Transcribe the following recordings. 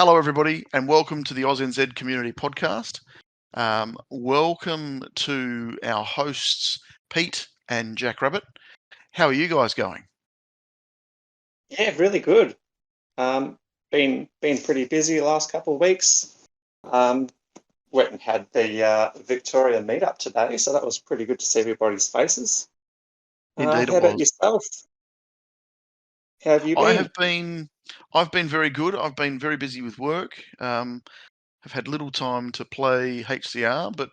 Hello, everybody, and welcome to the AUSNZ Community Podcast. Welcome to our hosts, Pete and Jack Rabbit. How are you guys going? Yeah, really good. Been pretty busy the last couple of weeks. Went and had the Victoria meetup today, so that was pretty good to see everybody's faces. Indeed, How it about was. yourself? How have you been? I've been very good. I've been very busy with work. I've had little time to play HCR, but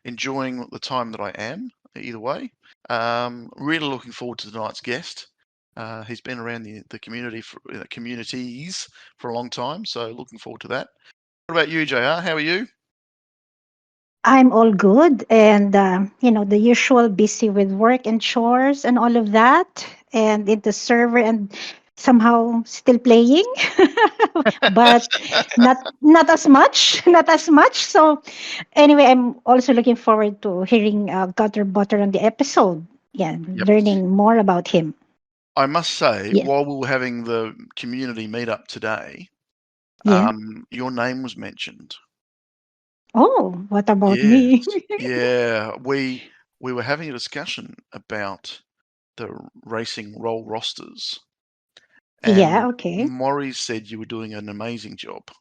enjoying the time that I am, either way. Really looking forward to tonight's guest. He's been around the communities for a long time, so looking forward to that. What about you, JR? How are you? I'm all good, and the usual busy with work and chores and all of that, and in the server, and somehow still playing, but not as much, not as much. So anyway, I'm also looking forward to hearing GutterButter on the episode. Yeah, Yep. learning more about him. I must say, Yeah. while we were having the community meetup today, Yeah. your name was mentioned. Oh, what about Yes. me? Yeah, we were having a discussion about the racing role rosters, Yeah. and Okay. Maury said you were doing an amazing job.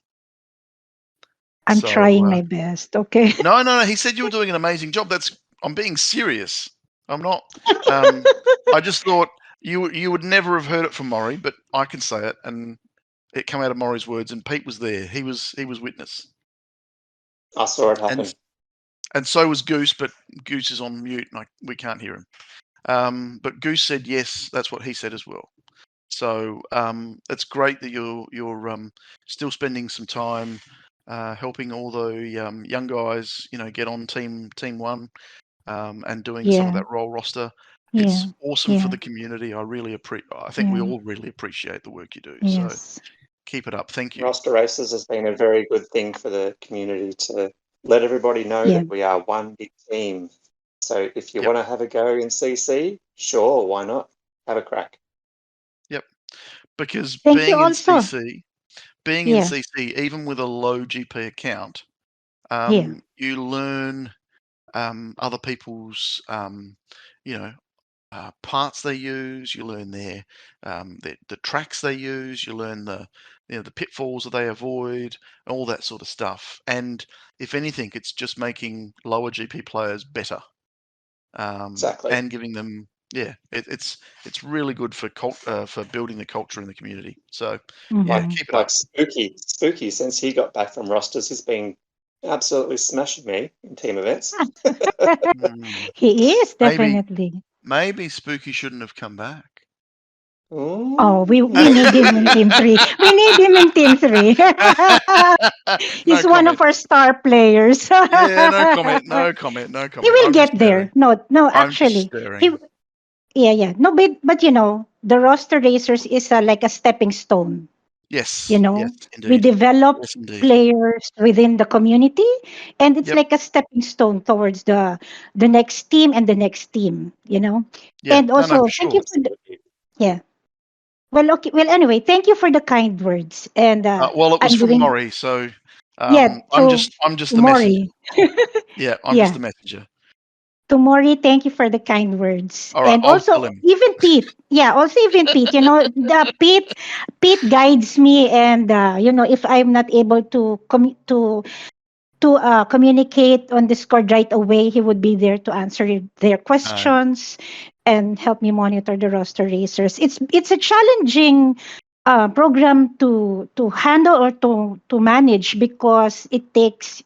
I'm So trying my best. Okay. no. He said you were doing an amazing job. I'm being serious. I'm not. I just thought you would never have heard it from Maury, but I can say it, and it came out of Maury's words. And Pete was there. He was witness. I saw it happen. And so was Goose, but Goose is on mute, and we can't hear him. But Goose said yes. That's what he said as well. So it's great that you're still spending some time helping all the young guys, get on team one and doing some of that role roster. It's awesome for the community. I think we all really appreciate the work you do. Yes. So keep it up. Thank you. Roster races has been a very good thing for the community to let everybody know that we are one big team. So if you want to have a go in CC, sure, why not? Have a crack. Yep. Because Thank being you in also. CC, in CC, even with a low GP account, you learn other people's, parts they use. You learn the tracks they use. You learn the pitfalls that they avoid, all that sort of stuff. And if anything, it's just making lower GP players better. Exactly. And giving them, it's really good for building the culture in the community. So keep it up. Spooky, since he got back from rosters, he's been absolutely smashing me in team events. He is definitely. Maybe Spooky shouldn't have come back. Oh, we need him in team 3. We need him in team 3. He's one of our star players. No comment. He will get there. No, actually. No, but the roster racers is like a stepping stone. Yes. Yes, indeed. we develop players within the community, and it's like a stepping stone towards the next team and the next team. And also thank you for Well, okay. Well, anyway, thank you for the kind words. And it was from Maury, so I'm just the messenger. I'm just the messenger. To Maury, thank you for the kind words. All right, and I'll also tell him. even Pete. Pete. The Pete guides me, and if I'm not able to communicate on Discord right away, he would be there to answer their questions and help me monitor the roster racers. It's a challenging program to handle or to manage because it takes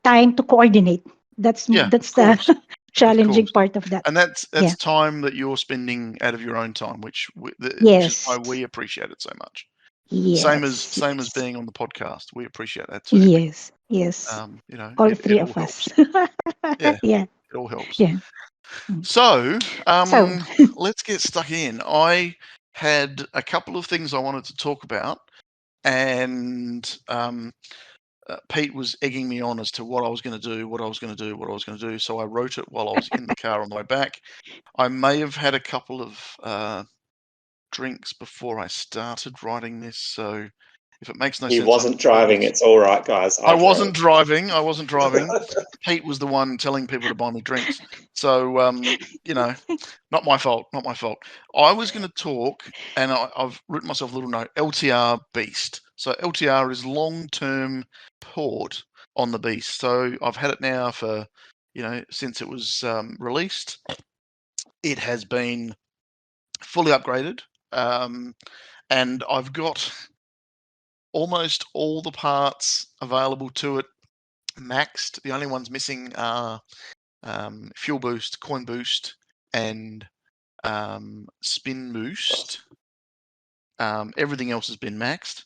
time to coordinate. That's the challenging part of that. And that's time that you're spending out of your own time, which is why we appreciate it so much. Yes. Same as being on the podcast. We appreciate that too. Yes. All three of us. It all helps. Yeah. So, let's get stuck in. I had a couple of things I wanted to talk about, and Pete was egging me on as to what I was going to do. So I wrote it while I was in the car on the way back. I may have had a couple of drinks before I started writing this, so If it makes no He sense, wasn't driving. It's all right, guys. I wasn't driving. Pete was the one telling people to buy me drinks. So, not my fault. Not my fault. I was going to talk, and I've written myself a little note, LTR Beast. So LTR is long-term port on the Beast. So I've had it now for, since it was released. It has been fully upgraded, and I've got almost all the parts available to it maxed. The only ones missing are fuel boost, coin boost, and spin boost. Everything else has been maxed.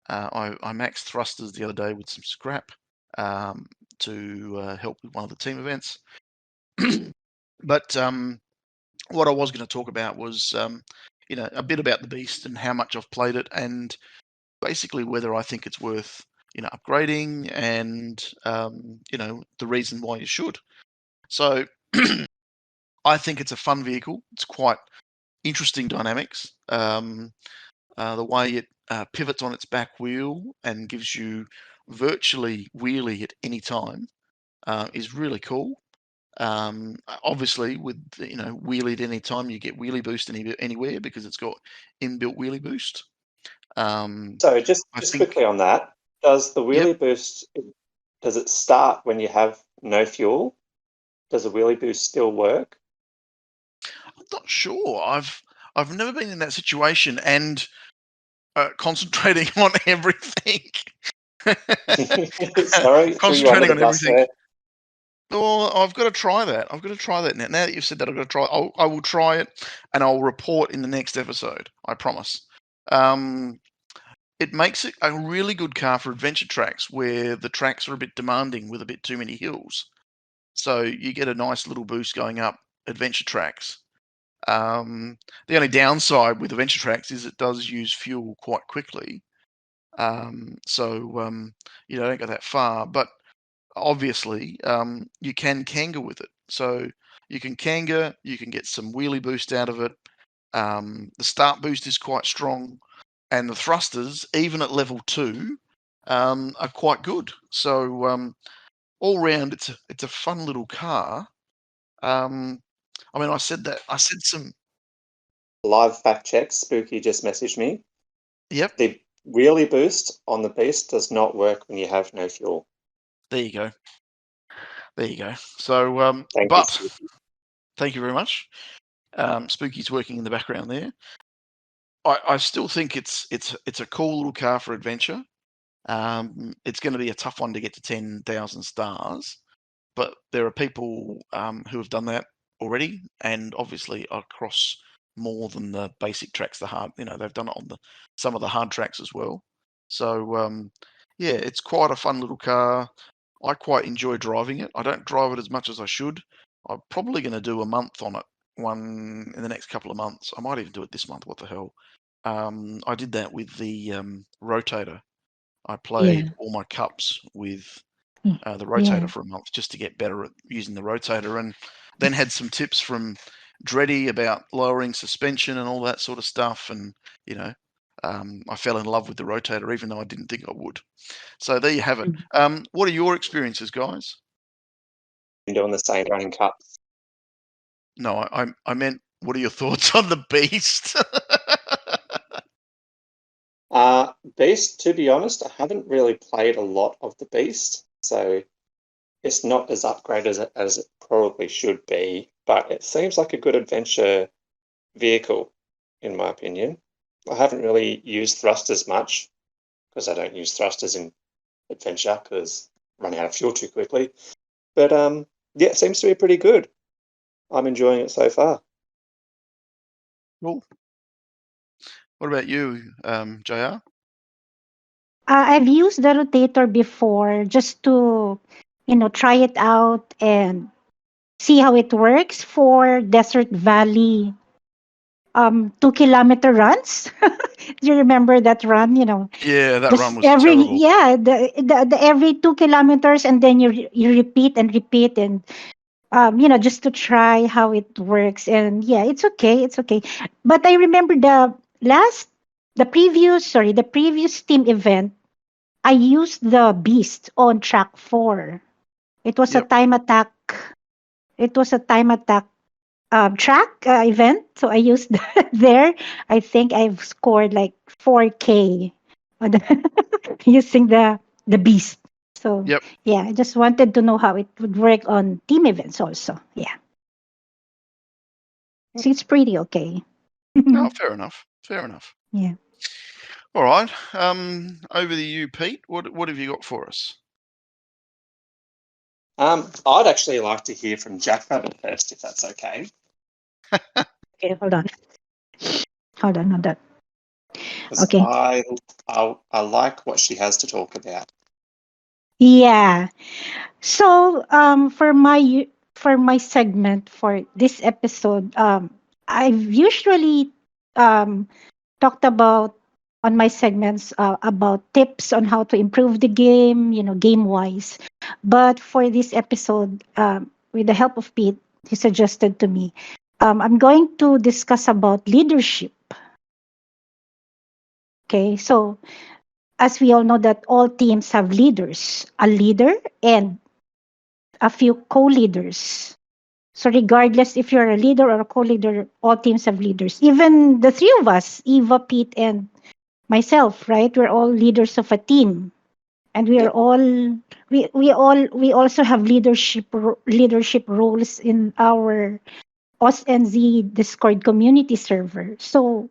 I maxed thrusters the other day with some scrap to help with one of the team events. But what I was going to talk about was, a bit about the Beast and how much I've played it, and basically whether I think it's worth, upgrading, and the reason why you should. So I think it's a fun vehicle. It's quite interesting dynamics. The way it pivots on its back wheel and gives you virtually wheelie at any time is really cool. Obviously, with wheelie at any time, you get wheelie boost anywhere because it's got inbuilt wheelie boost. So just quickly on that, does the wheelie boost, does it start when you have no fuel? Does the wheelie boost still work? I'm not sure. I've never been in that situation, and concentrating on everything. Sorry, concentrating on everything. Well, I've got to try that. Now. Now that you've said that, I've got to try. I will try it, and I'll report in the next episode. I promise. It makes it a really good car for adventure tracks where the tracks are a bit demanding with a bit too many hills. So you get a nice little boost going up adventure tracks. The only downside with adventure tracks is it does use fuel quite quickly. So you don't go that far, but obviously you can kanga with it. So you can kanga, you can get some wheelie boost out of it. The start boost is quite strong, and the thrusters, even at level 2, are quite good. So all round, it's a fun little car. I said some live fact check. Spooky just messaged me. Yep. The wheelie boost on the Beast does not work when you have no fuel. There you go. So, thank you very much. Spooky's working in the background there. I still think it's a cool little car for adventure. It's going to be a tough one to get to 10,000 stars, but there are people who have done that already, and obviously across more than the basic tracks, the hard. They've done it on some of the hard tracks as well. So yeah, it's quite a fun little car. I quite enjoy driving it. I don't drive it as much as I should. I'm probably going to do a month on it, one in the next couple of months. I might even do it this month. What the hell? I did that with the rotator. I played all my cups with the rotator for a month just to get better at using the rotator, and then had some tips from Dreddy about lowering suspension and all that sort of stuff. And I fell in love with the rotator, even though I didn't think I would. So there you have it. What are your experiences, guys? Doing the same running cups. No, I meant, what are your thoughts on the Beast? Beast, to be honest, I haven't really played a lot of the Beast, so it's not as upgraded as it probably should be, but it seems like a good adventure vehicle, in my opinion. I haven't really used thrusters much, because I don't use thrusters in adventure, because I run out of fuel too quickly. But yeah, it seems to be pretty good. I'm enjoying it so far. Cool. What about you, JR? I've used the rotator before just to, try it out and see how it works for Desert Valley 2-kilometer runs. Do you remember that run? Yeah, that just run was terrible. the every 2 kilometers, and then you repeat and repeat, and just to try how it works. And yeah, it's okay. But I remember the the previous team event, I used the Beast on track 4. It was a Yep. time attack. It was a time attack track event, so I used that there. I think I've scored like 4K on using the Beast. So Yep. yeah, I just wanted to know how it would work on team events also. Yeah, so it's pretty okay. Oh, fair enough. Fair enough. Yeah. All right. Over to you, Pete. What have you got for us? I'd actually like to hear from Jack Rabbit first, if that's okay. Okay, hold on. Hold on. 'Cause Okay. I like what she has to talk about. Yeah. So for my segment for this episode, I've usually um talked about on my segments about tips on how to improve the game, game wise. But for this episode, with the help of Pete, he suggested to me, I'm going to discuss about leadership. Okay, so as we all know that all teams have leaders, a leader and a few co-leaders. So regardless if you're a leader or a co-leader, all teams have leaders. Even the three of us, Eva, Pete, and myself, right? We're all leaders of a team, and we are Yep. all we also have leadership roles in our AUSNZ Discord community server. So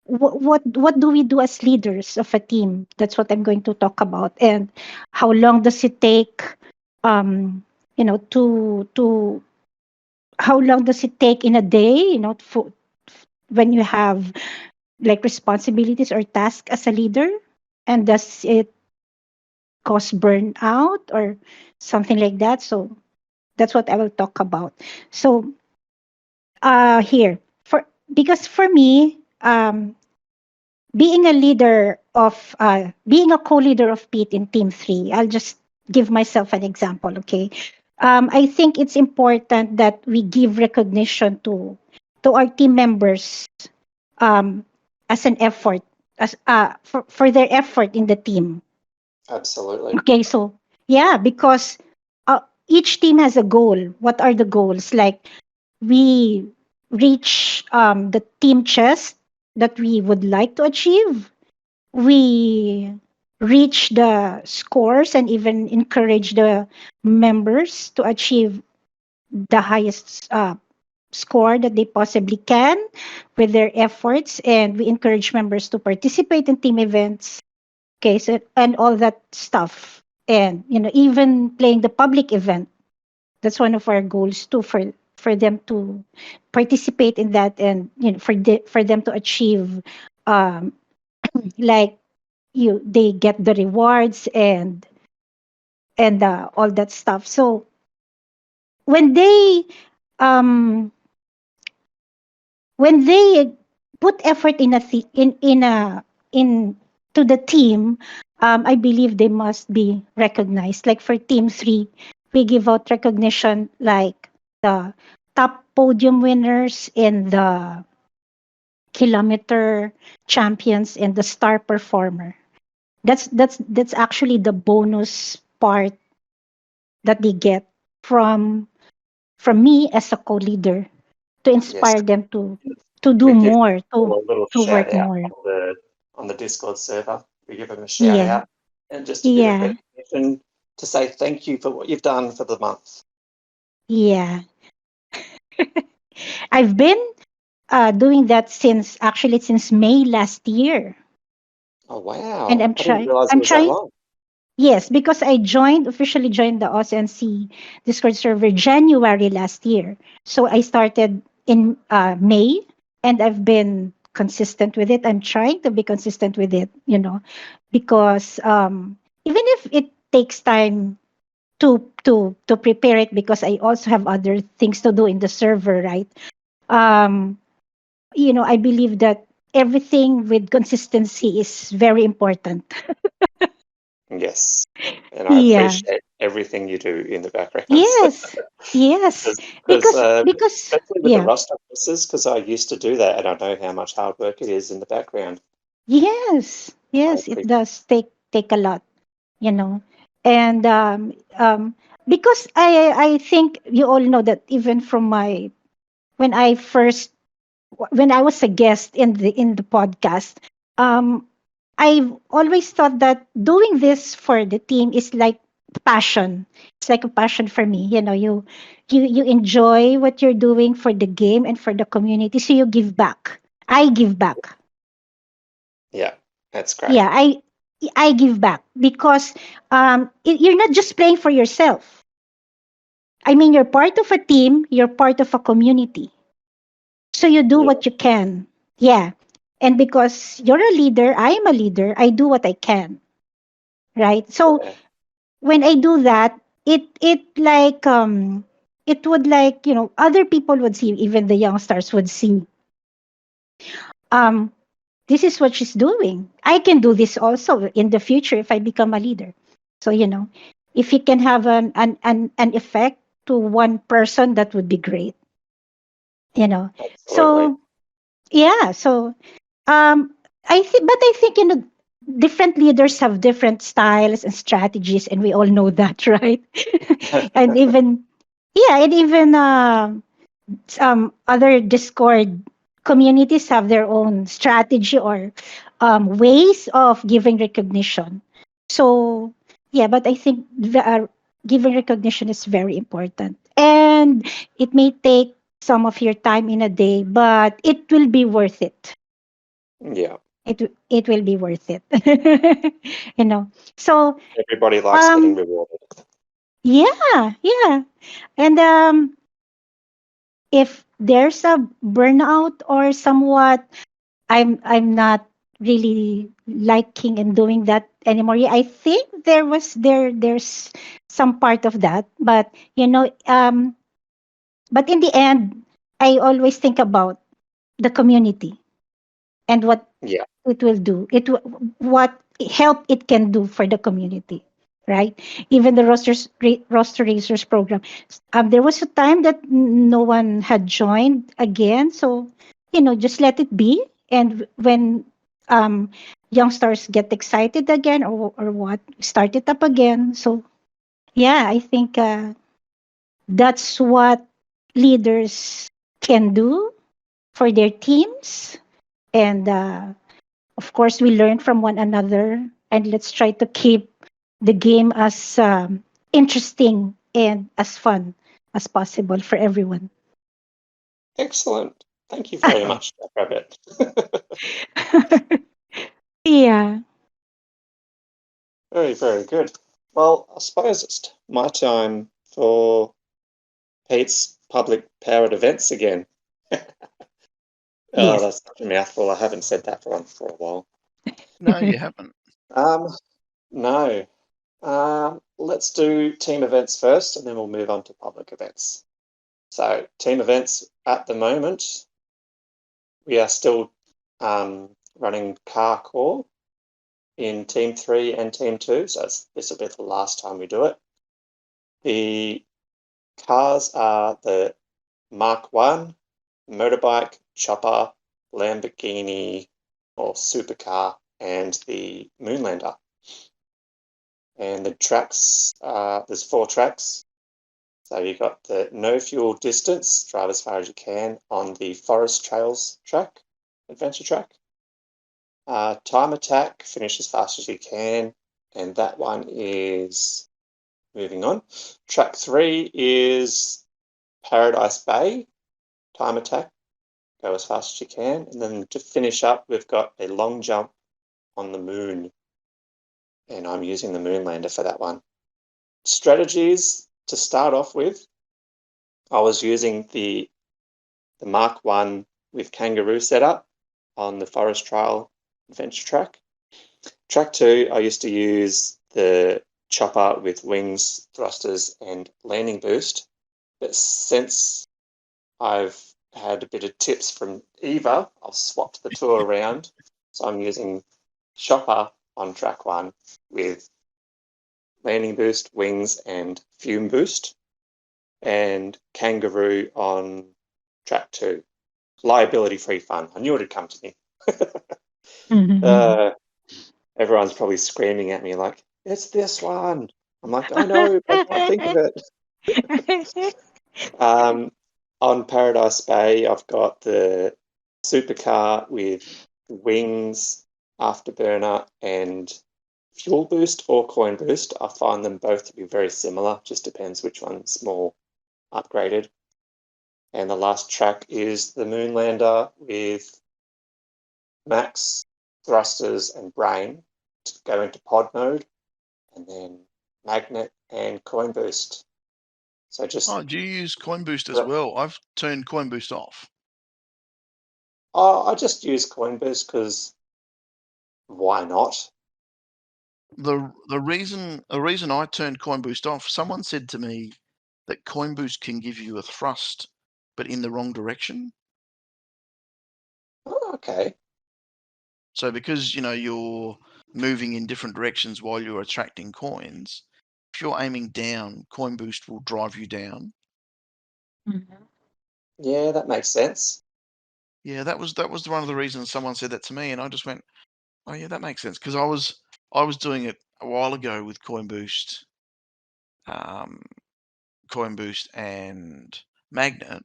what do we do as leaders of a team? That's what I'm going to talk about. And how long does it take? To how long does it take in a day? When you have like responsibilities or tasks as a leader, and does it cause burnout or something like that? So that's what I will talk about. So here for because for me, being a co-leader of Pete in Team 3, I'll just give myself an example, okay? I think it's important that we give recognition to our team members, um, as an effort, for their effort in the team. Absolutely. Okay, so yeah, because each team has a goal. What are the goals? Like we reach the team chest that we would like to achieve. We reach the scores and even encourage the members to achieve the highest score that they possibly can with their efforts, and we encourage members to participate in team events, okay, so, and all that stuff, and even playing the public event. That's one of our goals too, for them to participate in that, and for them to achieve, um like they get the rewards and all that stuff. So when they um when they put effort in a in to the team, I believe they must be recognized. Like for team 3, we give out recognition like the top podium winners in the kilometer champions and the star performer. That's actually the bonus part that they get from me as a co-leader, to Yes. inspire them to do We give more, them a little to shout work out more. on the Discord server. We give them a shout Yeah, out and just a bit of yeah, recognition to say thank you for what you've done for the month. yeah. I've been doing that since May last year, Oh and wow! I didn't realize it I'm was that trying. long. Yes, because I officially joined the OSNC Discord server January last year. So I started in May, and I've been consistent with it. I'm trying to be consistent with it, because even if it takes time to prepare it, because I also have other things to do in the server, right? Um, I believe that everything with consistency is very important. Yes, and I Yeah. appreciate everything you do in the background. Yes. Yes. Because Because especially with the yeah. roster races, because I used to do that, and I know how much hard work it is in the background. Yes, I yes, it does take a lot, you know. And because I think you all know that even from my when I first when I was a guest in the podcast, um, I've always thought that doing this for the team is like passion. It's like a passion for me. You know, you enjoy what you're doing for the game and for the community, so you give back. I give back. Yeah, that's great. Yeah, I give back because you're not just playing for yourself. I mean, you're part of a team. You're part of a community. So you do Yeah, what you can. Yeah. And because you're a leader, I am a leader, I do what I can. Right. So yeah, when I do that, it like it would like, you know, other people would see, even the youngsters would see, um, this is what she's doing. I can do this also in the future if I become a leader. So, you know, if you can have an effect to one person, that would be great. You know. absolutely. So yeah, so I think, but I think, you know, different leaders have different styles and strategies, and we all know that, right? And even yeah, and even some other Discord communities have their own strategy or ways of giving recognition. So yeah, but I think giving recognition is very important, and it may take some of your time in a day, but it will be worth it. Yeah, It will be worth it. You know. So everybody likes getting um rewarded. yeah, yeah. And if there's a burnout or somewhat, I'm not really liking and doing that anymore. Yeah, I think there's some part of that, but you know, but in the end, I always think about the community and what Yeah, it will do. What help it can do for the community, right? Even the roster racers program. There was a time that no one had joined again, so you know, just let it be. And when um, youngsters get excited again, or what, start it up again. So yeah, I think that's what leaders can do for their teams, and of course, we learn from one another, and let's try to keep the game as interesting and as fun as possible for everyone. excellent. Thank you very much, Rabbit. Yeah. Very, very good. Well, I suppose it's my time for Pete's public powered events again. Oh, Yes. that's such a mouthful. I haven't said that for a while. No, you haven't. Um, no. Let's do team events first, and then we'll move on to public events. So, team events at the moment, we are still running car core in Team 3 and Team 2, so this will be the last time we do it. The cars are the Mark 1, motorbike, chopper, Lamborghini or supercar, and the Moonlander. And the tracks, there's 4 tracks. So you've got the no fuel distance, drive as far as you can on the Forest Trails track, adventure track. Time attack, finish as fast as you can, and that one is moving on. Track 3 is Paradise Bay, time attack, go as fast as you can. And then to finish up, we've got a long jump on the moon, and I'm using the Moonlander for that one. Strategies to start off with, I was using the Mark 1 with kangaroo setup on the Forest Trail adventure track. Track 2, I used to use the chopper with wings, thrusters, and landing boost. But since I've had a bit of tips from Eva, I've swapped the two around. So I'm using chopper on track 1 with landing boost, wings, and fume boost, and kangaroo on track 2. Liability free fun. I knew it had come to me. Mhm. Everyone's probably screaming at me like, "It's this one." I'm like, "I know, I can't think of it." On Paradise Bay, I've got the supercar with wings, afterburner, and fuel boost or coin boost. I find them both to be very similar, just depends which one's more upgraded. And the last track is the Moonlander with max, thrusters, and brain to go into pod mode, and then magnet and coin boost. So just Oh, do you use Coin Boost as well? I've turned Coin Boost off. I just use coin boost because why not? The reason I turned Coin Boost off, someone said to me that Coin Boost can give you a thrust, but in the wrong direction. Oh, okay. So because you're moving in different directions while you're attracting coins, if you're aiming down, Coin Boost will drive you down. Mhm. Yeah, that makes sense. Yeah, that was one of the reasons someone said that to me, and I just went, "Oh yeah, that makes sense." Because I was doing it a while ago with um, Coin Boost and Magnet,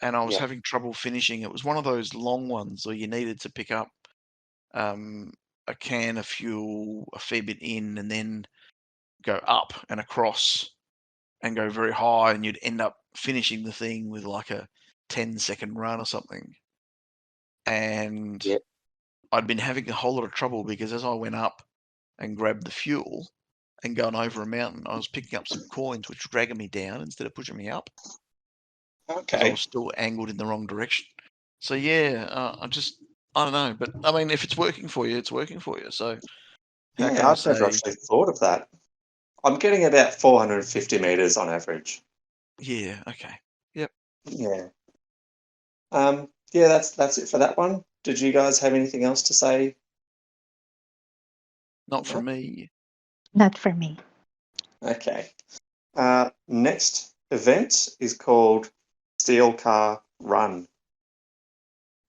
and I was Yeah, having trouble finishing. It was one of those long ones where you needed to pick up a can of fuel a fair bit in, and then go up and across and go very high, and you'd end up finishing the thing with like a 10-second run or something. And yeah. I'd been having a whole lot of trouble because as I went up and grabbed the fuel and going over a mountain, I was picking up some coins which were dragging me down instead of pushing me up because I Okay. was still angled in the wrong direction. So yeah, I don't know, but I mean, if it's working for you, it's working for you. So how can Yeah, I I've never say? actually thought of that. I'm getting about 450 meters on average. Yeah, okay, yep, Yeah. Yeah, that's it for that one. Did you guys have anything else to say not on from that? me. Not for me. Okay. Next event is called Steel Car Run.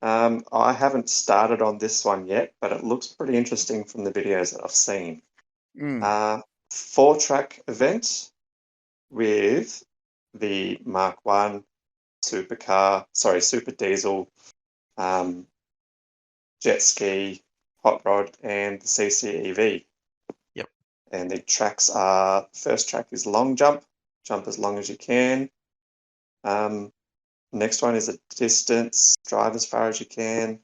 I haven't started on this one yet, but it looks pretty interesting from the videos that I've seen. Mm, 4-track event with the Mark 1 Super Diesel, um, jet ski, hot rod, and the CCEV. yep. And the tracks are, first track is long jump as long as you can. Next one is a distance, drive as far as you can.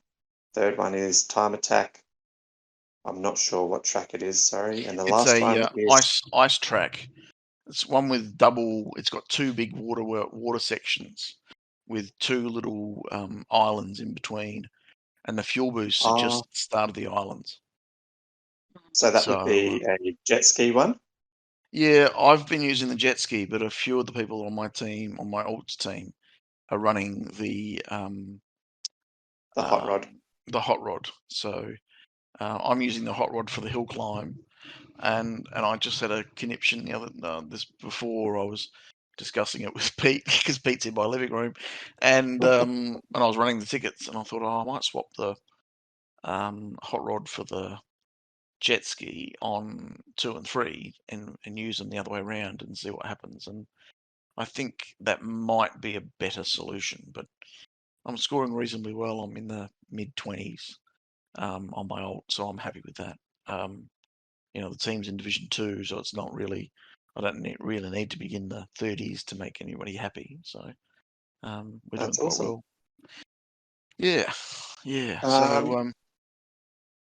Third one is time attack. I'm not sure what track it is, sorry. And the It's last a one is, ice track. It's one with double. It's got two big water sections with two little islands in between, and the fuel boosts are oh, just the start of the islands. so that would So be a jet ski one, yeah, I've been using the jet ski, but a few of the people on my team, on my alts team, are running the hot rod. the hot rod. So I'm using the hot rod for the hill climb, and I just had a conniption this before I was discussing it with Pete because Pete's in my living room, and I was running the tickets, and I thought, oh, I might swap the hot rod for the jet ski on 2 and 3 and use them the other way around and see what happens. And I think that might be a better solution, but I'm scoring reasonably well. I'm in the mid-20s on my alt, so I'm happy with that. The team's in Division 2, so it's not really. I don't really need to be in the 30s to make anybody happy. So we're doing That's quite awesome. well. Yeah, yeah. Um,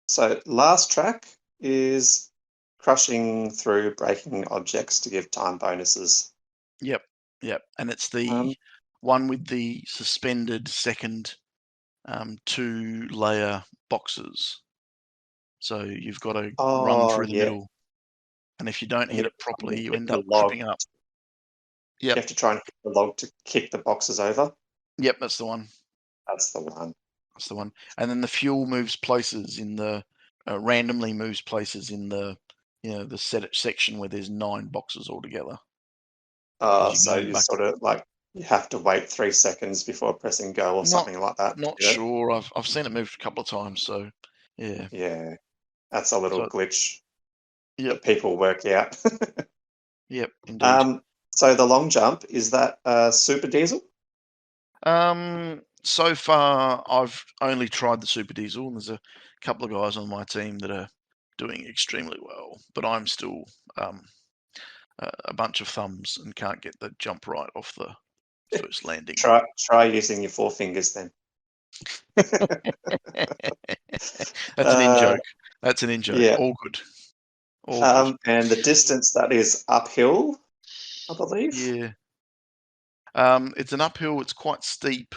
so last track is crushing through breaking objects to give time bonuses. Yep, yep. And it's the Um, one with the suspended second 2-layer boxes. So you've got to run oh through the yeah, middle, and if you don't and hit you it properly, you hit end the up log. tripping up. You Yep, have to try and hit the log to kick the boxes over. yep. That's the one. That's the one. That's the one. And then the fuel moves places in the randomly moves places in the the section where there's 9 boxes altogether as you're So going you back. sort of like you have to wait 3 seconds before pressing go or Not something like that to not get it. sure. I've seen it moved a couple of times, so Yeah. Yeah, that's a little So, glitch yep, that people work out. yep, indeed. So the long jump, is that super diesel? So far, I've only tried the Super Diesel, and there's a couple of guys on my team that are doing extremely well, but I'm still a bunch of thumbs and can't get the jump right off the first landing. Try using your 4 fingers then. That's an in-joke. That's an in-joke. Yeah. All good. All good. And the distance, that is uphill, I believe. Yeah. It's an uphill. It's quite steep.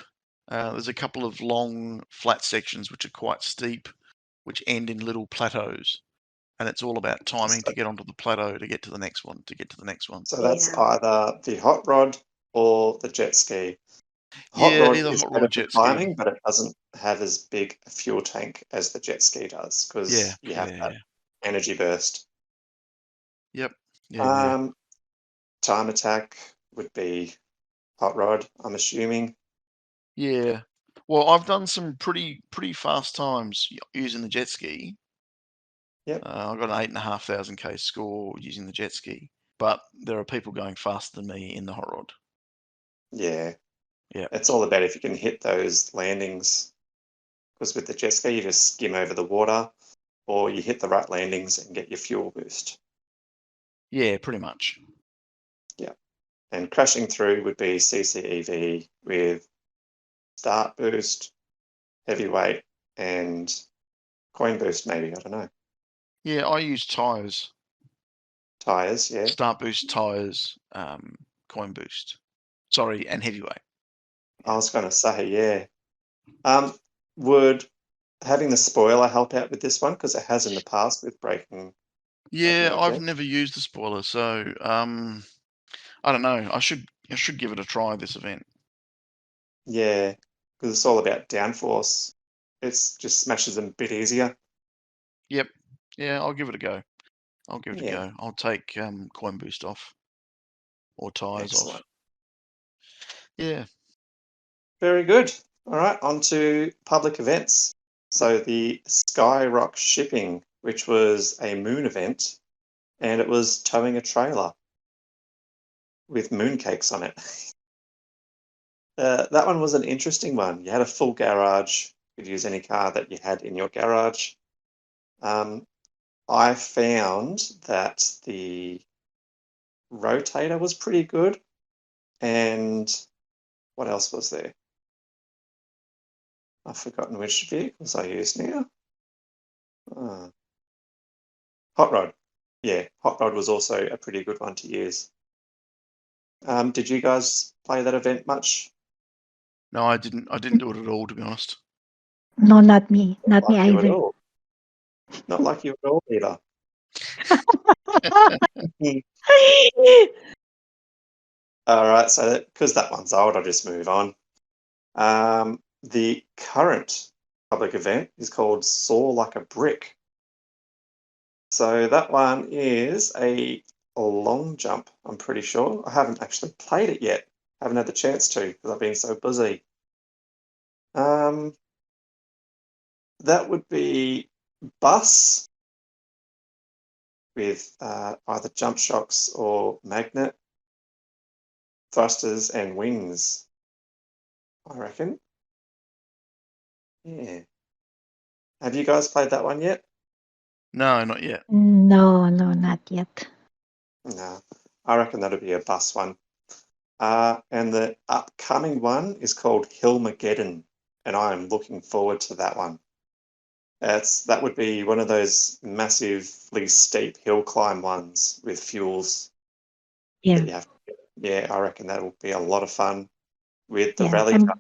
There's a couple of long flat sections which are quite steep, which end in little plateaus, and it's all about timing to get onto the plateau to get to the next one, to get to the next one. So that's Yeah. either the hot rod or the jet ski. Hot Yeah, rod either is hot rod better or for jet ski. climbing, but it doesn't have as big a fuel tank as the jet ski does because Yeah, you have yeah, that energy burst. yep, yeah. Time attack would be hot rod, I'm assuming. Yeah. Well, I've done some pretty fast times using the jet ski. Yep. I got an 8,500 k score using the jet ski, but there are people going faster than me in the hot rod. Yeah. Yeah. It's all about if you can hit those landings, because with the jet ski, you just skim over the water, or you hit the right landings and get your fuel boost. Yeah, pretty much. Yeah. And crashing through would be CCEV with start boost, heavyweight, and coin boost, maybe. I don't know. Yeah, I use tires. Tires, yeah. Start boost, tires, coin boost. Sorry, and heavyweight. I was going to say, yeah. Would having the spoiler help out with this one? Because it has in the past with breaking Yeah, I've objects. never used the spoiler, so I don't know. I should give it a try this event. Yeah, because it's all about downforce. It just smashes them a bit easier. Yep. Yeah, I'll give it a go. I'll give it a Yeah, go. I'll take coin boost off or tires off. excellent. Yeah. Very good. All right, on to public events. So the Skyrock Shipping, which was a moon event, and it was towing a trailer with mooncakes on it. That one was an interesting one. You had a full garage. You could use any car that you had in your garage. I found that the rotator was pretty good. And what else was there? I've forgotten which vehicles I used now. Hot rod. Yeah, hot rod was also a pretty good one to use. Did you guys play that event much? No, I didn't do it at all, to be honest. No, not me. Not me Like you at either. all. Not like you at all either. All right, so because that one's old, I'll just move on. The current public event is called Soar Like a Brick. So that one is a long jump, I'm pretty sure. I haven't actually played it yet. I haven't had the chance to because I've been so busy. That would be bus with either jump shocks or magnet thrusters and wings, I reckon. Yeah. Have you guys played that one yet? No, not yet. No, not yet. No. I reckon that'll be a bus one. And the upcoming one is called Hillmageddon, and I am looking forward to that one. That would be one of those massively steep hill climb ones with fuels Yeah, that you have. Yeah, I reckon that will be a lot of fun with the yeah. rally car.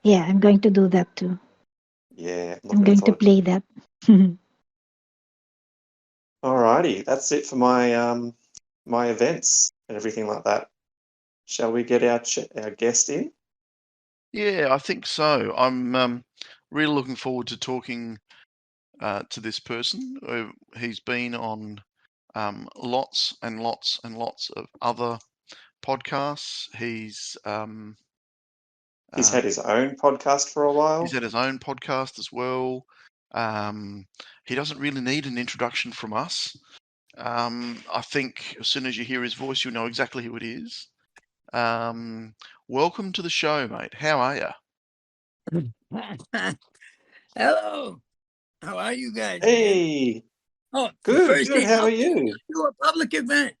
I'm going to do that too. Yeah, I'm looking going to forward. play that. Alrighty, that's it for my my events and everything like that. Shall we get our guest in? Yeah, I think so. I'm really looking forward to talking to this person. He's been on lots and lots and lots of other podcasts. He's had his own podcast for a while. He's had his own podcast as well. He doesn't really need an introduction from us. I think as soon as you hear his voice, you'll know exactly who it is. Welcome to the show, mate. How are you? Hello. How are you guys? Hey, Man? Oh, the good, first good. day How are out you? to a public event.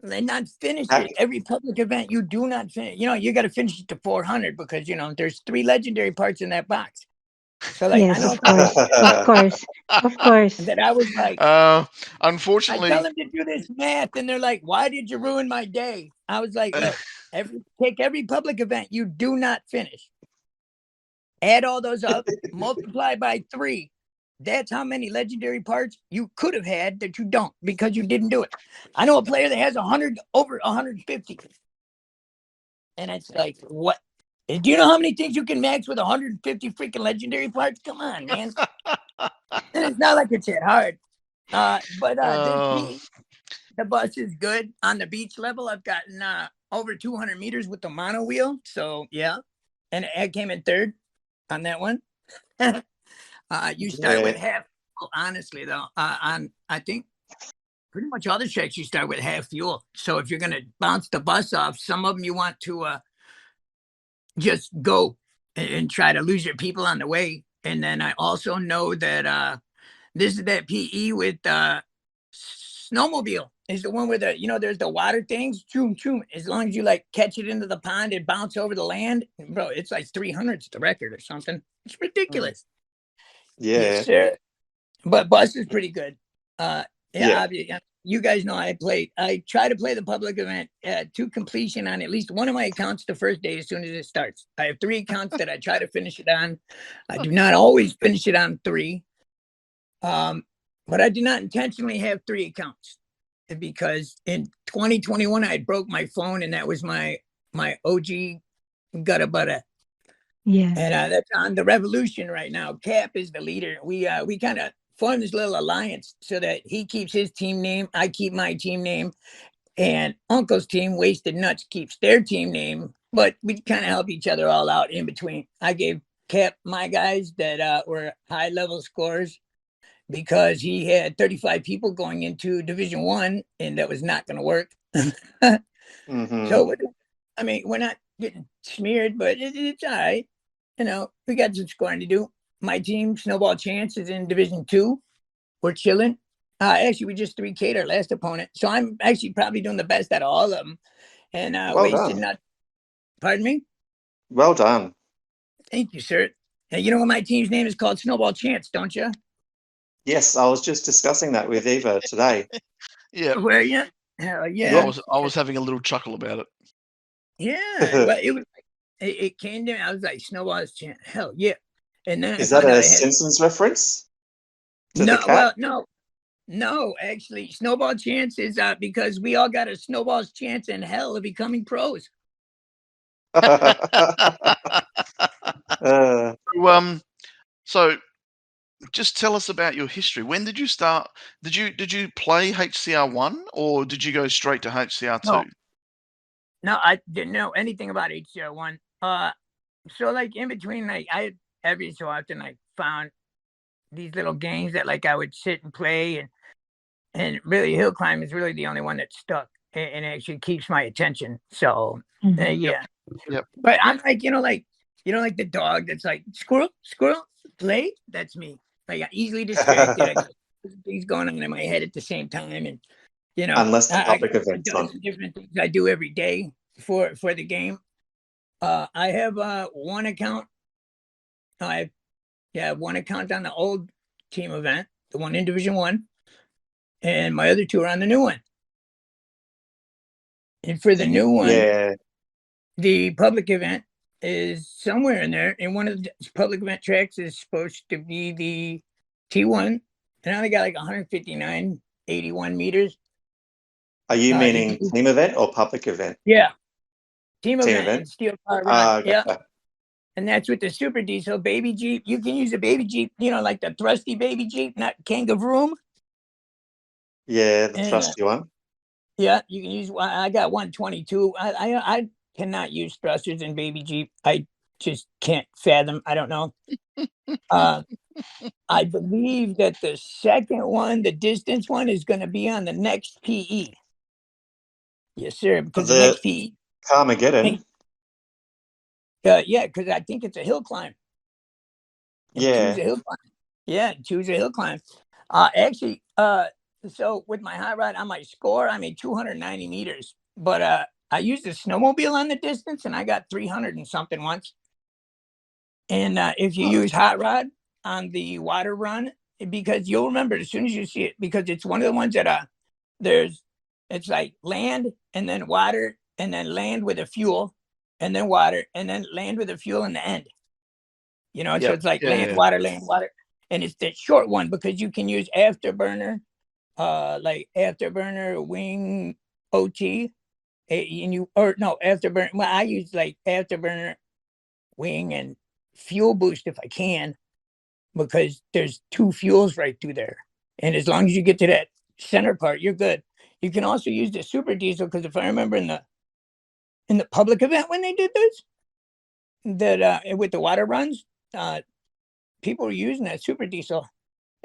They not finish Ha- it. Every public event you do not finish. You know, you got to finish it to 400 because there's 3 legendary parts in that box. So like, I Yes, know of course. Of course. Of course. that I was like, I Unfortunately, tell them to do this math, and they're like, "Why did you ruin my day?" I was like, "Look, take every public event you do not finish, add all those up, multiply by 3. That's how many legendary parts you could have had that you don't because you didn't do it. I know a player that has over 150. And it's like, what? Do you know how many things you can max with 150 freaking legendary parts? Come on, man. And it's not like it's that hard. But the bus is good. On the beach level, I've gotten over 200 meters with the mono wheel. So, yeah. And I came in 3rd on that one. You start with half. Honestly, though, on I think pretty much all the tracks you start with half fuel. So if you're going to bounce the bus off, some of them you want to just go and try to lose your people on the way. And then I also know that this is that PE with snowmobile is the one where there's the water things. Choom, choom. As long as you like catch it into the pond and bounce over the land, bro, it's like 300's the record or something. It's ridiculous. Yeah. Yes, sir. But bus is pretty good. Yeah. You guys know I try to play the public event to completion on at least one of my accounts the first day as soon as it starts. I have 3 accounts that I try to finish it on. I do not always finish it on 3. But I did not intentionally have 3 accounts because in 2021 I broke my phone, and that was my OG GutterButter. Yes. And that's on the Revolution right now. Cap is the leader. We kind of formed this little alliance so that he keeps his team name, I keep my team name, and Uncle's team, Wasted Nuts, keeps their team name. But we kind of help each other all out in between. I gave Cap my guys that were high level scorers because he had 35 people going into Division 1, and that was not going to work. Mm-hmm. So, I mean, we're not getting smeared, but it's all right. We got some scoring to do. My team, Snowball Chance, is in Division 2. We're chilling. Actually, we just 3K'd our last opponent. So I'm actually probably doing the best out of all of them. And Well Wasted done. Nuts. Pardon me? Well done. Thank you, sir. And you know what my team's name is called? Snowball Chance, don't you? Yes, I was just discussing that with Eva today. yeah, Where are you? Hell yeah. I was having a little chuckle about it. Yeah. But it came to me. I was like, Snowball's Chance. Hell yeah. And then Is I that found out a I had. Simpsons reference to No, the cat? well, no. No, actually, Snowball Chance is because we all got a snowball's chance in hell of becoming pros. So just tell us about your history. When did you start? Did you play HCR1 or did you go straight to HCR2? No, I didn't know anything about HCR1. So like in between, like every so often I found these little games that like I would sit and play, and really hill climb is really the only one that stuck and actually keeps my attention. So yeah. Yep. But I'm like, like the dog that's like squirrel, play. That's me. Like I'm easily distracted. I got things going on in my head at the same time, and Unless the I got public event's a on. dozen different things I do every day for the game. I have one account. I have one account on the old team event, the one in Division 1, and my other 2 are on the new one. And for the new one, the public event is somewhere in there. And one of the public event tracks is supposed to be the T1. And I only got like 159, 81 meters. Are you meaning team event or public event? Yeah. Team event. Steel car run. Yeah. And that's with the Super Diesel baby Jeep. You can use a baby Jeep, like the thrusty baby Jeep, not Kangaroo. Yeah, the thrusty one. Yeah, you can use. I got 122. I cannot use thrusters in baby Jeep. I just can't fathom. I don't know. I believe that the second one, the distance one, is going to be on the next PE. Yes, sir. Because the next PE. Carmageddon. Yeah, because I think it's a hill climb. Yeah. Choose a hill climb. Yeah, choose a hill climb. Actually, so with my hot rod on my score, I made 290 meters. But I used a snowmobile on the distance, and I got 300 and something once. And if you use hot rod on the water run, because you'll remember as soon as you see it, because it's one of the ones that it's like land and then water and then land with a fuel and then water and then land with a fuel in the end. You know, so it's like land, water, and it's the short one because you can use afterburner, like afterburner wing OT, afterburner. Well, I use like afterburner wing and fuel boost if I can, because there's 2 fuels right through there, and as long as you get to that center part, you're good. You can also use the super diesel, because if I remember in the public event when they did this, that with the water runs, people were using that super diesel,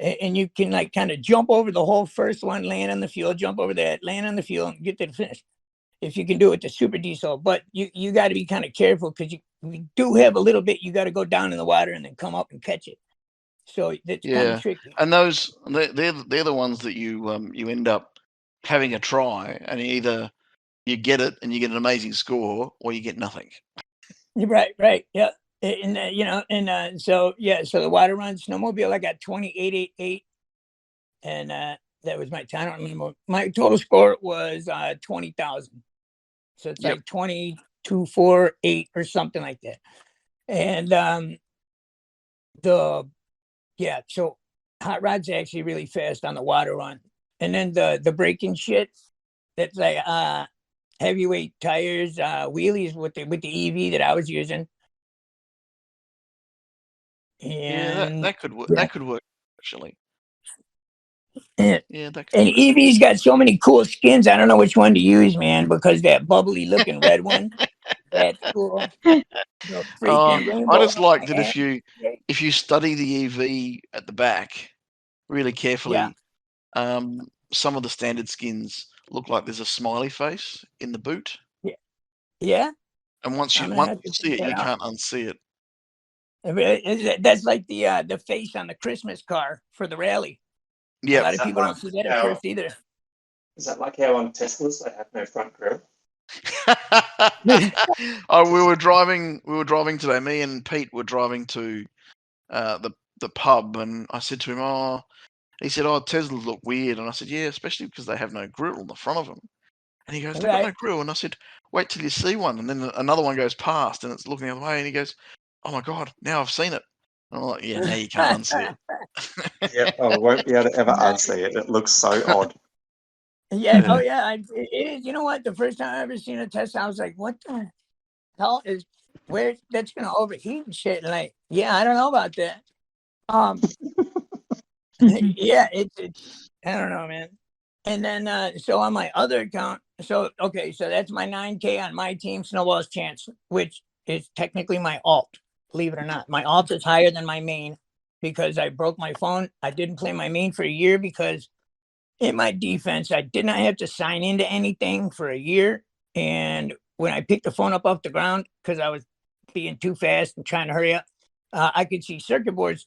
and you can like kind of jump over the whole first one, land on the fuel, jump over that, land on the fuel, and get to the finish. If you can do it with the super diesel, but you got to be kind of careful, because you do have a little bit. You got to go down in the water and then come up and catch it. So that's kind of tricky. And those they're the ones that you end up having a try, and either you get it and you get an amazing score, or you get nothing. Right, yeah. And so the water run snowmobile, I got 28.88, and that was my time. I don't remember. My total score was 20,000. So it's like 22.48 or something like that. And so hot rod's actually really fast on the water run. And then the braking shit, that's like heavyweight tires, wheelies with the EV that I was using. And that could work. That could work actually. And, that could and EV's got so many cool skins. I don't know which one to use, man, because that bubbly looking red one, that's cool. I just like that if you study the EV at the back really carefully, some of the standard skins look like there's a smiley face in the boot. Yeah. And once you see it, you can't unsee it. That's like the face on the Christmas car for the rally. Yeah, a lot of people don't see that at first either. Is that like how on Teslas they have no front grille? We were driving today. Me and Pete were driving to the pub, and I said to him, he said, Teslas look weird, and I said, yeah, especially because they have no grille on the front of them. And he goes, they've got no grille, and I said, wait till you see one. And then another one goes past, and it's looking the other way, and he goes, oh my god, now I've seen it. And I'm like, yeah, now you can't unsee it. Yep, I won't be able to ever unsee it. It looks so odd. Yeah. Oh yeah. It is. You know what? The first time I ever seen a Tesla, I was like, "What the hell is where that's gonna overheat and shit?" And like, yeah, I don't know about that. Yeah, it's I don't know, man. And then so on my other account, so that's my 9K on my team, Snowball's Chance, which is technically my alt. Believe it or not, my alt is higher than my main because I broke my phone. I didn't play my main for a year because in my defense, I did not have to sign into anything for a year. And when I picked the phone up off the ground, because I was being too fast and trying to hurry up, I could see circuit boards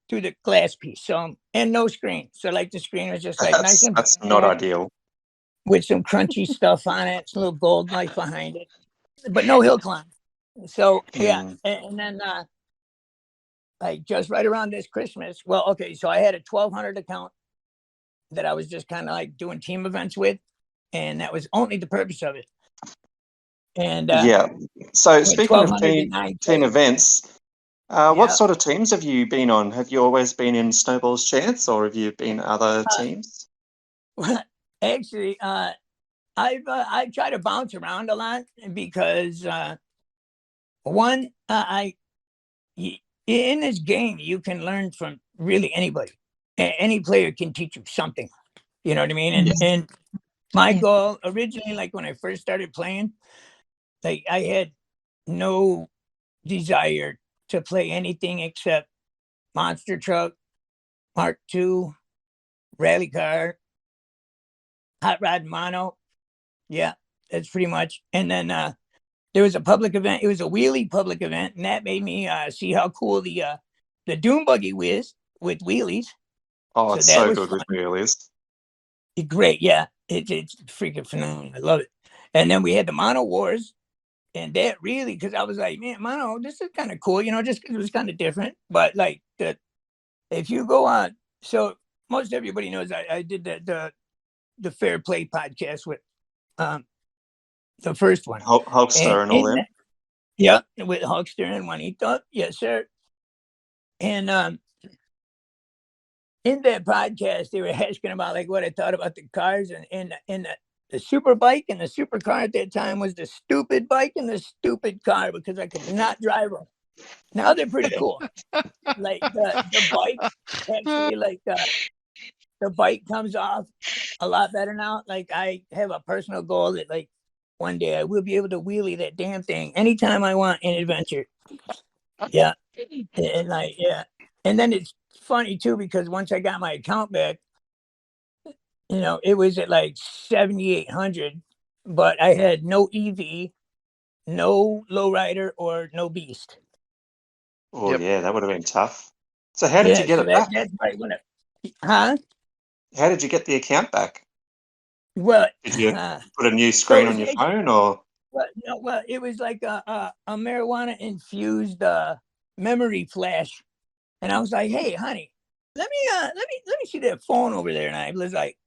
through the glass piece. So, and no screen. So like the screen was just like nice and that's not ideal. With some crunchy stuff on it, some little gold light behind it, but no hill climb. So and then like just right around this Christmas. Well, so I had a 1,200 account that I was just kind of like doing team events with, and that was only the purpose of it. And so speaking of team events, what sort of teams have you been on? Have you always been in Snowball's Chance, or have you been other teams? Well, actually, I try to bounce around a lot because one, in this game you can learn from really anybody. Any player can teach you something. You know what I mean? And my goal originally, like when I first started playing, like I had no desire to play anything except monster truck, Mark II, rally car, hot rod mono. Yeah, that's pretty much. And then there was a public event. It was a wheelie public event, and that made me see how cool the dune buggy was with wheelies. Oh, So it's that so was good with fun. wheelies. Great, yeah. It's freaking phenomenal. I love it. And then we had the mono wars, and that really, because I was like, man, mono, this is kind of cool, just 'cause it was kind of different. But like if you go on, so most everybody knows I did the Fair Play podcast with the first one, Hulkster and all them. Yeah, with Hulkster and Juanito, yes, sir. And in that podcast, they were asking about like what I thought about the cars, and the super bike and the super car at that time was the stupid bike and the stupid car because I could not drive them. Now they're pretty cool. Like the bike actually, like the bike comes off a lot better now. Like I have a personal goal that like one day I will be able to wheelie that damn thing anytime I want in adventure. Yeah, and like yeah, and then it's funny too because once I got my account back, it was at like 7,800, but I had no EV, no lowrider, or no beast. Oh, Yep. yeah, that would have been tough. So how did you get it back? That's probably when huh? How did you get the account back? Well, Did you put a new screen on your phone, or? Well, it was like a marijuana infused memory flash, and I was like, "Hey, honey, let me see that phone over there." And I was like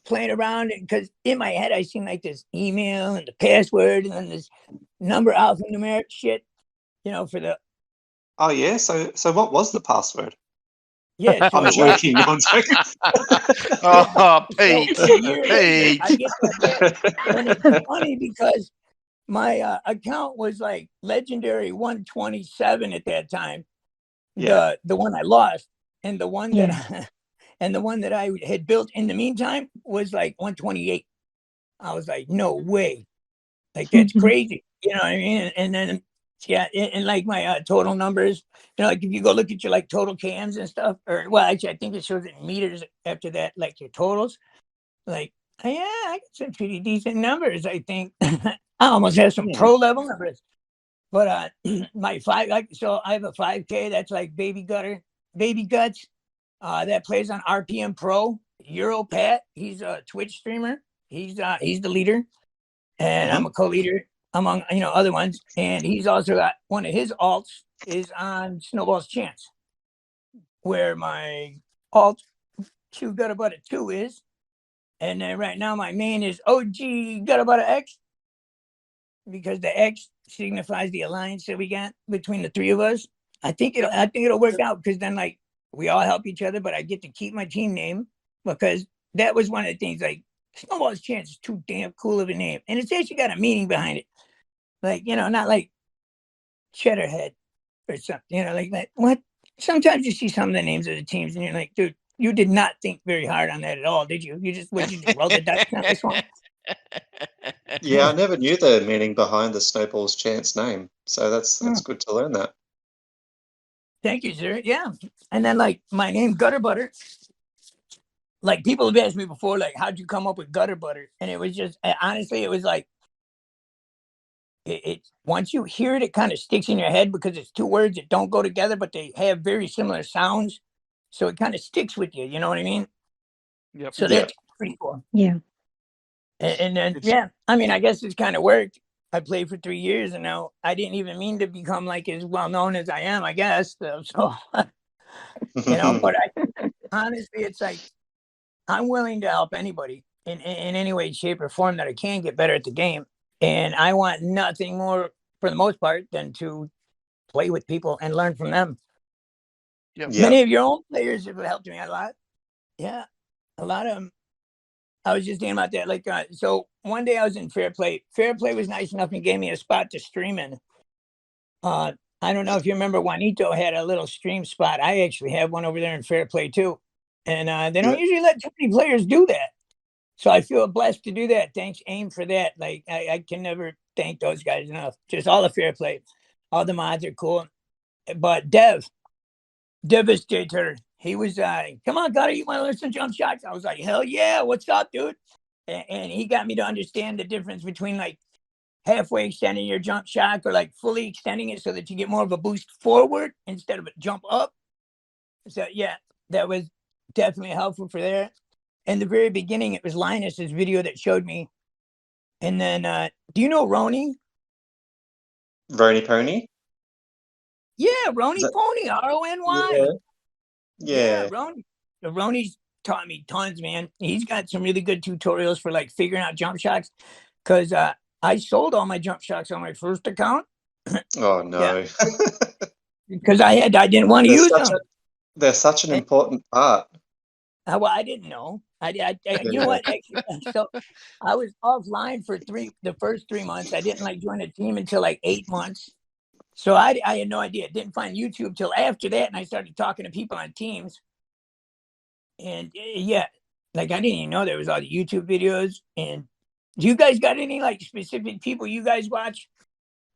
playing around, because in my head I seen like this email and the password, and then this number alphanumeric shit, for the. Oh yeah. So what was the password? Yeah, so I'm joking. No, I'm joking. Oh, Pete. So a year later, Pete. I get that back, and it's funny because my account was like legendary 127 at that time. Yeah. The one I lost, and the one Yeah. that and the one that I had built in the meantime was like 128. I was like, no way, like that's crazy. You know what I mean? And then yeah, and like my total numbers, like if you go look at your like total cams and stuff, or well, actually I think it shows it in meters after that, like your totals. Like, yeah, I got some pretty decent numbers, I think. I almost have some pro level numbers. But my so I have a 5K that's like baby guts. That plays on RPM Pro. Euro Pat, he's a Twitch streamer. He's the leader, and I'm a co-leader among other ones. And he's also got one of his alts is on Snowball's Chance, where my alt GutterButter 2 is. And then right now my main is OG GutterButter X, because the X signifies the alliance that we got between the three of us. I think it'll work out, because then like we all help each other, but I get to keep my team name, because that was one of the things. Like Snowball's Chance is too damn cool of a name, and it's actually got a meaning behind it. Like not like Cheddarhead or something. Like that. What? Sometimes you see some of the names of the teams, and you're like, dude, you did not think very hard on that at all, did you? You just roll the dice on this one. Yeah, I never knew the meaning behind the Snowball's Chance name, so that's good to learn that. Thank you, sir. Yeah, and then like my name GutterButter. Like people have asked me before, like, how'd you come up with GutterButter? And it was just honestly, it was like it once you hear it, it kind of sticks in your head, because it's two words that don't go together, but they have very similar sounds, so it kind of sticks with you. You know what I mean? Yep. So that's pretty cool. Yeah. And then I mean, I guess it's kind of worked. I played for 3 years, and now I didn't even mean to become like as well known as I am, I guess. So but honestly, it's like I'm willing to help anybody in any way, shape, or form that I can get better at the game. And I want nothing more, for the most part, than to play with people and learn from them. Yep. Many of your own players have helped me a lot. Yeah, a lot of them. I was just thinking about that. Like, so one day I was in Fair Play. Fair Play was nice enough and gave me a spot to stream in. I don't know if you remember, Juanito had a little stream spot. I actually have one over there in Fair Play too. And they don't usually let too many players do that. So I feel blessed to do that. Thanks, AIM, for that. Like, I can never thank those guys enough. Just all the Fair Play. all the mods are cool. But Devastator, he was come on, Gutter, you want to learn some jump shots? I was like, hell yeah, what's up, dude? And he got me to understand the difference between like halfway extending your jump shot or like fully extending it so that you get more of a boost forward instead of a jump up. So yeah, that was definitely helpful for there. In the very beginning, it was Linus's video that showed me. And then do you know Roni? Rony Pony? Yeah, Roni that- Pony, RONY. Yeah. Yeah, Yeah. Roni's taught me tons, man. He's got some really good tutorials for like figuring out jump shots. Cause I sold all my jump shots on my first account. Oh no. Because I didn't want to use them. They're such an important part. Well, I didn't know. You know what? Actually, so I was offline for the first 3 months. I didn't like join a team until like 8 months. So I had no idea. Didn't find YouTube till after that, and I started talking to people on teams. And yeah, like I didn't even know there was all the YouTube videos. And do you guys got any like specific people you guys watch,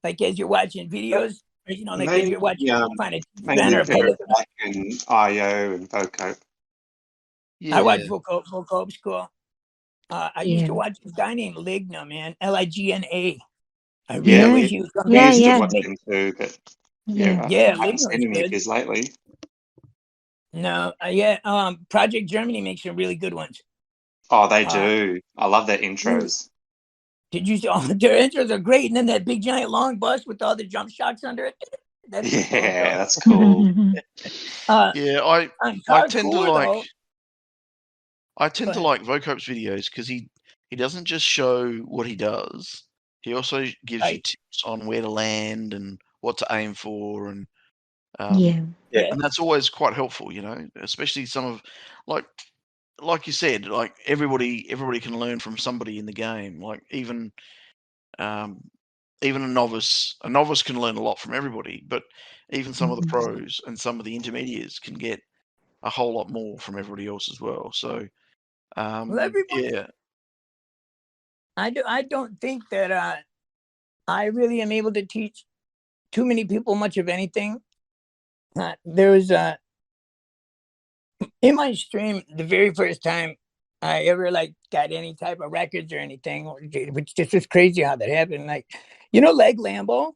like as you're watching videos, or, you know, like as you're watching, find a mainly or Peter and IO and Voco. Yeah. I watch Vocope's cool. I used to watch this guy named Ligna, man, Ligna. I really wish he was coming. We used to watch him too, but I haven't seen any of his lately. No, Project Germany makes some really good ones. Oh, they do. I love their intros. Did you see? Oh, their intros are great, and then that big giant long bus with all the jump shots under it. That's cool. Yeah, I tend to like. Though. I tend to like Vocope's videos because he doesn't just show what he does. He also gives you tips on where to land and what to aim for, and and that's always quite helpful, you know. Especially some of like you said, like everybody can learn from somebody in the game. Like even a novice can learn a lot from everybody, but even some of the pros and some of the intermediates can get a whole lot more from everybody else as well. So. Yeah. I don't think that I really am able to teach too many people much of anything. There was in my stream the very first time I ever like got any type of records or anything, which just was crazy how that happened. Like, you know, Leg Lambo.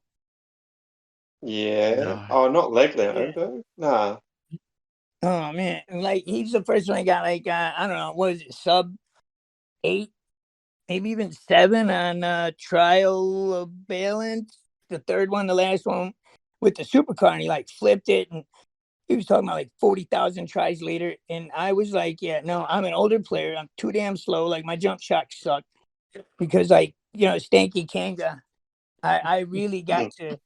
Yeah. No. Oh, not Leg Lambo. Nah. Oh man, like he's the first one I got. Like I don't know, what is it, sub 8, maybe even 7 on Trial of Balance. The third one, the last one with the supercar, and he like flipped it, and he was talking about like 40,000 tries later. And I was like, yeah, no, I'm an older player. I'm too damn slow. Like my jump shots suck because like, you know, Stanky Kanga, I really got to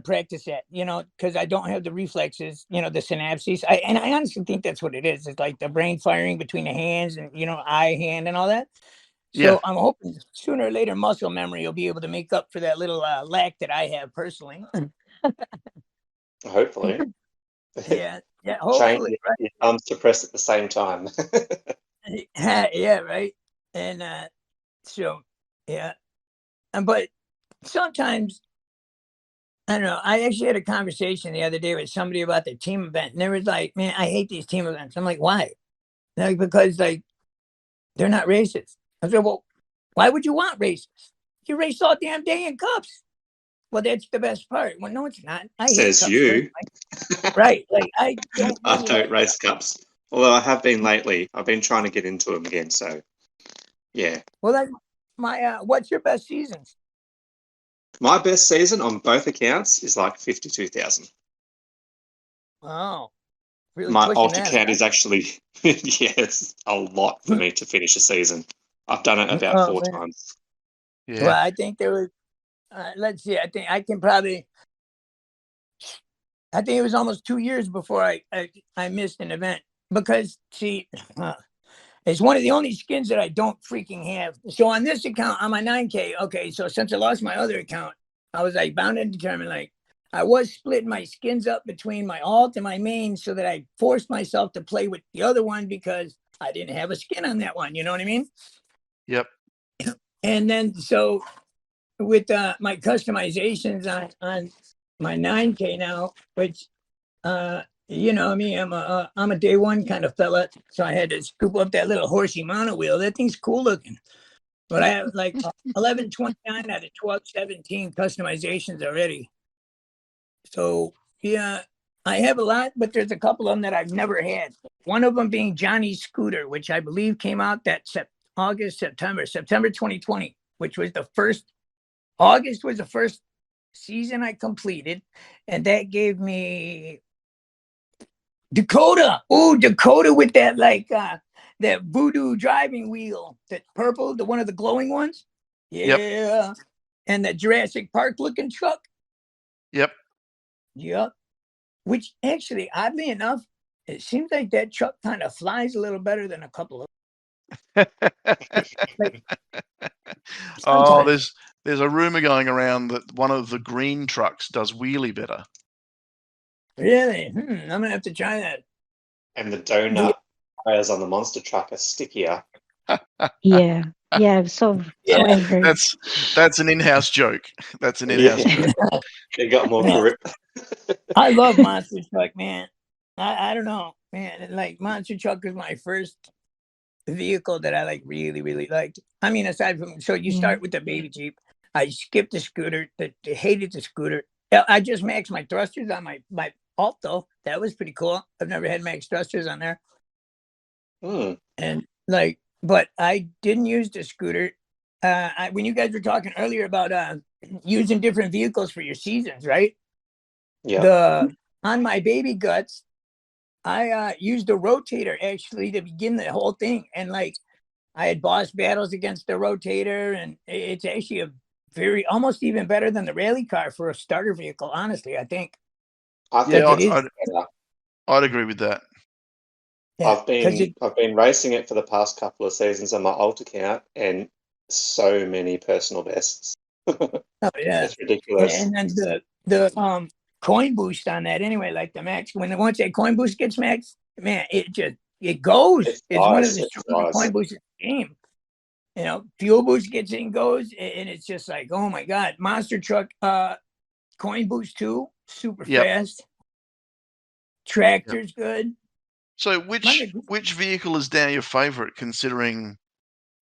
practice that, you know, because I don't have the reflexes, you know, the synapses. And I honestly think that's what it is. It's like the brain firing between the hands and, you know, eye, hand and all that. So I'm hoping sooner or later muscle memory will be able to make up for that little lack that I have personally. Hopefully. Yeah, hopefully. Your thumbs to press at the same time. Yeah, right. And so, yeah. But sometimes, I don't know, I actually had a conversation the other day with somebody about the team event, and they was like, man, I hate these team events. I'm like, why? Like, because, like, they're not racist. I said, well, why would you want races? You race all damn day in cups. Well, that's the best part. Well, no, it's not. I Says you. Right. Like, I don't I don't race cups. Although I have been lately. I've been trying to get into them again, so yeah. Well, like my what's your best seasons? My best season on both accounts is like 52,000. Wow. Really my alt that, account is actually it's a lot for me to finish a season. I've done it about 4 times. Yeah. Well, I think there was let's see, I think it was almost 2 years before I missed an event because see it's one of the only skins that I don't freaking have. So on this account, on my 9K, okay, so since I lost my other account, I was like bound and determined, like I was splitting my skins up between my alt and my main so that I forced myself to play with the other one because I didn't have a skin on that one. You know what I mean? Yep. And then so with my customizations on my 9K now, which you know me, I'm a day one kind of fella, so I had to scoop up that little horsey mono wheel. That thing's cool looking. But I have like 1129 out of 1217 customizations already. So yeah, I have a lot, but there's a couple of them that I've never had. One of them being Johnny's Scooter, which I believe came out that September 2020, which was the first. August was the first season I completed, and that gave me Dakota. Oh, Dakota with that that voodoo driving wheel, that purple, the one of the glowing ones. Yeah. Yep. And the Jurassic Park looking truck. Yep. Yep. Which actually, oddly enough, it seems like that truck kind of flies a little better than a couple of. Oh, there's a rumor going around that one of the green trucks does wheelie better. Really? I'm gonna have to try that. And the donut tires on the monster truck are stickier. Yeah. Yeah. So I've heard. That's an in-house joke. That's an in-house joke. They got more grip. I love monster truck, man. I don't know, man. Like monster truck was my first vehicle that I like really liked. I mean, aside from you start with the baby Jeep. I skipped the scooter. Hated the scooter. I just maxed my thrusters on my Alto. That was pretty cool. I've never had max thrusters on there. And but I didn't use the scooter. When you guys were talking earlier about using different vehicles for your seasons, right? Yeah. On my baby guts, I used a rotator actually to begin the whole thing, and I had boss battles against the rotator, and it's actually almost even better than the rally car for a starter vehicle. Honestly, I think. I'd agree with that. Yeah, I've been racing it for the past couple of seasons on my alt account, and so many personal bests. Oh yeah, it's ridiculous. And then the coin boost on that anyway, like the max. Once that coin boost gets max, man, it goes. It's one of the strongest coin boosts in the game. You know, fuel boost gets in, goes, and it's just like, oh my god, monster truck, coin boost too, super fast. Tractor's good. So which vehicle is now your favorite, considering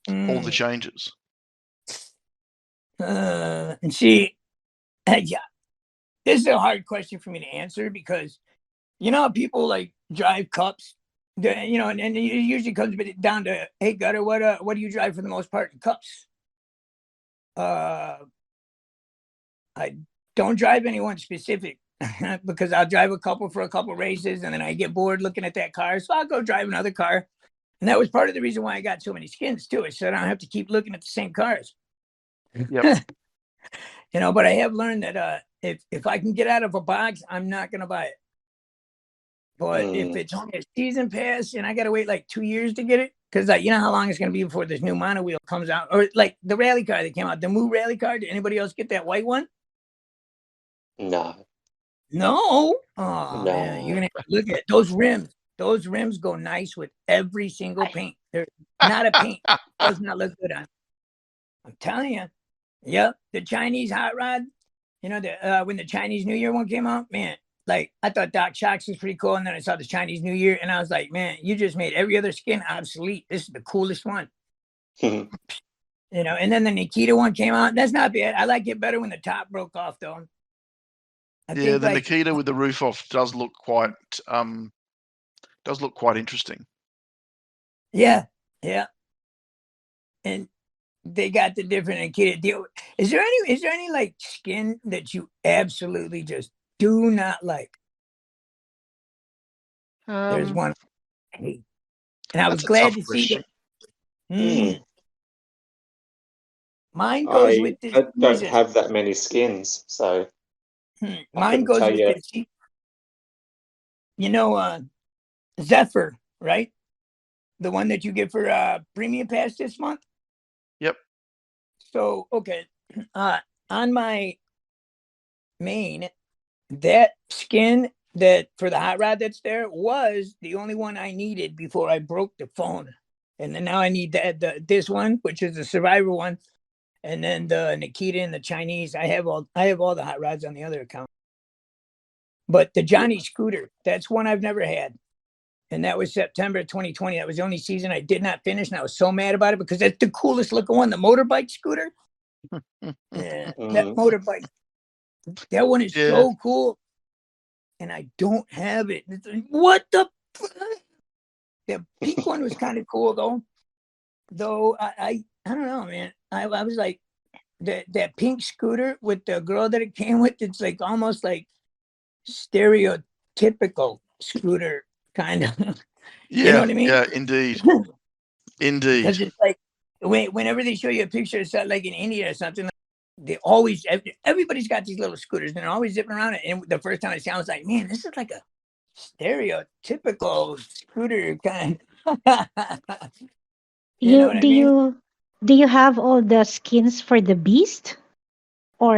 all the changes? And see, yeah, this is a hard question for me to answer because, you know, people drive cups, you know, and it usually comes down to, hey, Gutter, what do you drive for the most part in cups? I don't drive anyone specific because I'll drive a couple for a couple races and then I get bored looking at that car, so I'll go drive another car. And that was part of the reason why I got so many skins too, is so I don't have to keep looking at the same cars. Yep. You know, but I have learned that if I can get out of a box, I'm not going to buy it. But if it's on a season pass and I got to wait like 2 years to get it, because you know how long it's going to be before this new mono wheel comes out, or like the rally car that came out, the Moo rally car. Did anybody else get that white one? No. Oh, no. Man, you're going to look at those rims. Those rims go nice with every single paint. They're not a paint. It does not look good on. I'm telling you. Yep, the Chinese hot rod. You know, when the Chinese New Year one came out, man, I thought Doc Shocks was pretty cool, and then I saw the Chinese New Year, and I was like, man, you just made every other skin obsolete. This is the coolest one. You know, and then the Nikita one came out. That's not bad. I like it better when the top broke off, though. The Nikita with the roof off does look quite interesting. Yeah. And they got the different Nikita deal. Is there any skin that you absolutely just do not like? There's one I hate. And I was glad to see that. Mine goes with this. I don't have that many skins, so mine goes with this. You know, Zephyr, right? The one that you get for Premium Pass this month? Yep. So, okay. On my main, that skin that for the hot rod that's there was the only one I needed before I broke the phone. And then now I need this one, which is the Survivor one. And then the Nikita and the Chinese. I have all the hot rods on the other account. But the Johnny scooter, that's one I've never had. And that was September 2020. That was the only season I did not finish. And I was so mad about it because that's the coolest looking one, the motorbike scooter. Yeah, that motorbike. That one is so cool. And I don't have it. It's like, what the? The pink one was kind of cool though. Though I don't know, man. I was like that pink scooter with the girl that it came with. It's like almost like stereotypical scooter kind of. Yeah, you know what I mean? Yeah, indeed. Indeed. Because it's like whenever they show you a picture of something like in India or something, they always everybody's got these little scooters and they're always zipping around it. And the first time I saw it, I was like, man, this is like a stereotypical scooter kind. You know what I mean? Do you have all the skins for the beast, or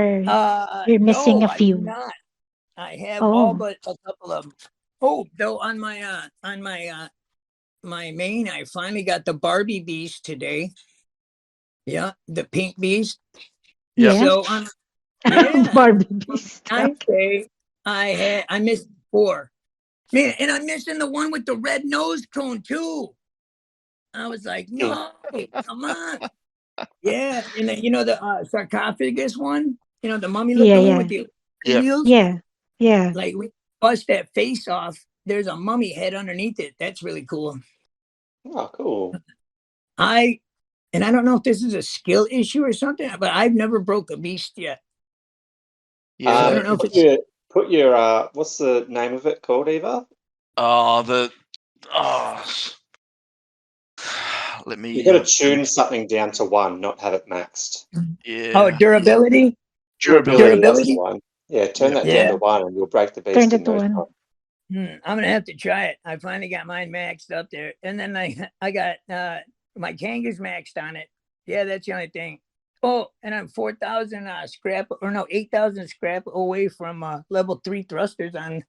you're missing No, a I do few? not. I have all Oh, but a couple of them. Oh, though on my my main, I finally got the Barbie Beast today. Yeah, the pink beast. Yep. yeah. So yeah, Barbie beast. I Okay. say I missed 4. Man, and I'm missing the one with the red nose cone too. I was like, no, come on. Yeah, and then the sarcophagus one, the mummy Yeah, looking one yeah, with the Yep. wheels. yeah, yeah. Like we bust that face off. There's a mummy head underneath it. That's really cool. Oh, cool. I don't know if this is a skill issue or something, but I've never broke a beast yet. Yeah. I don't know if it's Put your what's the name of it called, Eva? Let me. You got to tune something down to 1, not have it maxed. Yeah. durability. Durability. That's the one. Yeah, turn that down to 1, and you'll break the Turn beast it in to no one. time. I'm gonna have to try it. I finally got mine maxed up there, and then I got my Kangas maxed on it. Yeah, that's the only thing. Oh, and I'm 4,000 scrap, or no, 8,000 scrap away from level 3 thrusters on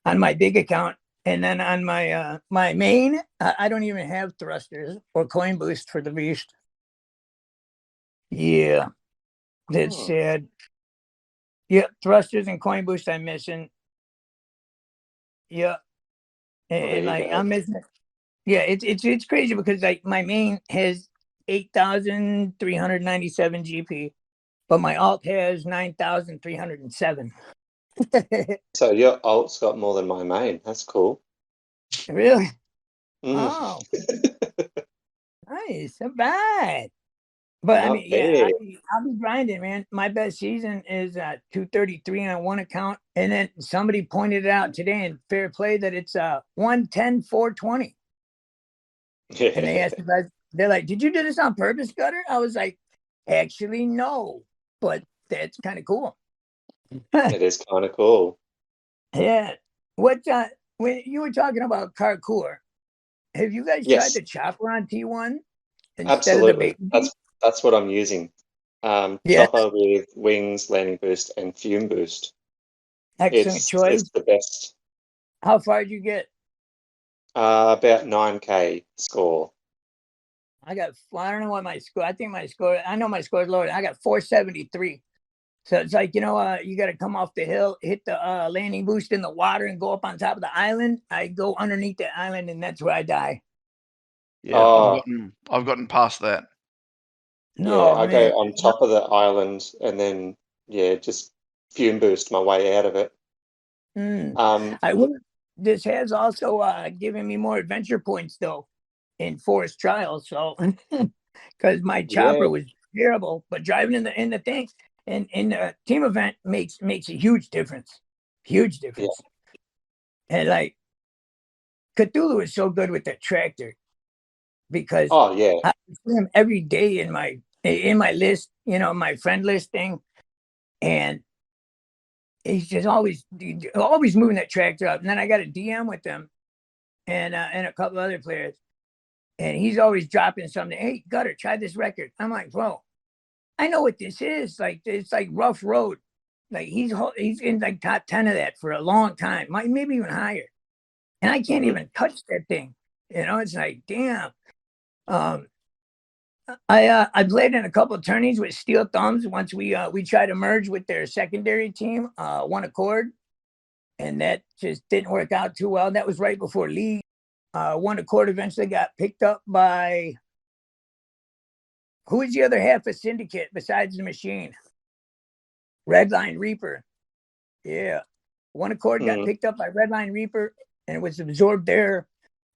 my big account, and then on my my main, I don't even have thrusters or coin boost for the beast. Yeah, that's sad. Yeah, thrusters and coin boost I'm missing. Yeah, and like I'm missing. Yeah, it's crazy because like my main has 8,397 GP, but my alt has 9,307. So your alt's got more than my main. That's cool. Really? Mm. Oh, nice, not bad. But I Not mean, yeah, bad. I'll be grinding, man. My best season is 233 on one account, and then somebody pointed it out today in Fair Play that it's 110 420. And they asked if they're like, "Did you do this on purpose, Gutter?" I was like, "Actually, no, but that's kind of cool." It is kind of cool. Yeah. What when you were talking about parkour, have you guys tried Yes, the chopper on T1 instead of the absolutely. baby? That's what I'm using. Yeah, Chopper with wings, landing boost, and fume boost. excellent choice. It's the best. How far did you get? About 9K score. I don't know what my score. I know my score is lower. I got 473. So it's like, you got to come off the hill, hit the landing boost in the water, and go up on top of the island. I go underneath the island, and that's where I die. Yeah, I've gotten past that. No, I man. go on top of the island and then just fume boost my way out of it. This has also given me more adventure points though in forest trials. So because my chopper was terrible, but driving in the thing and in the team event makes a huge difference. Huge difference. And like Cthulhu is so good with the tractor because I see him every day in my list, my friend list thing, and he's just always moving that tractor up. And then I got a DM with him and a couple other players, and he's always dropping something. Hey, Gutter, try this record. I'm like, bro, I know what this is. Like it's like rough road. Like he's in like top 10 of that for a long time, maybe even higher. And I can't even touch that thing. It's like, damn. I played in a couple of tourneys with Steel Thumbs once we tried to merge with their secondary team, One Accord, and that just didn't work out too well. That was right before league. One Accord eventually got picked up by, who was the other half of Syndicate besides the machine? Redline Reaper. Yeah. One Accord got picked up by Redline Reaper, and it was absorbed there.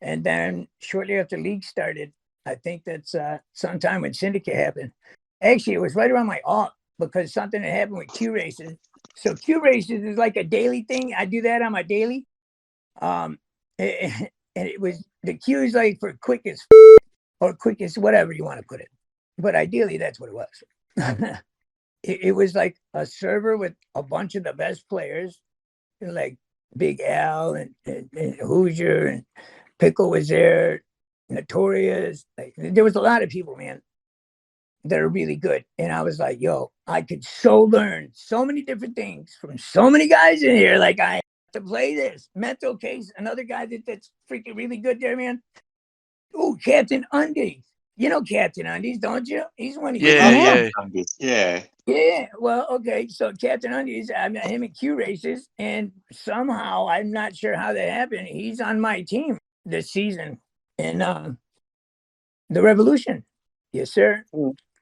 And then shortly after league started, I think that's sometime when Syndicate happened. Actually, it was right around my alt, because something had happened with Q races. So Q races is like a daily thing. I do that on my daily. And it was, the Q is like for quickest or quickest, whatever you want to put it. But ideally, that's what it was. It was like a server with a bunch of the best players, like Big Al and Hoosier, and Pickle was there, Notorious. Like, there was a lot of people, man, that are really good. And I was like, yo, I could so learn so many different things from so many guys in here. Like, I have to play this. Mental Case, another guy that's freaking really good there, man. Ooh, Captain Undies. You know Captain Undies, don't you? He's one of you. Yeah. Yeah. Well, okay. So Captain Undies, I met him in Q races, and somehow, I'm not sure how that happened, he's on my team this season in the Revolution. Yes, sir.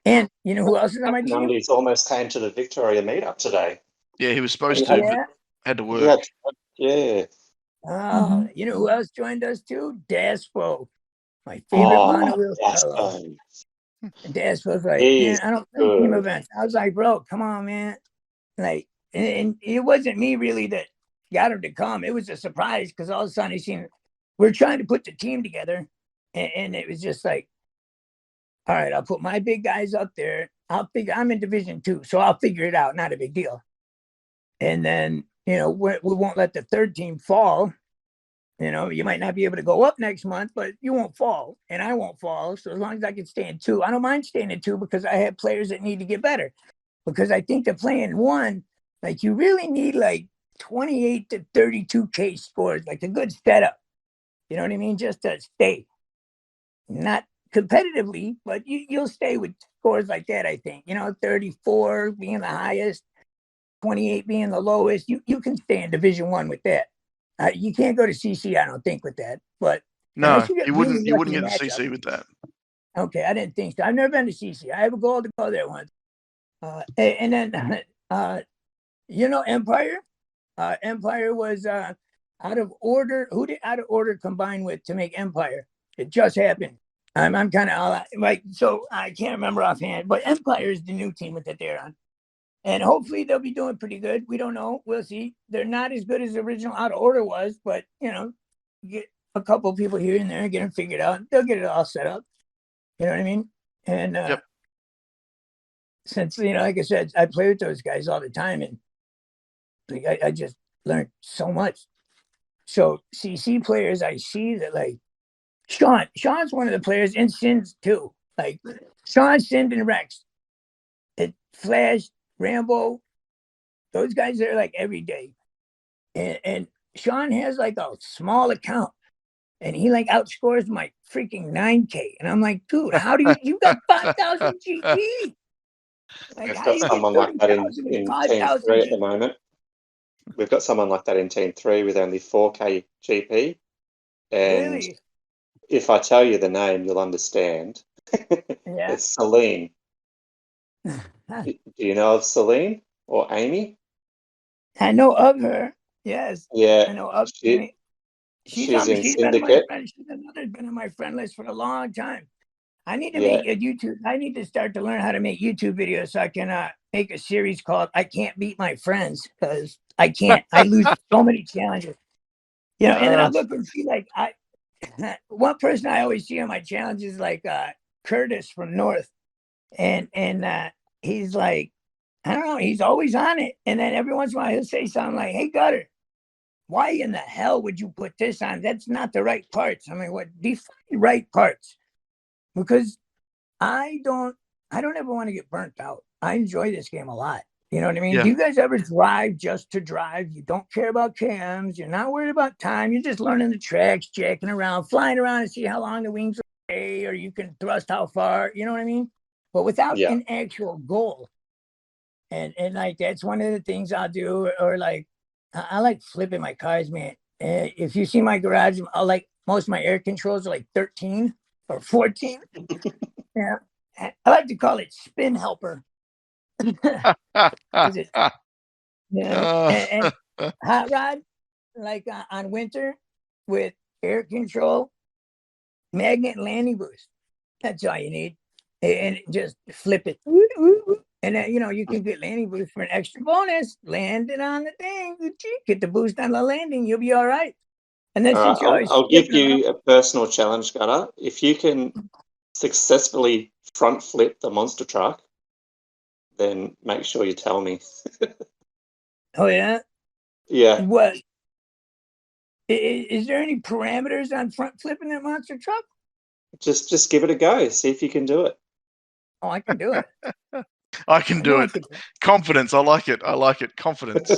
And you know who else is on my team? He's almost came to the Victoria meetup today. Yeah, he was supposed to, but had to work. Yeah. You know who else joined us too? Daspo, my favorite monowheel fellow. Daspo's like, man, I don't play team events. I was like, bro, come on, man. Like, and it wasn't me really that got him to come. It was a surprise, because all of a sudden he seen we're trying to put the team together, and it was just like, all right, I'll put my big guys up there. I'm in Division 2, so I'll figure it out. Not a big deal. And then, we won't let the third team fall. You might not be able to go up next month, but you won't fall, and I won't fall. So as long as I can stay in 2, I don't mind staying in 2, because I have players that need to get better. Because I think to play in 1, like, you really need like 28 to 32K scores, like a good setup. You know what I mean? Just to stay. Not competitively, but you'll stay with scores like that, I think. 34 being the highest, 28 being the lowest. You can stay in Division 1 with that. You can't go to CC, I don't think, with that. But no, you wouldn't get to CC with that. Okay, I didn't think so. I've never been to CC. I have a goal to go there once. And then, Empire? Empire was out of order. Who did Out of Order combine with to make Empire? It just happened. I'm kind of like, so I can't remember offhand, but Empire is the new team that they're on. And hopefully they'll be doing pretty good. We don't know. We'll see. They're not as good as the original Out of Order was, but, get a couple people here and there, get them figured out. They'll get it all set up. You know what I mean? And since, like I said, I play with those guys all the time, and like, I just learned so much. So CC players, I see that, like, Sean's one of the players, and Sins too. Like, Sean, Sin, and Rex. Flash, Rambo, those guys are like every day. And Sean has like a small account, and he like outscores my freaking 9K. And I'm like, dude, how do you got 5,000 GP? Like, We've got someone like that in Team 3 at the moment. We've got someone like that in Team 3 with only 4K GP. And really? If I tell you the name, you'll understand. Yeah. It's Celine. Do you know of Celine or Amy? I know of her. Yes. Yeah. I know of She's in she's Syndicate. She's been on my friend list for a long time. I need to make a YouTube. I need to start to learn how to make YouTube videos so I can make a series called "I Can't Beat My Friends," because I can't. I lose so many challenges. And then I look and see, like, one person I always see on my challenges is like Curtis from North, and he's like, I don't know, he's always on it, and then every once in a while he'll say something like, "Hey, Gutter, why in the hell would you put this on? That's not the right parts." I mean, what define right parts? Because I don't ever want to get burnt out. I enjoy this game a lot. You know what I mean? Yeah. Do you guys ever drive just to drive? You don't care about cams. You're not worried about time. You're just learning the tracks, jacking around, flying around and see how long the wings will stay, or you can thrust how far. You know what I mean? But without an actual goal. And like, that's one of the things I'll do. Or like, I like flipping my cars, man. If you see my garage, I like most of my air controls are like 13 or 14. Yeah, I like to call it spin helper. Is it? Yeah, and hot rod like on winter with air control, magnet landing boost. That's all you need, and just flip it. And then, you can get landing boost for an extra bonus. Land it on the thing. Get the boost on the landing. You'll be all right. And then All since right, you're always I'll give flipping around, you a personal challenge, Gutter. If you can successfully front flip the monster truck, then make sure you tell me. oh yeah, Yeah, what is there any parameters on front flipping that monster truck? just give it a go. See if you can do it. Oh, I can do it. I can I do know I it. can do Confidence. I like it. I like it. Confidence.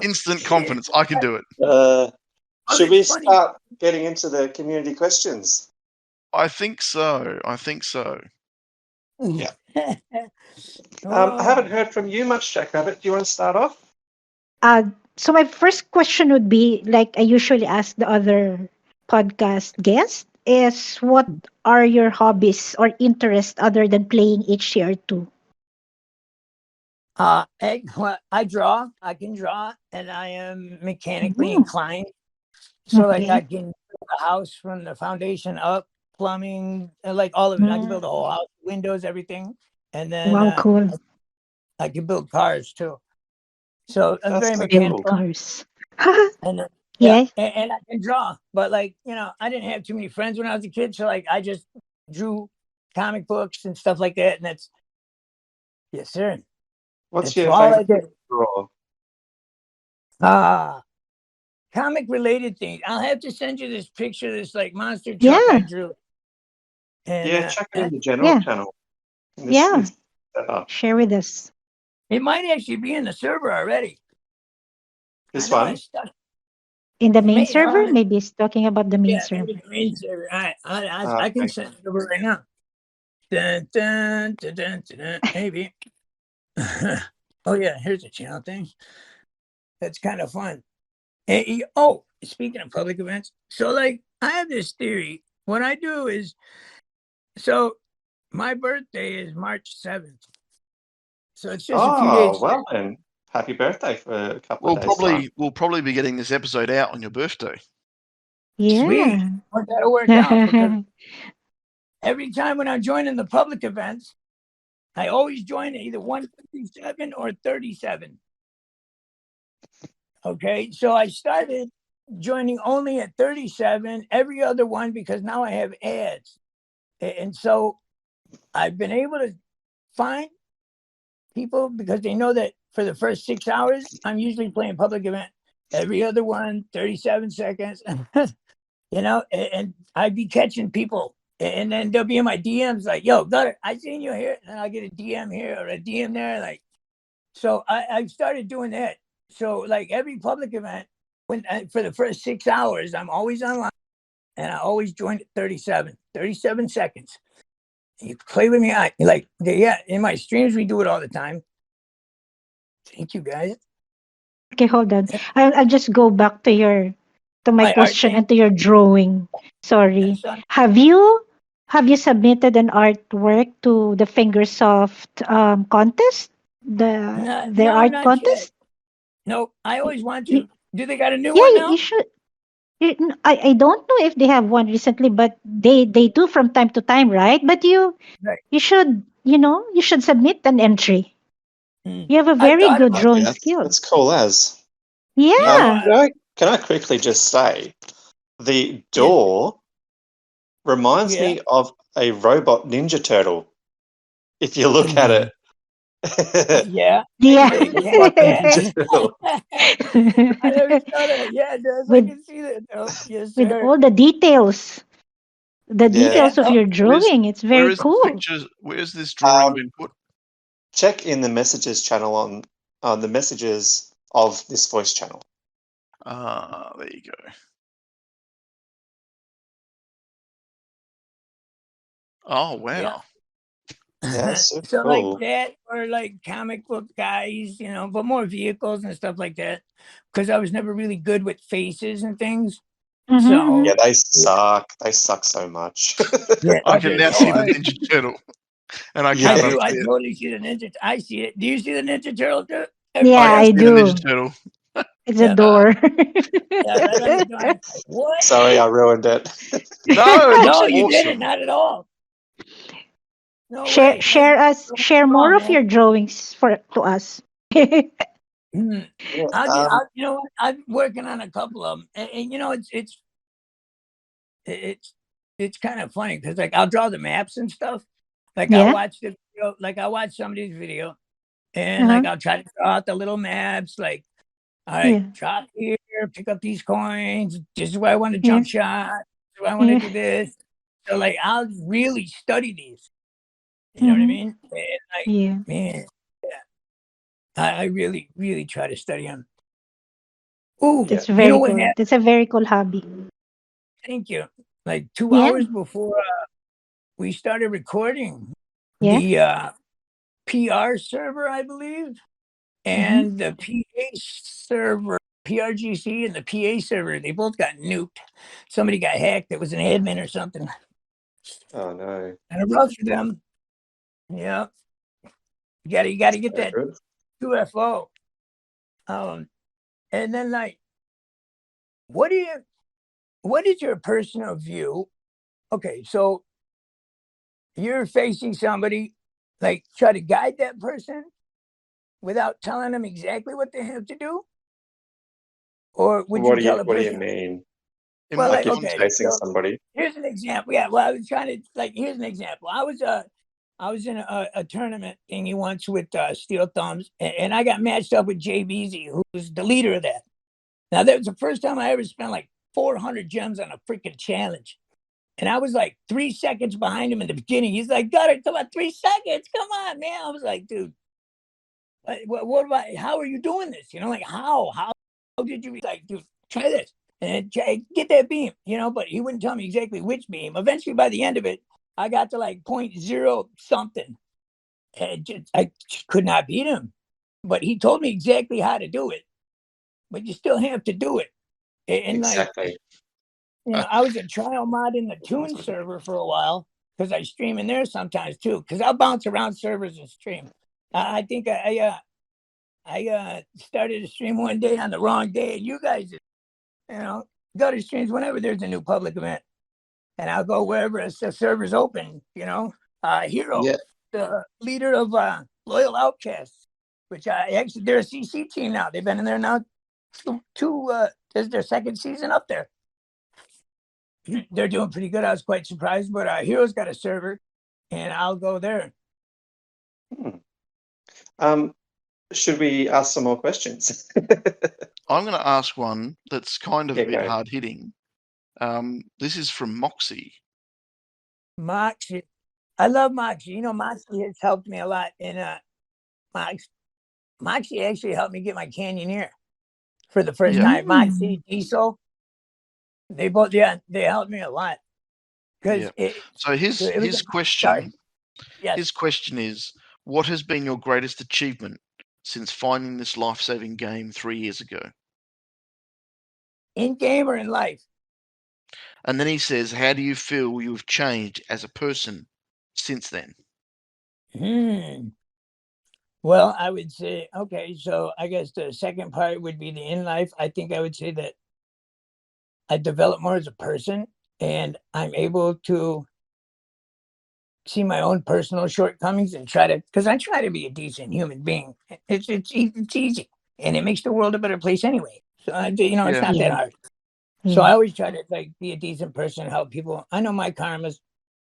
Instant confidence. I can do it. Should we it's funny. start getting into the community questions? I think so. I think so. Yeah. Oh, I haven't heard from you much, Jack Rabbit. Do you want to start off? So my first question would be, like I usually ask the other podcast guests, is what are your hobbies or interests other than playing HCR2? well, I draw. I can draw, and I am mechanically Mm, inclined. So, like, I okay. can build a house from the foundation up, plumbing, like all of it. I can Mm, build a whole house, windows, everything, and then wow, cool. I can build cars too. So I'm That's very so Build cool. mechanical, cars. and yeah, Yeah. and I can draw. But like, I didn't have too many friends when I was a kid, so like, I just drew comic books and stuff like that, and that's yes, sir. What's That's your all I favorite did. draw? Comic related things. I'll have to send you this picture of this like monster truck I Yeah. drew. And Yeah, check it in the general Yeah. channel. Yeah. This setup. Share with us. it might actually be in the server already. This I know one? it's stuck. In the main May, server? Maybe it's talking about the main yeah, server. maybe the main server. I can Okay. send it over right now. Dun, dun, dun, dun, dun, dun, maybe. Oh yeah, here's the channel thing. That's kind of fun. Oh, speaking of public events, so like I have this theory. What I do is, so my birthday is March 7th. So it's just a few Oh, days. well then. Happy birthday for a couple of days' time. We'll probably be getting this episode out on your birthday. Sweet. Yeah. Well, that'll work out because every time when I'm joining the public events, I always join at either 157 or 37. Okay, so I started joining only at 37, every other one, because now I have ads. And so I've been able to find people because they know that for the first 6 hours, I'm usually playing public event. Every other one, 37 seconds. And I'd be catching people. And then they'll be in my DMs like, yo, Gutter, I seen you here. And I'll get a DM here or a DM there. Like, so I started doing that. So like every public event, for the first 6 hours, I'm always online and I always join at 37 seconds. You play with me. In my streams, we do it all the time. Thank you guys. Okay, hold on. I'll just go back to my My art question thing. and to your drawing. Sorry. Son. Have you submitted an artwork to the Fingersoft contest? Their No, art not yet. contest? No, I always want Y- to. Do they got a new Yeah, one you now? should. I don't know if they have one recently, but they do from time to time, right? But Right. you should, you should submit an entry. Mm. You have a I very thought good about Okay, drawing that's skills. cool as. Yeah. Can I quickly just say, the Yes. door reminds Yeah. me of a robot Ninja Turtle. If you look at it. Yeah. Yeah. Fucking Ninja Turtle. I never saw that. Yeah, it does. I with can see that. Oh, yes, with sir. all the details. The Yeah. details of Oh, your drawing. It's Where very is this cool. picture? Where's this drawing Um, been put? Check in the messages channel on the messages of this voice channel. There you go. Oh wow. Yeah. Yeah, so So cool. like that, or like comic book guys, but more vehicles and stuff like that. Because I was never really good with faces and things. Mhm, So mhm. Yeah, they suck. They suck so much. yeah, I can they're now so see the hard. Ninja Turtle, and I Yeah, I can't do. I unsee it. totally see the ninja. I see it. Do you see the Ninja Turtle too? Yeah, Everybody I can I else? see the do. Ninja Turtle. It's a Yeah, door. yeah, right on the door. I was like, what? sorry, I ruined it. No, it looks No, you didn't. awesome. Not at all. No way. Share Come more on, of man. your drawings to us. Mm. Yeah, You know what? I'm working on a couple of them, and it's kind of funny because like I'll draw the maps and stuff. Like I'll Yeah. watch the video, like I'll watch somebody's video, and like Uh-huh. I'll try to draw out the little maps. Like, all right, Yeah. drop here, pick up these coins. This is where I want to Yeah. jump shot. This is where I want to Yeah. do this. So like I'll really study these. You know what I Mhm. mean? And like, Yeah. man, I really, really try to study them. Ooh, Yeah. That's you know very what cool. happened? That's a very cool hobby. Thank you. Like 2 Yeah. hours before we started recording, Yeah. the PR server, I believe, Mhm. and the PA server, PRGC and the PA server, they both got nuked. Somebody got hacked. It was an admin or something. Oh no. Kind of rough for them. Yeah. You gotta get Very that good. 2FO. And then like, what is your personal view? Okay, so you're facing somebody, like try to guide that person without telling them exactly what they have to do? Or would you tell a What do you person, mean? In well, what like, Like if okay, you're chasing so somebody? here's an example. Yeah, well, I was trying to, like, here's an example. I was in a tournament thingy once with Steel Thumbs, and I got matched up with Jay Beasy, who's the leader of that. Now, that was the first time I ever spent like 400 gems on a freaking challenge. And I was like 3 seconds behind him in the beginning. He's like, Gutter, come on, 3 seconds. Come on, man. I was like, dude, what about, how are you doing this? Like, how did you, like, dude, try this and get that beam, but he wouldn't tell me exactly which beam. Eventually, by the end of it, I got to like 0.0 something. And I just could not beat him. But he told me exactly how to do it. But you still have to do it. And like, Exactly. I was a trial mod in the Toon server for a while because I stream in there sometimes too. Because I'll bounce around servers and stream. I think I started a stream one day on the wrong day, and you guys, go to streams whenever there's a new public event, and I'll go wherever the server's open. Hero, Yeah. the leader of Loyal Outcasts, which actually they're a CC team now. They've been in there now. This is their second season up there. They're doing pretty good. I was quite surprised, but Hero's got a server, and I'll go there. Should we ask some more questions? I'm going to ask one that's kind of Yeah, a bit go. hard hitting. This is from Moxie. Moxie, I love Moxie. Moxie has helped me a lot, and Moxie actually helped me get my Canyoneer for the first Yeah. time. Moxie, Diesel, they both, they helped me a lot because Yeah. So his it was question, yes, his question is, what has been your greatest achievement since finding this life-saving game 3 years ago? in game or in life. And then he says, how do you feel you have changed as a person since then? Well, I would say, okay, so I guess the second part would be the in life. I think I would say that I develop more as a person, and I'm able to see my own personal shortcomings and because I try to be a decent human being. It's easy, and it makes the world a better place anyway. So it's not that hard. So I always try to be a decent person, help people. I know my karma's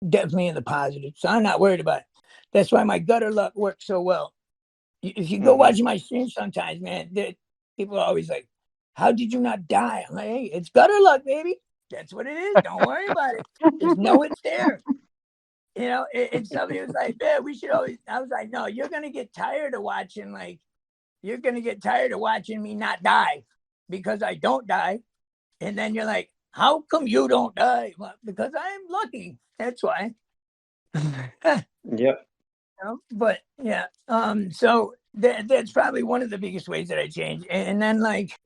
definitely in the positive, so I'm not worried about it. That's why my gutter luck works so well. If you go watch my streams sometimes, man, people are always like, how did you not die? I'm like, hey, it's gutter luck, baby. That's what it is. Don't worry about it. Just know it's there. And somebody was like, man, we should always, I was like, no, you're going to get tired of watching, me not die because I don't die. And then you're like, how come you don't die? Well, because I'm lucky. That's why. Yep. But yeah, so that's probably one of the biggest ways that I changed. And then like,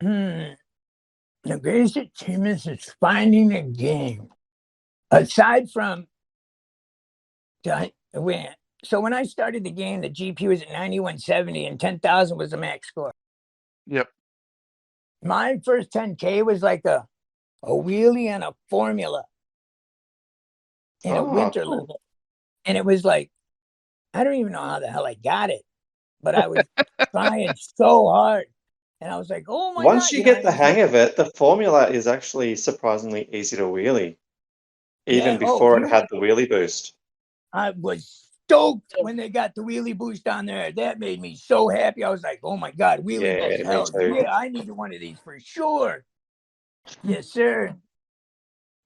the greatest achievements is finding a game. Aside from when I started the game, the GP was at 9170 and 10,000 was the max score. Yep. My first 10K was like a wheelie and a formula in a winter level. And it was like, I don't even know how the hell I got it, but I was trying so hard. And I was like, oh my God. Once you get the hang of it, the formula is actually surprisingly easy to wheelie, even before it had the wheelie boost. I was stoked when they got the wheelie boost on there. That made me so happy. I was like, oh my God, wheelie boost. Hell yeah, I needed one of these for sure. Yes, sir.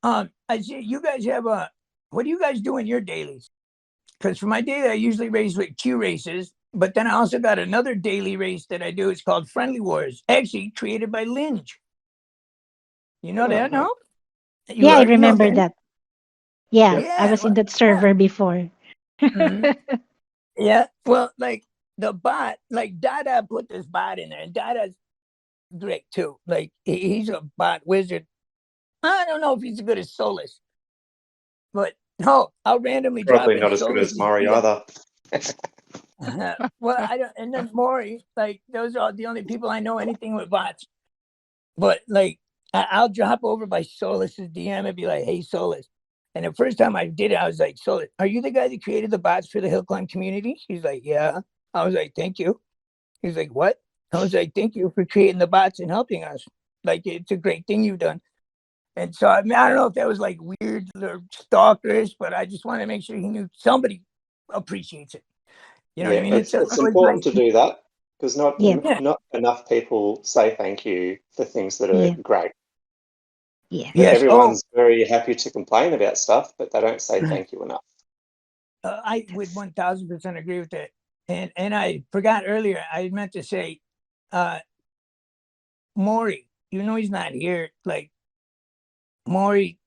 I see you guys have what do you guys do in your dailies? Because for my daily, I usually race with Q races, but then I also got another daily race that I do. It's called Friendly Wars, actually created by Lynch. You know that, no? I remember that. Yeah, I was in that server before. Yeah, well, like the bot, like Dada put this bot in there, and Dada's great too. Like he's a bot wizard. I don't know if he's as good as Solus, but no, I'll randomly probably drop not as good as Maury either. Well, I don't, and then Maury, like those are the only people I know anything with bots. But like, I'll drop over by Solus's DM and be like, "Hey, Solus." And the first time I did it, I was like, "Solus, are you the guy that created the bots for the hill climb community?" He's like, "Yeah." I was like, "Thank you." He's like, "What?" I was like, "Thank you for creating the bots and helping us. Like, it's a great thing you've done." And so, I mean, I don't know if that was like weird or stalkerish, but I just want to make sure he knew somebody appreciates it. You know what I mean? It's important to do that because not enough people say thank you for things that are great. Yes. Everyone's very happy to complain about stuff, but they don't say thank you enough. I would 1000% agree with that. And I forgot earlier, I meant to say, Maury, you know he's not here. Like, Maury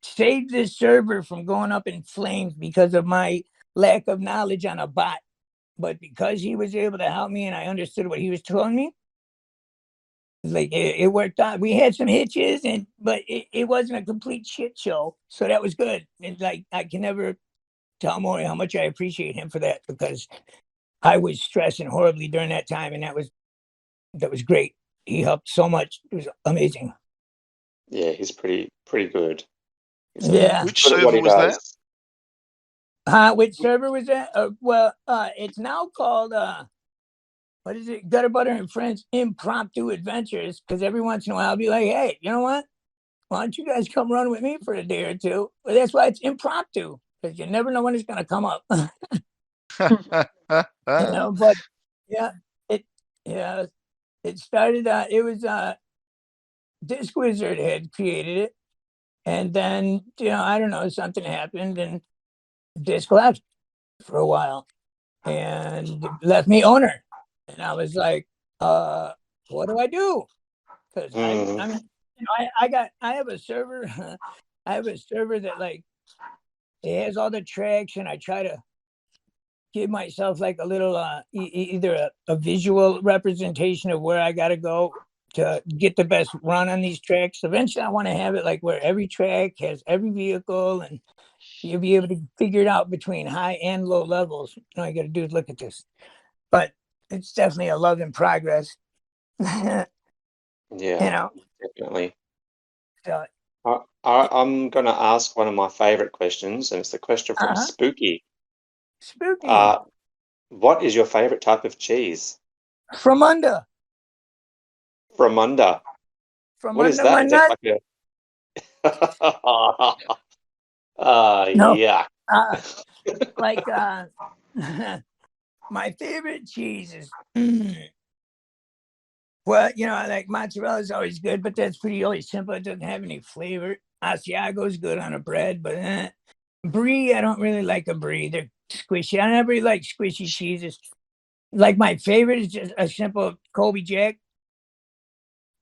saved this server from going up in flames because of my lack of knowledge on a bot. But because he was able to help me and I understood what he was telling me, like it worked out. We had some hitches, but it wasn't a complete shit show. So that was good. And like I can never tell Maury how much I appreciate him for that, because I was stressing horribly during that time, and that was great. He helped so much. It was amazing. Yeah, he's pretty good. Which server was that? Which server was that? Well, it's now called what is it? GutterButter and Friends Impromptu Adventures. Because every once in a while I'll be like, hey, you know what? Why don't you guys come run with me for a day or two? Well, that's why it's impromptu, because you never know when it's going to come up. But it started. It was Disc Wizard had created it, and then I don't know, something happened, and Disc left for a while, and left me owner, and I was like, what do I do? Because I mean, I have a server, I have a server that like it has all the tracks, and I try to give myself like a little either a visual representation of where I got to go to get the best run on these tracks. Eventually I want to have it like where every track has every vehicle, and you'll be able to figure it out between high and low levels. All you got to do is look at this. But it's definitely a love in progress. Yeah, definitely. So, I'm going to ask one of my favorite questions, and it's the question from Spooky. Spooky. What is your favorite type of cheese? From under. What is that? Is that like No. yeah. My favorite cheese is well, like mozzarella is always good, but that's pretty always simple. It doesn't have any flavor. Asiago is good on a bread, but brie, I don't really like a brie. They're squishy. I never really like squishy cheeses. Like my favorite is just a simple Colby Jack.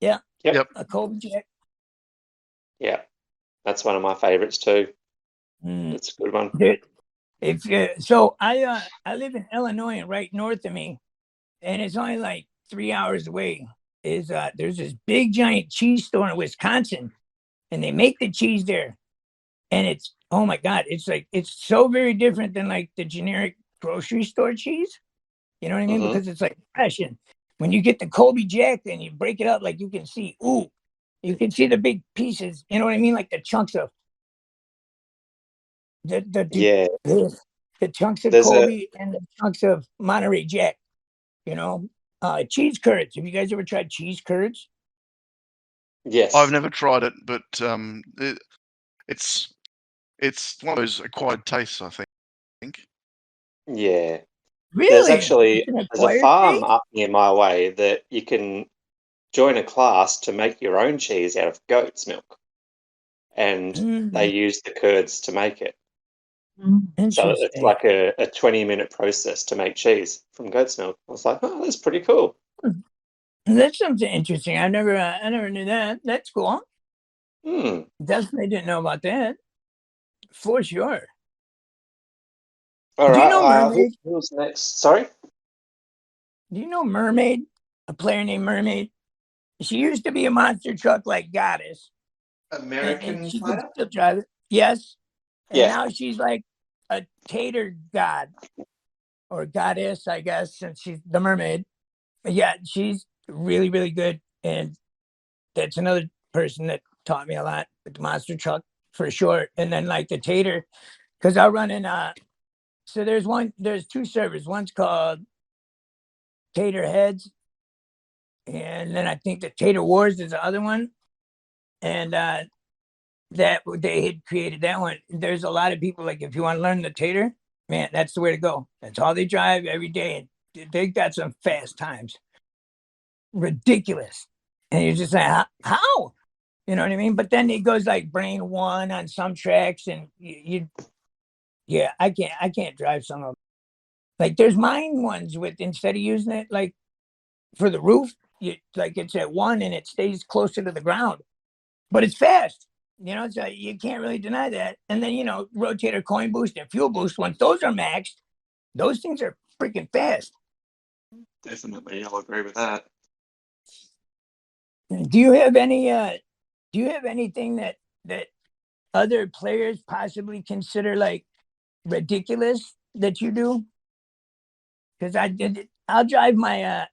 Yeah. Yep. A Colby Jack. Yeah. That's one of my favorites too. It's a good one. So I live in Illinois, and right north of me, and it's only like 3 hours away. There's this big giant cheese store in Wisconsin, and they make the cheese there, and it's, oh my God, it's so very different than like the generic grocery store cheese. You know what I mean? Mhm. Because it's like fresh, and when you get the Colby Jack and you break it up, like you can see the big pieces. You know what I mean? Like the chunks of Yeah. the chunks of There's a Colby and the chunks of Monterey Jack. You know, cheese curds. Have you guys ever tried cheese curds? yes. I've never tried it, but it's one of those acquired tastes, I think. Yeah. Really? There's actually It's an there's a acquired farm taste? up near my way that you can join a class to make your own cheese out of goat's milk, and they use the curds to make it. So it's Interesting. like a 20-minute process to make cheese from goat's milk. I was like, oh, that's pretty cool. That's something interesting. I never knew that. That's cool. Hmm. Definitely didn't know about that. For sure. All Do you right. know Mermaid? Who's next? Sorry? Do you know Mermaid? A player named Mermaid? She used to be a monster truck like Goddess. And she could still drive it. Yes. And Yeah. now she's like a tater god or goddess, I guess, since she's the mermaid. But yeah, she's really, really good. And that's another person that taught me a lot with the monster truck for sure. And then like the tater, because I run in so there's two servers. One's called Tater Heads, and then I think the Tater Wars is the other one. And that they had created that one. There's a lot of people, like, if you want to learn the tater, man, that's the way to go. That's all they drive every day, and they got some fast times, ridiculous. And you're just like, how? You know what I mean? But then it goes like brain one on some tracks, and yeah, I can't drive some of them. Like there's mine ones with, instead of using it like for the roof, like it's at one and it stays closer to the ground, but it's fast. You know, so you can't really deny that. And then, rotator coin boost and fuel boost, once those are maxed, those things are freaking fast. Definitely. I'll agree with that. Do you have anything that other players possibly consider like ridiculous that you do? Because I'll drive my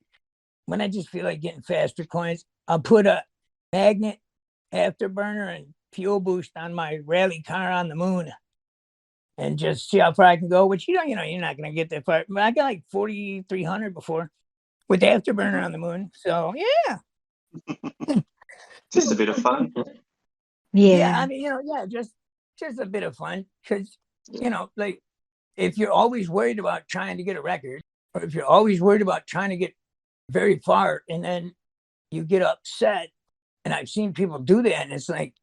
when I just feel like getting faster coins, I'll put a magnet afterburner and fuel boost on my rally car on the moon and just see how far I can go, which you're not going to get that far. But I got like 4,300 before with the afterburner on the moon. So yeah. Just a bit of fun. Yeah, I mean, just a bit of fun, because like, if you're always worried about trying to get a record, or if you're always worried about trying to get very far, and then you get upset, and I've seen people do that, and it's like,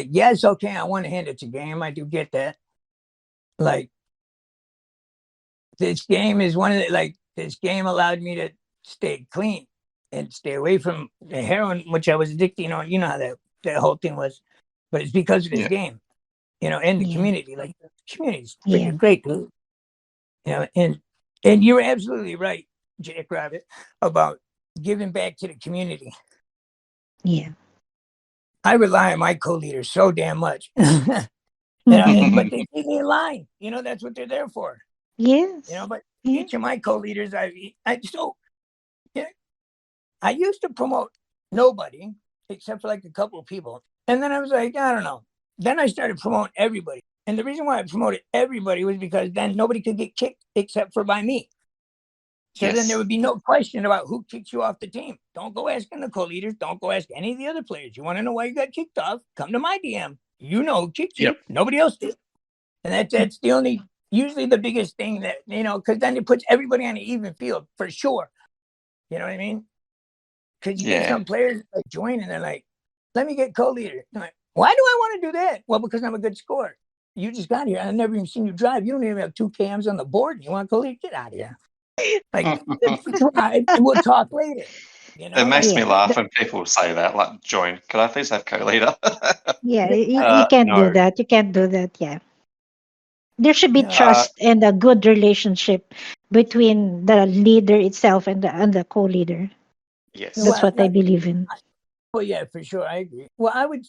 yes, okay, on one hand, it's a game. I do get that. Like, this game is this game allowed me to stay clean and stay away from the heroin, which I was addicted. You know how that whole thing was, but it's because of this game. And the community, like, the community's freaking great, dude. And you're absolutely right, Jack Rabbit, about giving back to the community. Yeah. I rely on my co-leaders so damn much. But they keep me in line. That's what they're there for. Yes. But Yeah. each of my co-leaders, I used to promote nobody except for like a couple of people. And then I was like, I don't know. Then I started promoting everybody. And the reason why I promoted everybody was because then nobody could get kicked except for by me. So then there would be no question about who kicked you off the team. Don't go asking the co-leaders. Don't go ask any of the other players. You want to know why you got kicked off? Come to my DM. You know who kicked you. Yep. Nobody else did. And that's the only, usually the biggest thing that, because then it puts everybody on an even field for sure. You know what I mean? Because you get some players like join and they're like, let me get co-leader. I'm like, why do I want to do that? Well, because I'm a good scorer. You just got here. I've never even seen you drive. You don't even have 2 cams on the board. You want co-leader? Get out of here. Like, drive and we'll talk later. It makes me laugh when people say that, like, join. Could I please have co-leader? Yeah, you can't no. do that. You can't do that. Yeah. There should be No. trust and a good relationship between the leader itself and the co-leader. Yes. That's Well, what I believe in. well, yeah, for sure, I agree. Well, I would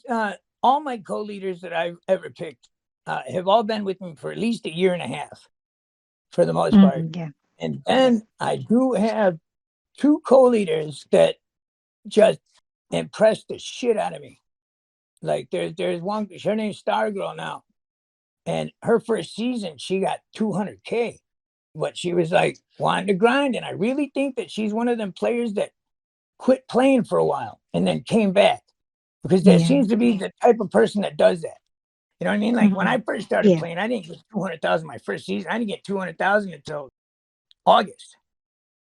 all my co-leaders that I've ever picked have all been with me for at least a year and a half, for the most part. Yeah. And then I do have two co-leaders that just impressed the shit out of me. Like there's one, her name's Stargirl now, and her first season she got 200K, but she was like wanting to grind, and I really think that she's one of them players that quit playing for a while and then came back, because there Yeah. seems to be the type of person that does that. You know what I mean? Like when I first started Yeah. playing, I didn't get 200,000 my first season. I didn't get 200,000 until August.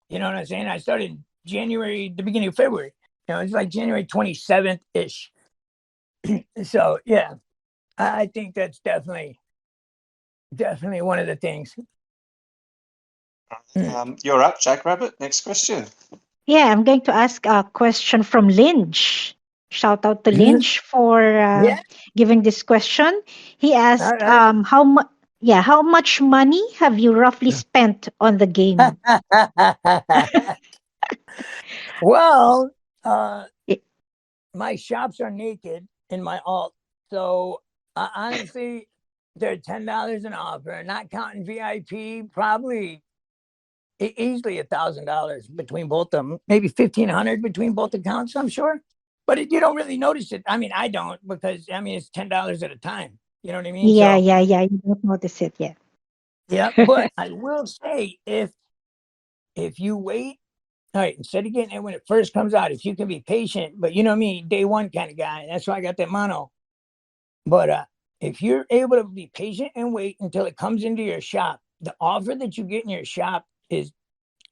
You know what I'm saying? I started in January, the beginning of February. You know, it's like January 27th ish. So yeah, I think that's definitely one of the things. You're up, Jackrabbit. Next question. Yeah, I'm going to ask a question from Lynch. Shout out to Lynch for Yeah. giving this question. He All asked, right. how much money have you roughly spent on the game? Well, Y- my shops are naked in my alt, so honestly, they're $10 an offer, not counting VIP. Probably easily $1,000 between both of them, maybe 1,500 between both accounts, I'm sure. But you don't really notice it. I mean, I don't, because I mean it's $10 at a time. You know what I mean? Yeah, So yeah, yeah. You don't notice it yet. yeah. But I will say, if you wait, all right, instead of getting it when it first comes out, if you can be patient, but you know me, day one kind of guy. That's why I got that mono. But if you're able to be patient and wait until it comes into your shop, the offer that you get in your shop is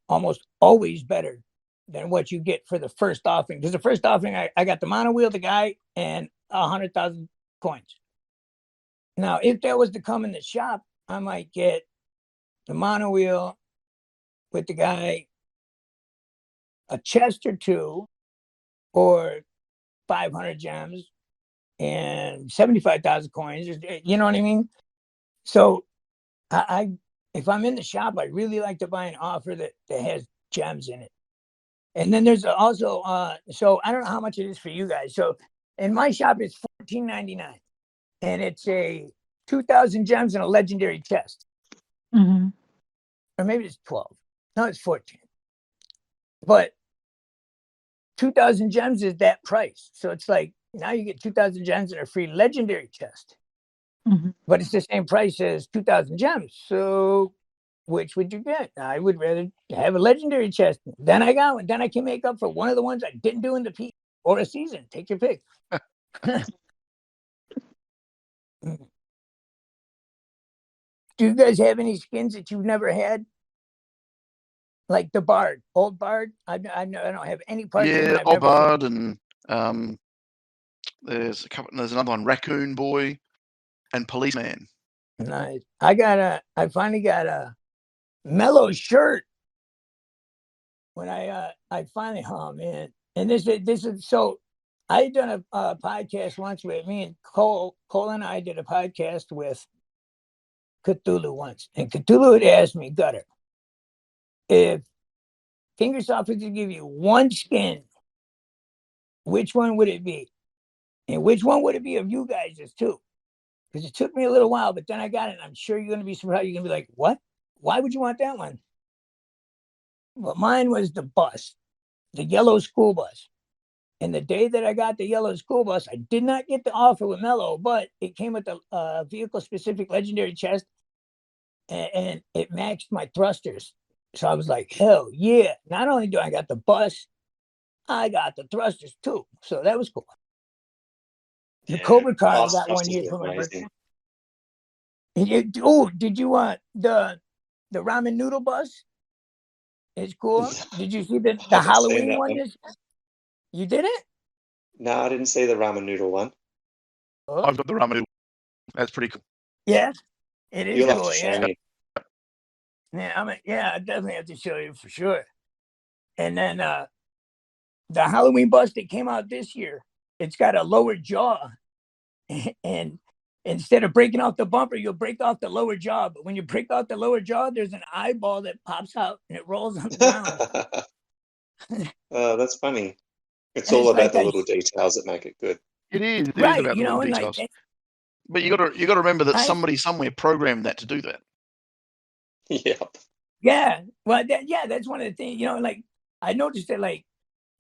almost always better than what you get for the first offering. Because the first offering, I got the mono wheel, the guy, and 100,000 coins. Now, if that was to come in the shop, I might get the mono wheel with the guy, a chest or two, or 500 gems and 75,000 coins. You know what I mean? So I if I'm in the shop, I really like to buy an offer that has gems in it. And then there's also so I don't know how much it is for you guys. So in my shop it's $14.99, and it's a 2,000 gems and a legendary chest. Mm-hmm. Or maybe it's 12. No, it's 14. But 2,000 gems is that price. So it's like now you get 2,000 gems and a free legendary chest. Mm-hmm. But it's the same price as 2,000 gems. So which would you get? I would rather have a legendary chest. Then I got one. Then I can make up for one of the ones I didn't do in the peak or a season. Take your pick. Do you guys have any skins that you've never had? Like the Bard, old Bard? I don't have any parts of it. Yeah, I've Old never had. Bard, and there's another one, Raccoon Boy, and Policeman. Nice. I finally got a mellow shirt when I finally, oh man. And this is so I had done a podcast once with me and Cole and I did a podcast with Cthulhu once. And Cthulhu had asked me, Gutter, if Fingersoft was to give you one skin, which one would it be? And which one would it be of you guys too? Because it took me a little while, but then I got it. And I'm sure you're going to be surprised. You're going to be like, what? Why would you want that one? Well, mine was the bus, the yellow school bus. And the day that I got the yellow school bus, I did not get the offer with Mello, but it came with the vehicle-specific legendary chest, and it matched my thrusters. So I was like, hell yeah. Not only do I got the bus, I got the thrusters too. So that was cool. The Cobra car I got one year for my birthday. Did you want the ramen noodle bus? It's cool. Did you see the Halloween one? You didn't? No, I didn't see the ramen noodle one. Oh. I've got the ramen noodle. That's pretty cool. Yeah, it is You'll cool. have to show me. Yeah, I definitely have to show you for sure. And then the Halloween bus that came out this year, it's got a lower jaw, and instead of breaking off the bumper, you'll break off the lower jaw. But when you break off the lower jaw, there's an eyeball that pops out and it rolls on the ground. That's funny. It's And all it's about like the that, little details that make it good. It is. It is right? about the You know, little and details. like, But you got to remember that I- somebody somewhere programmed that to do that. Yep. yeah. Well, that's one of the things. You know, like I noticed that, like,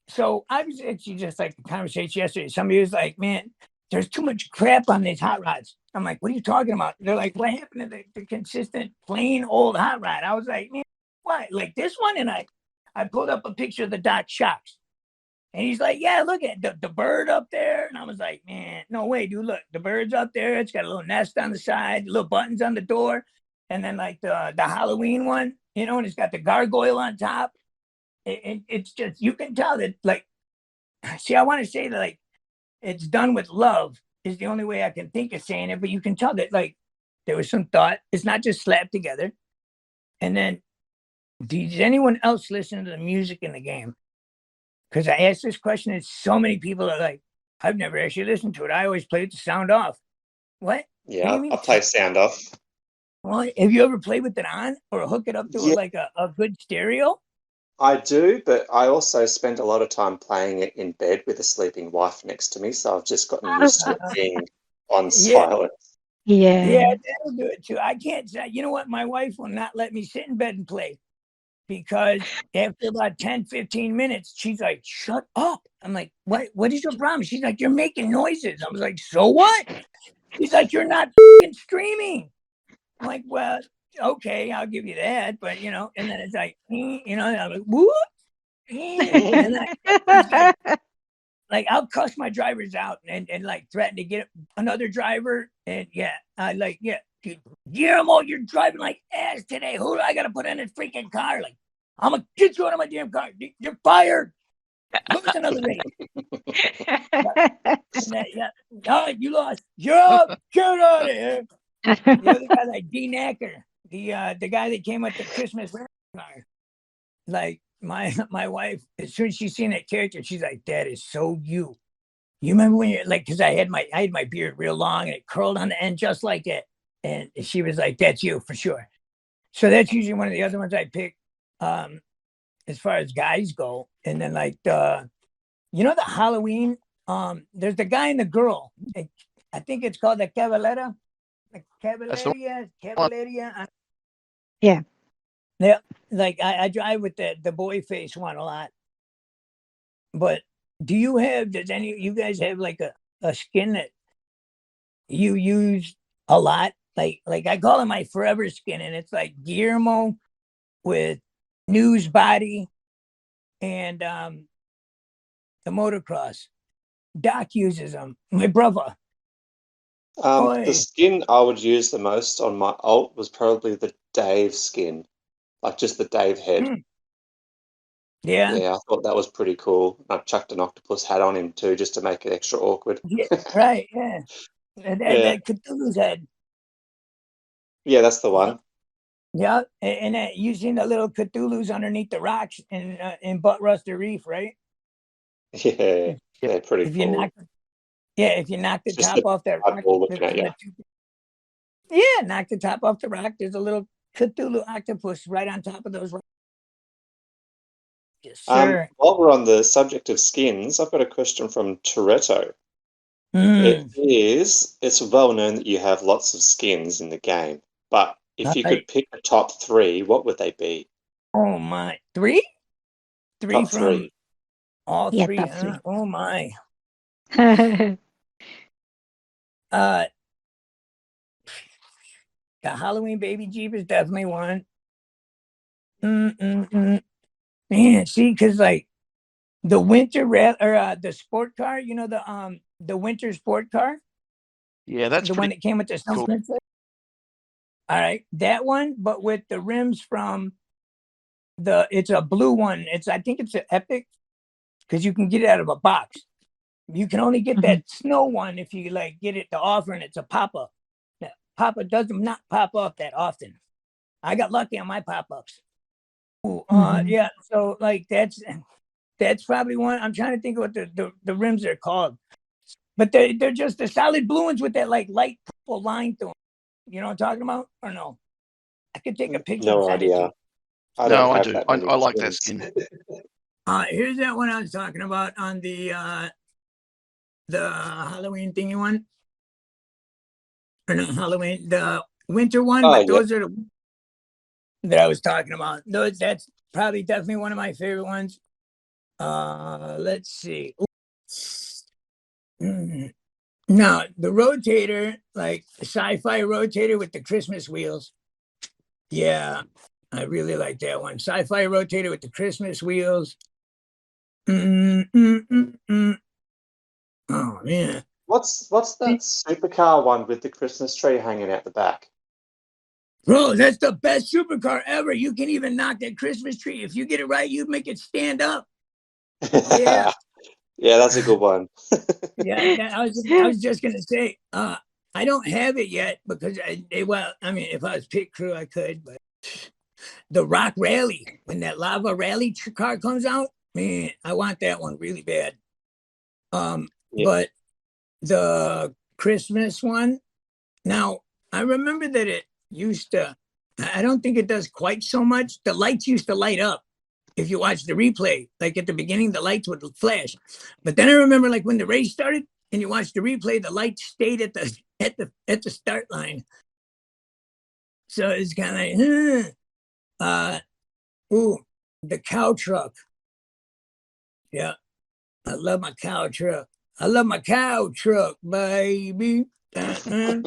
so I was actually just like the conversation yesterday. Somebody was like, "Man, there's too much crap on these hot rods." I'm like, "What are you talking about?" They're like, "What happened to the consistent plain old hot rod?" I was like, "Man, what? Like this one?" And I pulled up a picture of the Doc Shocks. And he's like, "Yeah, look at the bird up there." And I was like, "Man, no way, dude. Look, the bird's up there. It's got a little nest on the side, little buttons on the door. And then like the Halloween one, you know, and it's got the gargoyle on top. It's just, you can tell that, like, see, I want to say that, like, it's done with love is the only way I can think of saying it. But you can tell that, like, there was some thought. It's not just slapped together. And then, does anyone else listen to the music in the game? Because I asked this question and so many people are like, "I've never actually listened to it. I always play with the sound off." What? What do Yeah, you mean? I play sound off. Well, have you ever played with it on or hook it up to Yeah. like a good stereo? I do, but I also spend a lot of time playing it in bed with a sleeping wife next to me, so I've just gotten used to it being on Yeah. silent. Yeah, Yeah. that'll do it too. I can't say, you know what? My wife will not let me sit in bed and play because after about 10, 15 minutes, she's like, "Shut up." I'm like, What is your problem? She's like, "You're making noises." I was like, "So what?" She's like, "You're not streaming." I'm like, "Well, okay, I'll give you that." But, you know, and then it's like, you know, I'm like, "Whoop." And then it's like I'll cuss my drivers out and like threaten to get another driver. And Guillermo, you're driving like ass today. Who do I got to put in this freaking car? Like, I'm going to get you out of my damn car. You're fired. Lose another race. And all right, you lost. You're up. Get out of here. The other guy, like D Knacker, the guy that came with the Christmas car. Like my wife, as soon as she seen that character, she's like, "That is so you." You remember when you're like, because I had my beard real long and it curled on the end just like that. And she was like, "That's you for sure." So that's usually one of the other ones I pick, as far as guys go. And then like the Halloween, there's the guy and the girl. I think it's called the Cavalera. The Cavaleria. Yeah. Yeah. Like I drive with the boy face one a lot. But does any of you guys have like a skin that you use a lot? Like I call it my forever skin, and it's like Guillermo with news body and the motocross. Doc uses them. My brother. The skin I would use the most on my alt was probably the Dave skin, like just the Dave head. Yeah. Yeah, I thought that was pretty cool. I chucked an octopus hat on him too, just to make it extra awkward. Yeah, right. Yeah. That Cthulhu's head. Yeah, that's the one. Yeah. And you seen the little Cthulhu's underneath the rocks in Butt Ruster Reef, right? Yeah, they're pretty If you cool. knock the Just top the off that rock, eyeball looking at you. knock the top off the rock. There's a little Cthulhu octopus right on top of those rocks. Yes, sir. While we're on the subject of skins, I've got a question from Toretto. It's well known that you have lots of skins in the game, but if you could pick the top 3, what would they be? Oh my, 3? 3 Top from 3. all Yeah, 3. top 3. Oh my. The Halloween Baby Jeep is definitely one. Man, see, because like the winter the sport car, you know, the winter sport car. Yeah, that's the one that came with the snow cool. All right, that one, but with the rims from it's a blue one. I think it's an Epic, because you can get it out of a box. You can only get that snow one if you like get it to offer, and it's a pop-up. Pop-up does not pop up that often. I got lucky on my pop-ups. Yeah, so like that's probably one. I'm trying to think of what the rims are called, but they're just the solid blue ones with that like light purple purple line through 'em. You know what I'm talking about, or no? I could take a picture. No and send it to idea. you. I No, don't I have do. that I many like that skins. skin. Here's that one I was talking about on the Halloween thingy one. Or not Halloween, the winter one, Oh, but yeah. those are the that I was talking about. Those, that's probably definitely one of my favorite ones. Let's see. Now the rotator, like the sci-fi rotator with the Christmas wheels. Yeah, I really like that one. Sci-fi rotator with the Christmas wheels. Oh man. What's that supercar one with the Christmas tree hanging out the back? Bro, that's the best supercar ever. You can even knock that Christmas tree. If you get it right, you make it stand up. Yeah. Yeah, that's a good one. Yeah, I was just gonna say, I don't have it yet because I mean, if I was pit crew, I could, but the Rock Rally, when that lava rally car comes out, man, I want that one really bad. Yeah. But the Christmas one, now I remember that it used to. I don't think it does quite so much. The lights used to light up. If you watch the replay, like at the beginning, the lights would flash. But then I remember, like when the race started, and you watch the replay, the lights stayed at the start line. So it's kind of like, the cow truck. Yeah, I love my cow truck. I love my cow truck, baby. I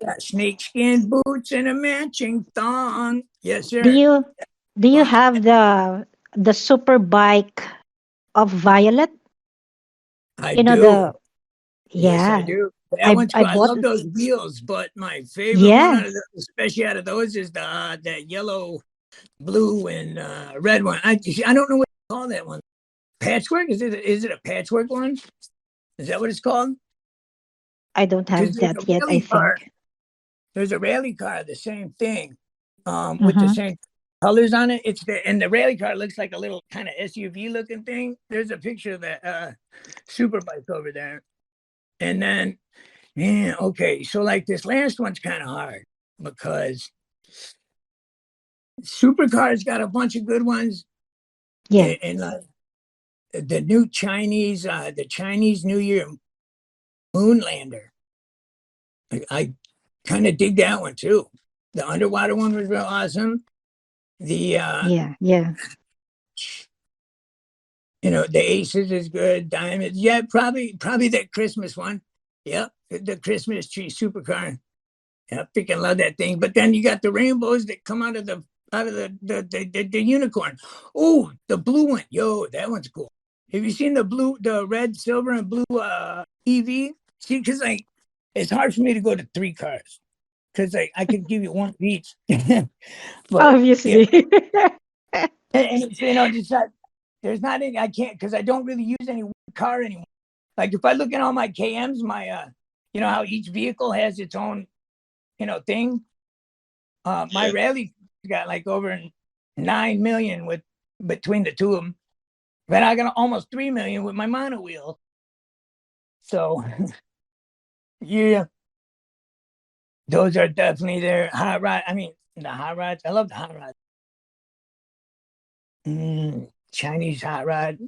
got snakeskin boots and a matching thong. Yes, sir. Do you have the super bike of Violet? I You know do. Yes, I yeah. do. That one's I cool. I bought love those wheels, but my favorite one yeah. out of those, especially out of those, is the that yellow, blue, and red one. I don't know what to call that one. Patchwork? Is it a patchwork one? Is that what it's called? I don't Because have there's that a yet, I rally car. think. There's a rally car, the same thing, with the Uh-huh. same colors on it. And the rally car looks like a little kind of SUV looking thing. There's a picture of that super bike over there. And then, yeah, okay. So like this last one's kind of hard because Supercar's got a bunch of good ones. Yeah. And the new Chinese, the Chinese New Year Moonlander. I kind of dig that one too. The underwater one was real awesome. The Yeah. the Aces is good. Diamonds, yeah, probably that Christmas one. Yep, the Christmas tree supercar. Yeah, I freaking love that thing. But then you got the rainbows that come out of the unicorn. Oh, the blue one. Yo, that one's cool. Have you seen the red, silver, and blue EV? See, because like it's hard for me to go to 3 cars because I could give you one of each. But Obviously. and just there's not any, I can't because I don't really use any one car anymore. Like if I look at all my KMs, my how each vehicle has its own thing. My rally got like over 9 million with between the two of them, but I got almost 3 million with my mono wheel. So yeah, those are definitely their hot rod. I mean, the hot rods. I love the hot rods. Chinese hot rod.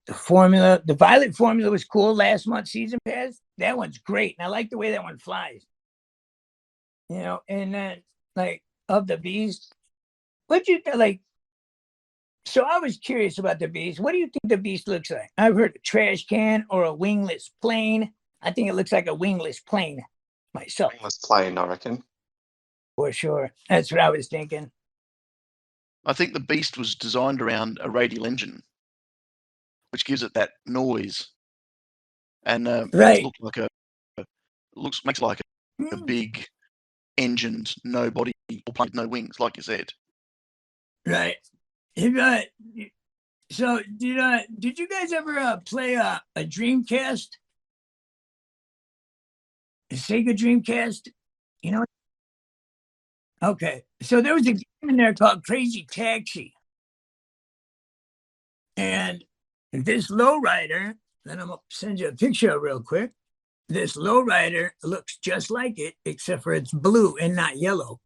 The Violet Formula was cool last month. Season pass. That one's great, and I like the way that one flies. And then like of the Beast, what you like? So I was curious about the Beast. What do you think the Beast looks like? I've heard a trash can or a wingless plane. I think it looks like a wingless plane myself. Wingless plane, I reckon. For sure. That's what I was thinking. I think the Beast was designed around a radial engine, which gives it that noise, and Right. makes like a big engined, no body, or plane, no wings, like you said. Right. So did you guys ever play a Dreamcast? A Sega Dreamcast? Okay. So there was a game in there called Crazy Taxi. And this lowrider, and I'm gonna send you a picture real quick. This lowrider looks just like it, except for it's blue and not yellow.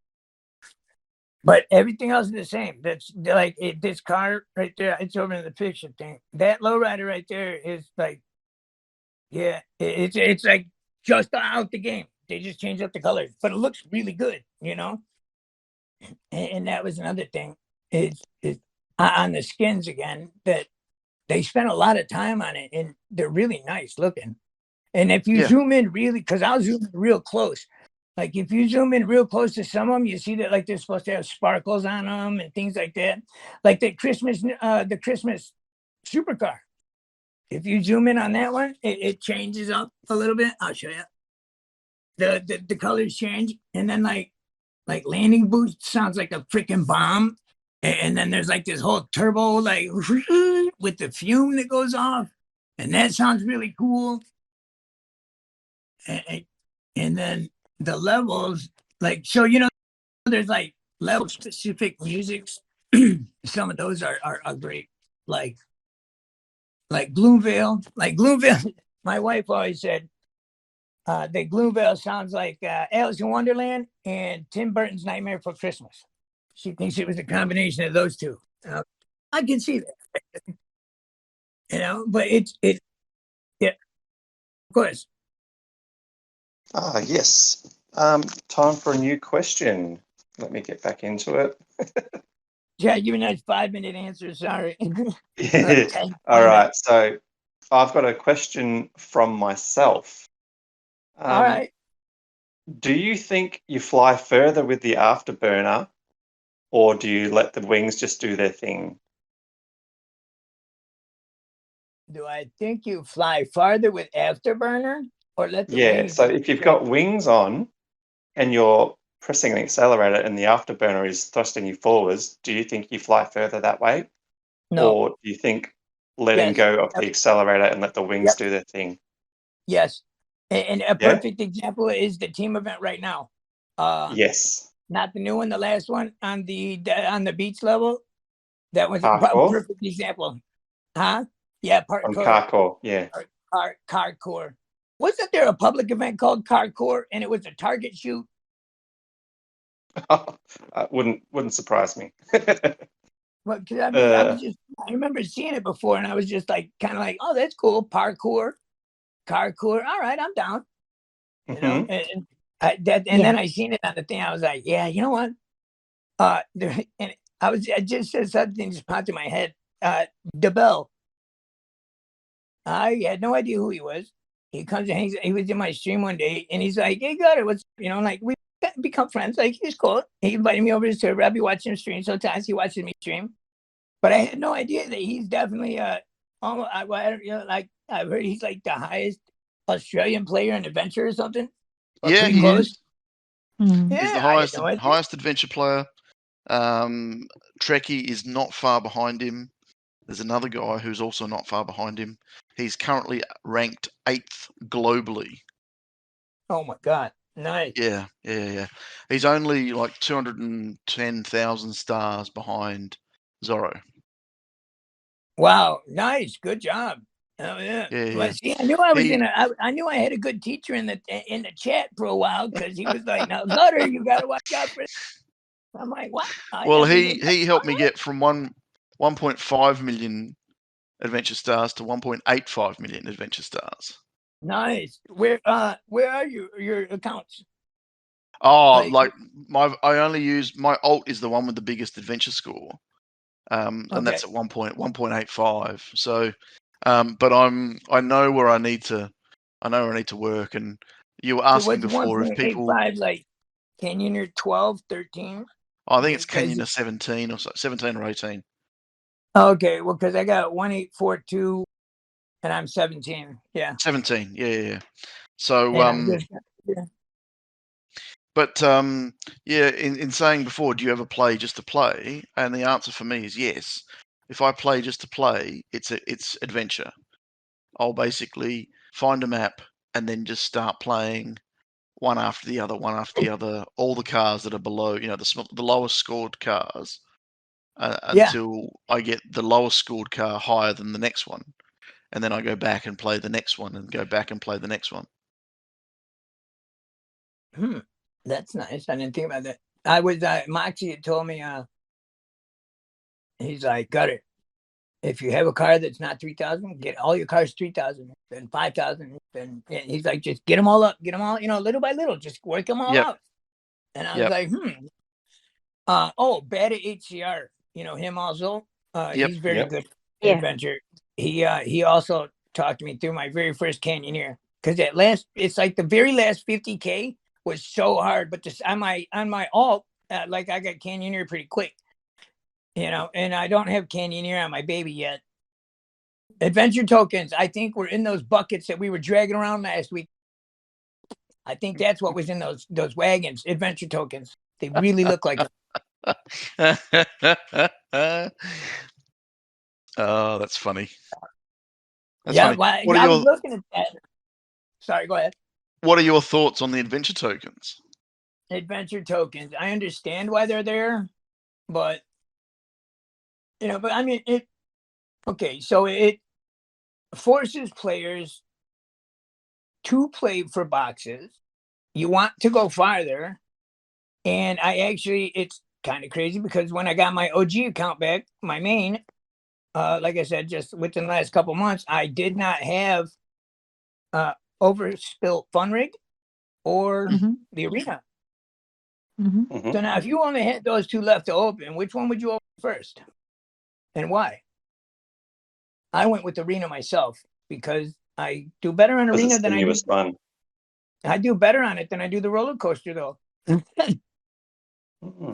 But everything else is the same. That's like this car right there. It's over in the picture thing. That lowrider right there is like, yeah, it's like just out the game. They just changed up the colors, but it looks really good, you know. And that was another thing. It's on the skins again that they spent a lot of time on it, and they're really nice looking. And if you zoom in really, because I'll zoom real close. Like if you zoom in real close to some of them, you see that like they're supposed to have sparkles on them and things like that. Like the Christmas supercar. If you zoom in on that one, it changes up a little bit. I'll show you. The colors change, and then like landing boost sounds like a freaking bomb, and then there's like this whole turbo like with the fume that goes off, and that sounds really cool. And then the levels, like, so, you know, there's like level specific musics. Some of those are great. Like Gloomvale, my wife always said that Gloomvale sounds like Alice in Wonderland and Tim Burton's Nightmare for Christmas. She thinks it was a combination of those two. I can see that, you know, but yeah, of course. Yes. Time for a new question. Let me get back into it. Yeah, you nice 5-minute answer. Sorry. Yeah. All right. So I've got a question from myself. All right. Do you think you fly further with the afterburner, or do you let the wings just do their thing? Do I think you fly farther with afterburner or let the wings? So if you've got wings on and you're pressing the accelerator and the afterburner is thrusting you forwards, do you think you fly further that way? No. Or do you think letting go of the accelerator and let the wings do their thing? Yes. And a perfect example is the team event right now. Yes. Not the new one, the last one on the beach level. That was a perfect example. Huh? Yeah, Carcore, yeah. Carcore. Wasn't there a public event called Carcore and it was a target shoot? Wouldn't surprise me. Well, because I mean, I remember seeing it before, and I was just like, kind of like, oh, that's cool, parkour, carkour. All right, I'm down. You know, and then I seen it on the thing. I was like, yeah, you know what? And I just said something just popped in my head. DeBell. I had no idea who he was. He comes and he was in my stream one day, and he's like, "Hey, Gutter, what's like we become friends. Like he's cool. He invited me over to his server. I'll be watching him stream. Sometimes he watches me stream, but I had no idea that he's definitely almost. Like I've heard he's like the highest Australian player in adventure or something. Or yeah, he is. Mm. He's the highest adventure player. Trekkie is not far behind him. There's another guy who's also not far behind him. He's currently ranked 8th globally. Oh my God. Nice. Yeah. He's only like 210,000 stars behind Zorro. Wow. Nice. Good job. Oh yeah. Well, see, I knew I was I knew I had a good teacher in the chat for a while because he was like, "Now, Gutter, you got to watch out for this." I'm like, "What?" Well, he helped me get from 1.5 million adventure stars to 1.85 million adventure stars. Nice. Where are your accounts? Oh, I only use my alt is the one with the biggest adventure score, and that's at 1.85. So, but I know where I need to work. And you were asking before if people like Canyon or 12, 13. I think it's Canyon or 17 or 17 or 18. Okay, well, because I got 1842, and I'm 17. Yeah, 17. Yeah. So But in saying before, do you ever play just to play? And the answer for me is yes. If I play just to play, it's adventure. I'll basically find a map and then just start playing one after the other, all the cars that are below, the lowest scored cars, until I get the lowest scored car higher than the next one. and then I go back and play the next one, and go back and play the next one. That's nice. I didn't think about that. I was Moxie had told me he's like, Gutter, if you have a car that's not 3,000, get all your cars 3,000, then 5,000, then he's like, just get them all up, little by little, just work them all out. And I was like, Bad at HCR, him also. He's very good adventure. He also talked to me through my very first Canyoneer, because it's like the very last 50K was so hard, but this on my alt, like I got Canyoneer pretty quick, and I don't have Canyoneer on my baby yet. Adventure tokens, I think, were in those buckets that we were dragging around last week. I think that's what was in those wagons. Adventure tokens. They really look like them. Oh, that's funny. That's funny. Well, I was looking at that. Sorry, go ahead. What are your thoughts on the adventure tokens? Adventure tokens. I understand why they're there, but I mean it. Okay, so it forces players to play for boxes. You want to go farther, and it's kind of crazy, because when I got my OG account back, my main, like I said, just within the last couple months, I did not have overspilt fun rig or the arena. So now, if you only had those two left to open, which one would you open first, and why? I went with arena myself, because I do better on arena than I do. Fun. I do better on it than I do the roller coaster, though.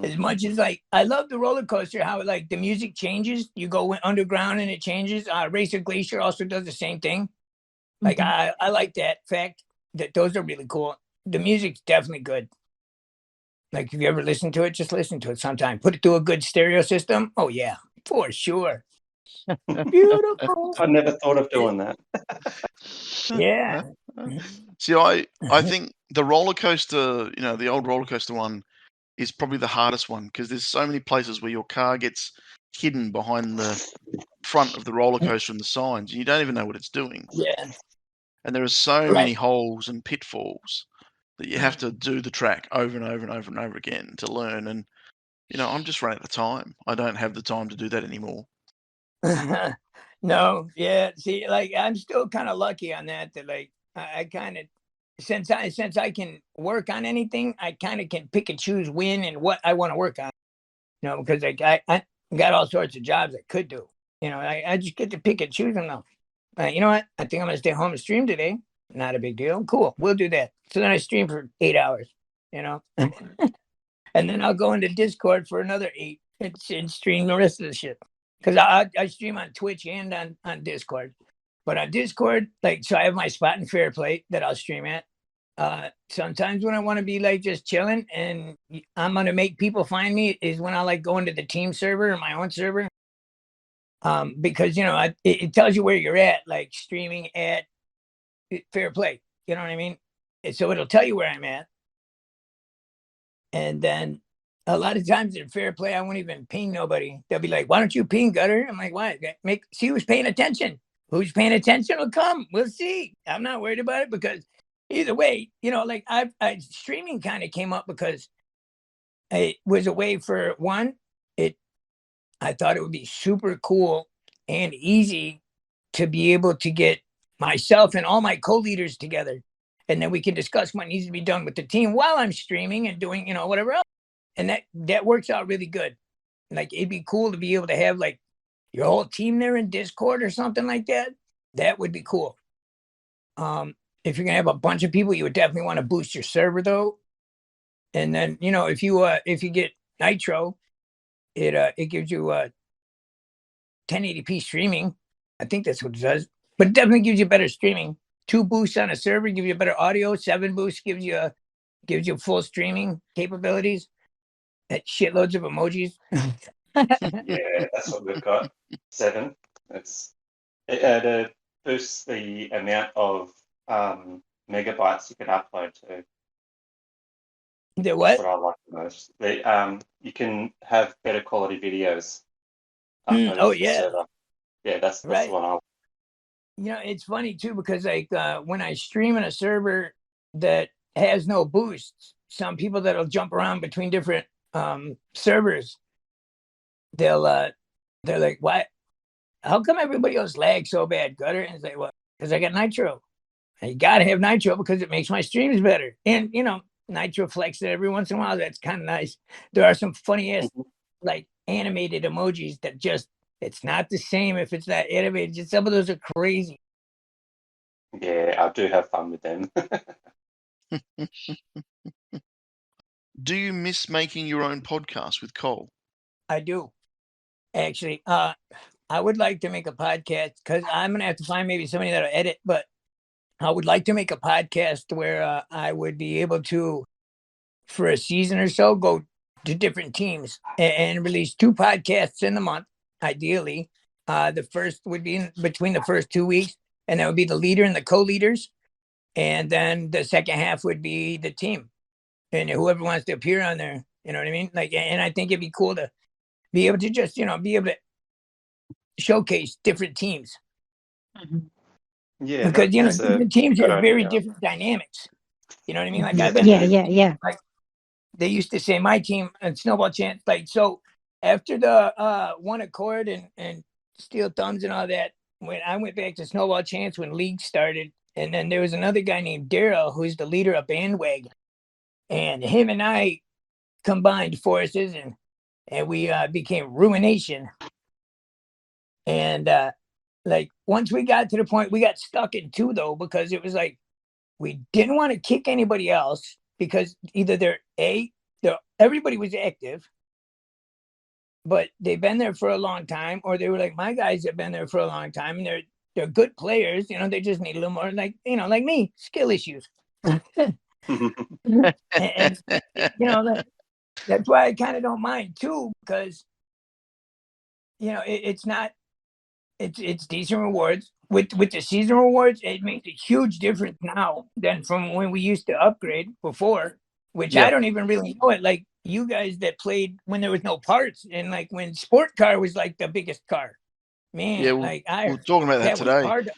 As much as I love the roller coaster, how the music changes. You go underground and it changes. Racer Glacier also does the same thing. I like that fact that those are really cool. The music's definitely good. If you ever listen to it, just listen to it sometime. Put it through a good stereo system. Oh yeah, for sure. Beautiful. I never thought of doing that. Yeah. See, I think the roller coaster, the old roller coaster one, is probably the hardest one, because there's so many places where your car gets hidden behind the front of the roller coaster and the signs, and you don't even know what it's doing. Yeah. And there are so many holes and pitfalls that you have to do the track over and over and over and over again to learn. And I'm just running out of time. I don't have the time to do that anymore. No, yeah. See, I'm still kind of lucky on that. That I kind of, since I can work on anything, I kind of can pick and choose when and what I want to work on. Because I got all sorts of jobs I could do. I just get to pick and choose them now. You know what? I think I'm gonna stay home and stream today. Not a big deal. Cool, we'll do that. So then I stream for 8 hours. And then I'll go into Discord for another 8 and stream the rest of the shit. Because I stream on Twitch and on Discord. But on Discord, so I have my spot in Fair Play that I'll stream at. Sometimes when I want to be just chilling and I'm going to make people find me is when I go into the team server or my own server. Because, it tells you where you're at, streaming at Fair Play. You know what I mean? And so it'll tell you where I'm at. And then a lot of times in Fair Play, I won't even ping nobody. They'll be like, why don't you ping, Gutter? I'm like, why? See who's paying attention. Who's paying attention will come. We'll see. I'm not worried about it, because either way, streaming kind of came up because it was a way for one, I thought it would be super cool and easy to be able to get myself and all my co-leaders together. And then we can discuss what needs to be done with the team while I'm streaming and doing, whatever else. And that works out really good. It'd be cool to be able to have your whole team there in Discord or something like that. That would be cool. If you're gonna have a bunch of people, you would definitely want to boost your server though. And then if you get Nitro, it gives you 1080p streaming. I think that's what it does. But it definitely gives you better streaming. 2 boosts on a server give you better audio. 7 boosts gives you full streaming capabilities. That shitloads of emojis. Yeah, that's what we've got. 7. It boosts the amount of megabytes you can upload to. The what? That's what I like the most. You can have better quality videos. Oh yeah. Server. Yeah, that's the one I like. it's funny too because like when I stream in a server that has no boosts, some people that'll jump around between different servers, they're like, "Why? How come everybody else lags so bad, Gutter?" And it's like, "Well, because I got nitro. And you gotta have nitro because it makes my streams better." And nitro flexes every once in a while. That's kind of nice. There are some funny ass like animated emojis that just it's not the same if it's not animated. Just some of those are crazy. Yeah, I do have fun with them. Do you miss making your own podcast with Cole? I do. Actually, I would like to make a podcast because I'm gonna have to find maybe somebody that'll edit, but I would like to make a podcast where I would be able to, for a season or so, go to different teams and release 2 podcasts in the month, ideally. The first would be between the first 2 weeks, and that would be the leader and the co-leaders. And then the second half would be the team and whoever wants to appear on there. You know what I mean? Like, and I think it'd be cool to be able to just, be able to showcase different teams. Yeah, Because, that's a different teams good have very idea. different dynamics. You know what I mean? Like, Yeah. I've been Yeah. like they used to say my team and Snowball Chance, like, so after the One Accord and Steel Thumbs and all that, when I went back to Snowball Chance when League started, and then there was another guy named Daryl who's the leader of Bandwagon, and him and I combined forces and we became Ruination. And like once we got to the point, we got stuck in 2 though, because it was like we didn't want to kick anybody else because either everybody was active, but they've been there for a long time, or they were like, my guys have been there for a long time and they're good players, they just need a little more like me, skill issues. and that's why I kind of don't mind too, because it's not it's decent rewards. With the season rewards, it makes a huge difference now than from when we used to upgrade before, which I don't even really know it. Like you guys that played when there was no parts and like when Sport Car was like the biggest car. Man, Yeah, we're talking about that today. Hard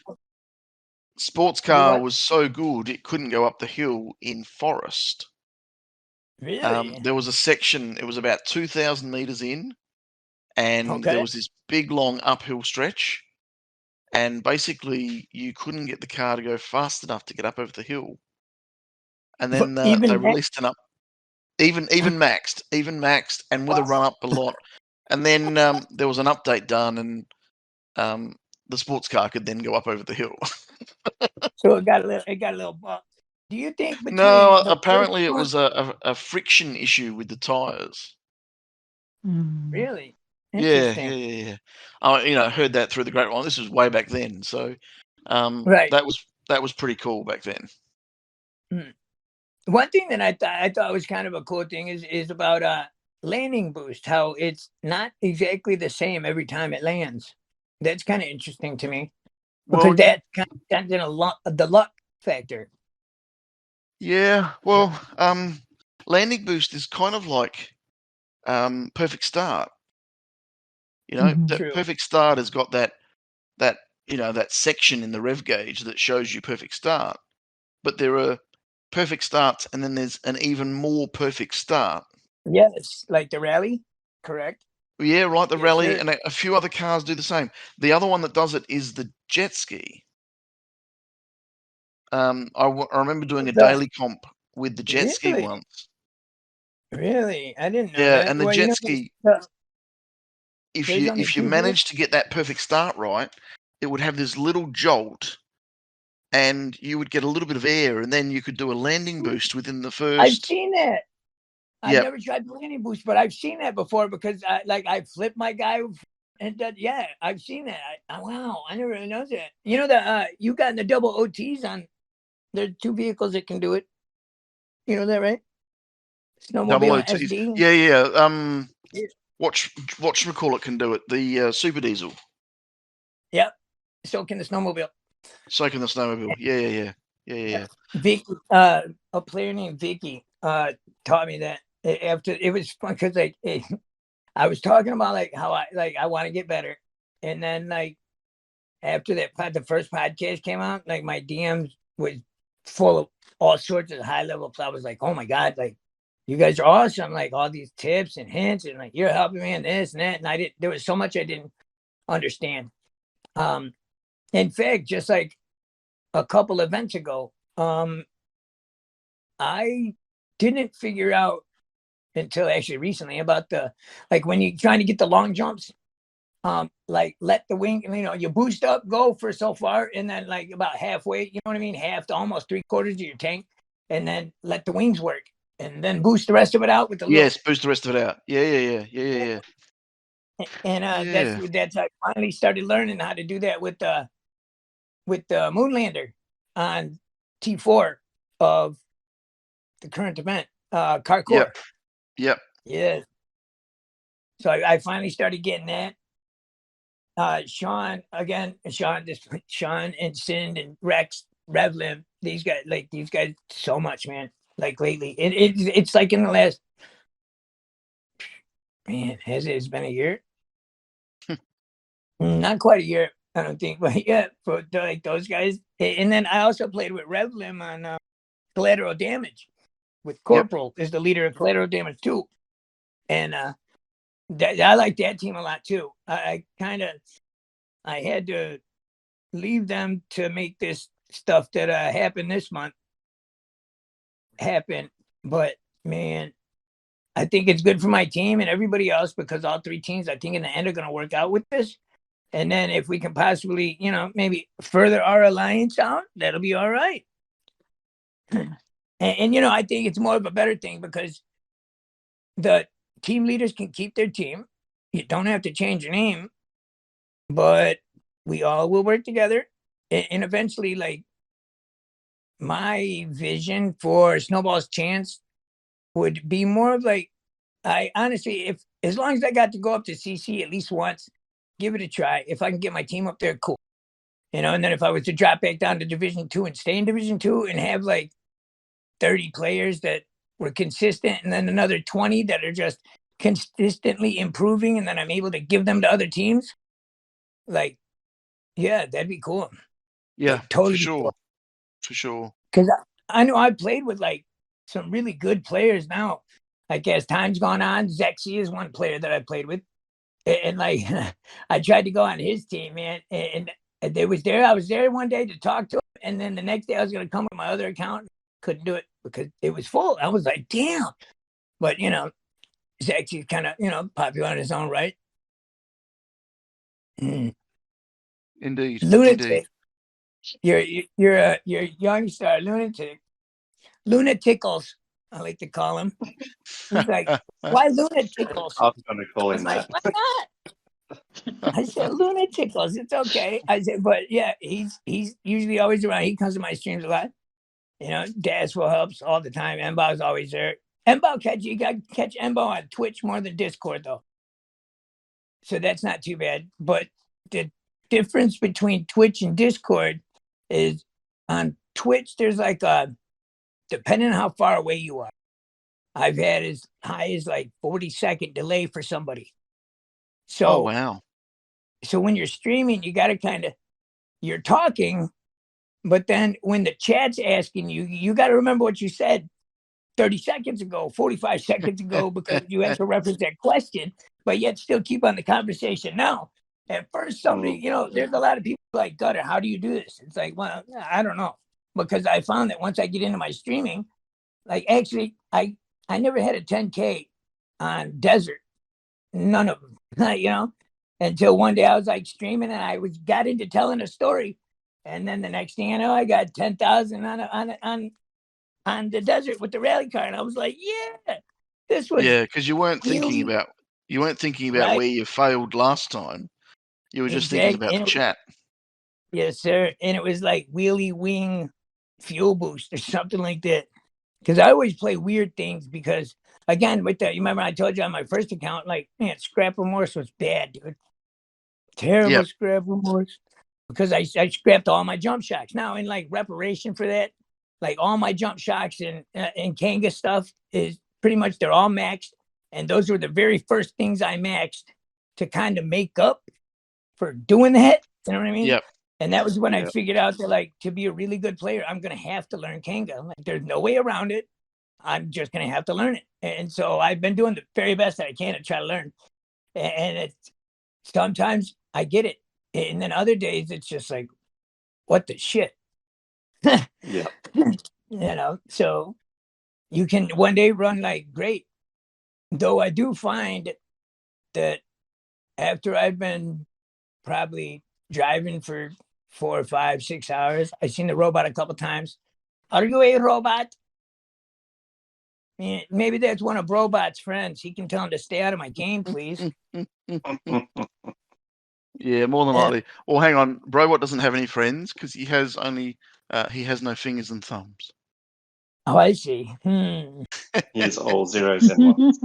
Sports car was so good it couldn't go up the hill in forest. Really? There was a section, it was about 2,000 meters in, and there was this big long uphill stretch, and basically you couldn't get the car to go fast enough to get up over the hill. And then they released an up, even maxed, and with a run up a lot. And then there was an update done, and the sports car could then go up over the hill. So it got a little bump. Do you think? No, apparently it was a friction issue with the tires. Really? Yeah. I heard that through the grapevine. This was way back then, so right. that was pretty cool back then. One thing that I thought was kind of a cool thing is about landing boost. How it's not exactly the same every time it lands. That's kind of interesting to me because that kind of stands in the luck factor. Yeah. Well, landing boost is kind of like perfect start. Perfect start has got that section in the rev gauge that shows you perfect start, but there are perfect starts and then there's an even more perfect start. Yes, like the rally, correct? Yeah, right, the rally, sure. And a few other cars do the same. The other one that does it is the jet ski. I remember doing a daily comp with the jet ski once. Really? I didn't know yeah, that. And the jet ski, if you manage to get that perfect start right, it would have this little jolt, and you would get a little bit of air, and then you could do a landing boost within the first. I've seen that. I've never tried the landing boost, but I've seen that before because I flipped my guy, and I've seen that. Wow, I never really know that. You got the double OTs on. There's 2 vehicles that can do it. You know that, right? Snowmobile and SD. Yeah. Whatchamacallit can do it. The Super Diesel. Yep. So can the snowmobile. So can the snowmobile. Yeah. Vicky, a player named Vicky, taught me that. After it was fun because I was talking about like how I want to get better, and then like after the first podcast came out, like my DMs was full of all sorts of high level. I was like, oh my God, like you guys are awesome. Like all these tips and hints and like you're helping me in this and that. And there was so much I didn't understand. In fact, just like a couple events ago, I didn't figure out until actually recently about like when you're trying to get the long jumps, like let the wing, you boost up, go for so far, and then like about halfway, you know what I mean? Half to almost 3/4 of your tank, and then let the wings work, and then boost the rest of it out with the boost the rest of it out. Yeah. And that's how I finally started learning how to do that with the Moonlander on T4 of the current event, Carcour. Yep. Yeah. So I finally started getting that. Sean and Sind and Rex, Revlim, these guys so much, man. Like lately, it's like in the last, man, it's been a year? Not quite a year, I don't think, but yeah, for like those guys. And then I also played with Revlim on Collateral Damage with Corporal is the leader of Collateral Damage too, and I like that team a lot too. I had to leave them to make this stuff that happened this month happen. But man, I think it's good for my team and everybody else because all three teams, I think in the end, are going to work out with this. And then if we can possibly, maybe further our alliance out, that'll be all right. And I think it's more of a better thing because the team leaders can keep their team. You don't have to change your name, but we all will work together. And eventually, like, my vision for Snowball's chance would be more of like, I honestly, as long as I got to go up to CC at least once, give it a try. If I can get my team up there, cool. And then if I was to drop back down to Division 2 and stay in Division 2 and have like 30 players that were consistent and then another 20 that are just consistently improving and then I'm able to give them to other teams, like, yeah, that'd be cool. Yeah, like, totally for sure. Cool. For sure. Because I know I played with like some really good players now. Like as time's gone on, Zexy is one player that I played with. And like I tried to go on his team, man. And I was there one day to talk to him. And then the next day I was going to come with my other account. Couldn't do it because it was full. I was like, damn. But, Zexy's kind of, popular in his own right. Indeed. Lunatic. You're a young star, Lunatic. Lunaticals, I like to call him. He's like, why Lunaticals? I was going to call him that. Like, why not? I said, Lunaticals, it's okay. I said, but yeah, he's usually always around. He comes to my streams a lot. Daswell helps all the time. Emba's always there. You got to catch Embo on Twitch more than Discord, though. So that's not too bad. But the difference between Twitch and Discord is on Twitch, there's like depending on how far away you are, I've had as high as like 40-second delay for somebody. So, oh, wow. So when you're streaming, you got to you're talking, but then when the chat's asking you got to remember what you said 30 seconds ago, 45 seconds ago, because you have to reference that question, but yet still keep on the conversation. Now, at first, somebody, there's a lot of people like, Gutter, how do you do this? It's like, well, I don't know. Because I found that once I get into my streaming, like actually, I never had a 10K on Desert. None of them, until one day I was like streaming and I got into telling a story. And then the next thing I know, I got 10,000 on the Desert with the rally car. And I was like, yeah, this was. Yeah, because you weren't thinking about right. where you failed last time. You were just thinking about the chat. Yes, sir. And it was like wheelie wing fuel boost or something like that. Because I always play weird things because, again, you remember I told you on my first account, like, man, scrap remorse was bad, dude. Terrible scrap remorse. Because I scrapped all my jump shocks. Now, in like reparation for that, like all my jump shocks and Kanga stuff is pretty much, they're all maxed. And those were the very first things I maxed to kind of make up for doing that. You know what I mean? Yep. And that was when I Yep. figured out that, like, to be a really good player, I'm going to have to learn Kanga. Like, there's no way around it. I'm just going to have to learn it. And so I've been doing the very best that I can to try to learn. And it's sometimes I get it. And then other days it's just like, what the shit? Yeah. You know, so you can one day run like great. Though I do find that after I've been probably driving for 4 or 5, 6 hours, I've seen the robot a couple times. Are you a robot? Maybe that's one of Robot's friends. He can tell him to stay out of my game, please. Yeah, more than likely. Or hang on, Brobot doesn't have any friends because he has no fingers and thumbs. Oh, I see. He's all zeros and ones.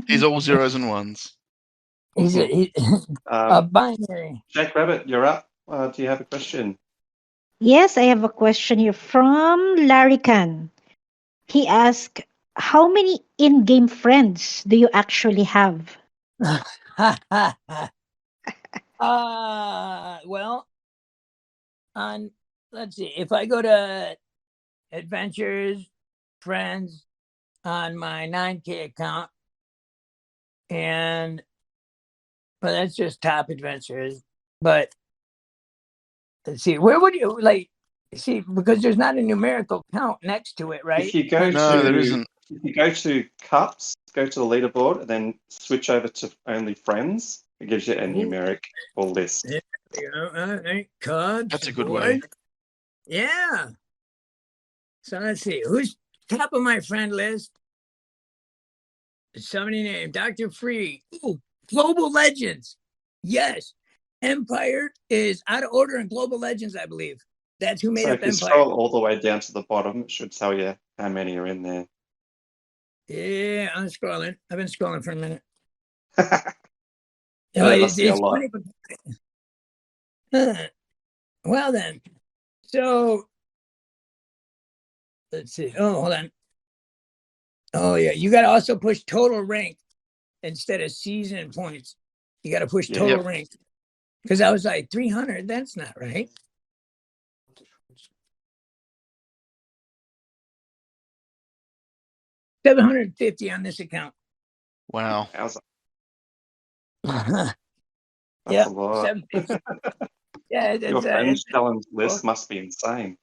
He's all zeros and ones. He's a binary. Jack Rabbit, you're up. Do you have a question? Yes, I have a question here from Larry Khan. He asked, how many in-game friends do you actually have? Well, let's see. If I go to Adventures, Friends on my 9K account, but that's just top adventures. But let's see, where would you see, because there's not a numerical count next to it, right? If you go there isn't. If you go to cups, go to the leaderboard, and then switch over to only friends, it gives you a numerical list. Cards. That's a good way. Yeah. So let's see, who's top of my friend list? Somebody named Dr. Free. Ooh, Global Legends. Yes. Empire is out of order in Global Legends, I believe. That's who made So up if you Empire. scroll all the way down to the bottom, it should tell you how many are in there. Yeah, I'm scrolling. I've been scrolling for a minute. That must be a lot. Funny. Well then, so let's see. Oh, hold on. Oh yeah, you got to also push total rank instead of season points. You got to push total rank, because I was like 300. That's not right. $750 on this account. Wow. That's Yeah, a lot. 750. Yeah, Your friends challenge list must be insane.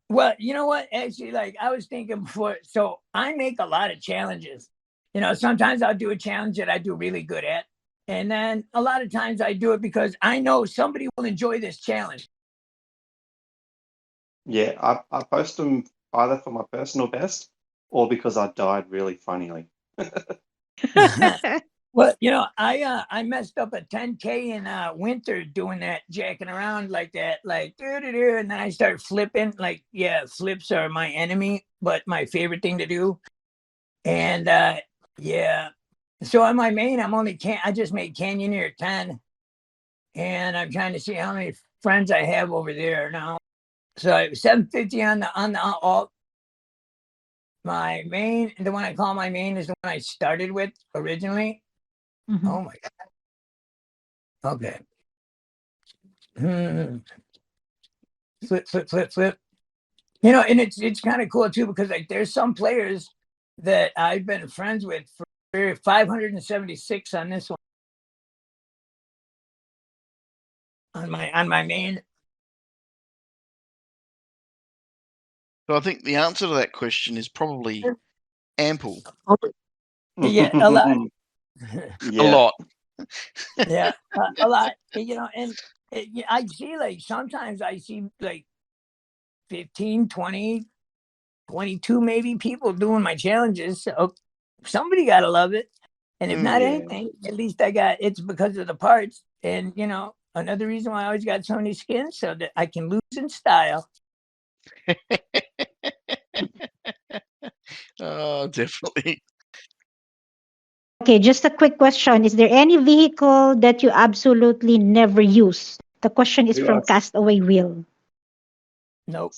Well, you know what? Actually, like I was thinking before, so I make a lot of challenges. You know, sometimes I'll do a challenge that I do really good at. And then a lot of times I do it because I know somebody will enjoy this challenge. Yeah, I post them either for my personal best or because I died really funnily. Well, you know, I messed up a 10K in winter doing that, jacking around like that, like doo-doo-doo, and then I start flipping. Like, yeah, flips are my enemy, but my favorite thing to do. And yeah, so on my main, I just made Canyoneer 10, and I'm trying to see how many friends I have over there now. So 750 on the alt. My main, the one I call my main, is the one I started with originally. Mhm. Oh my god. Okay. Flip. You know, and it's kind of cool too, because like there's some players that I've been friends with for 576 on this one. On my main. So I think the answer to that question is probably ample. Yeah, a lot. A lot. Yeah, a lot. You know, and I see, like, sometimes I see like 15, 20, 22 maybe people doing my challenges. So somebody got to love it. And if not anything, at least it's because of the parts. And, you know, another reason why I always got so many skins, so that I can lose in style. Oh, definitely. Okay, just a quick question. Is there any vehicle that you absolutely never use? The question is from Castaway Will. Nope.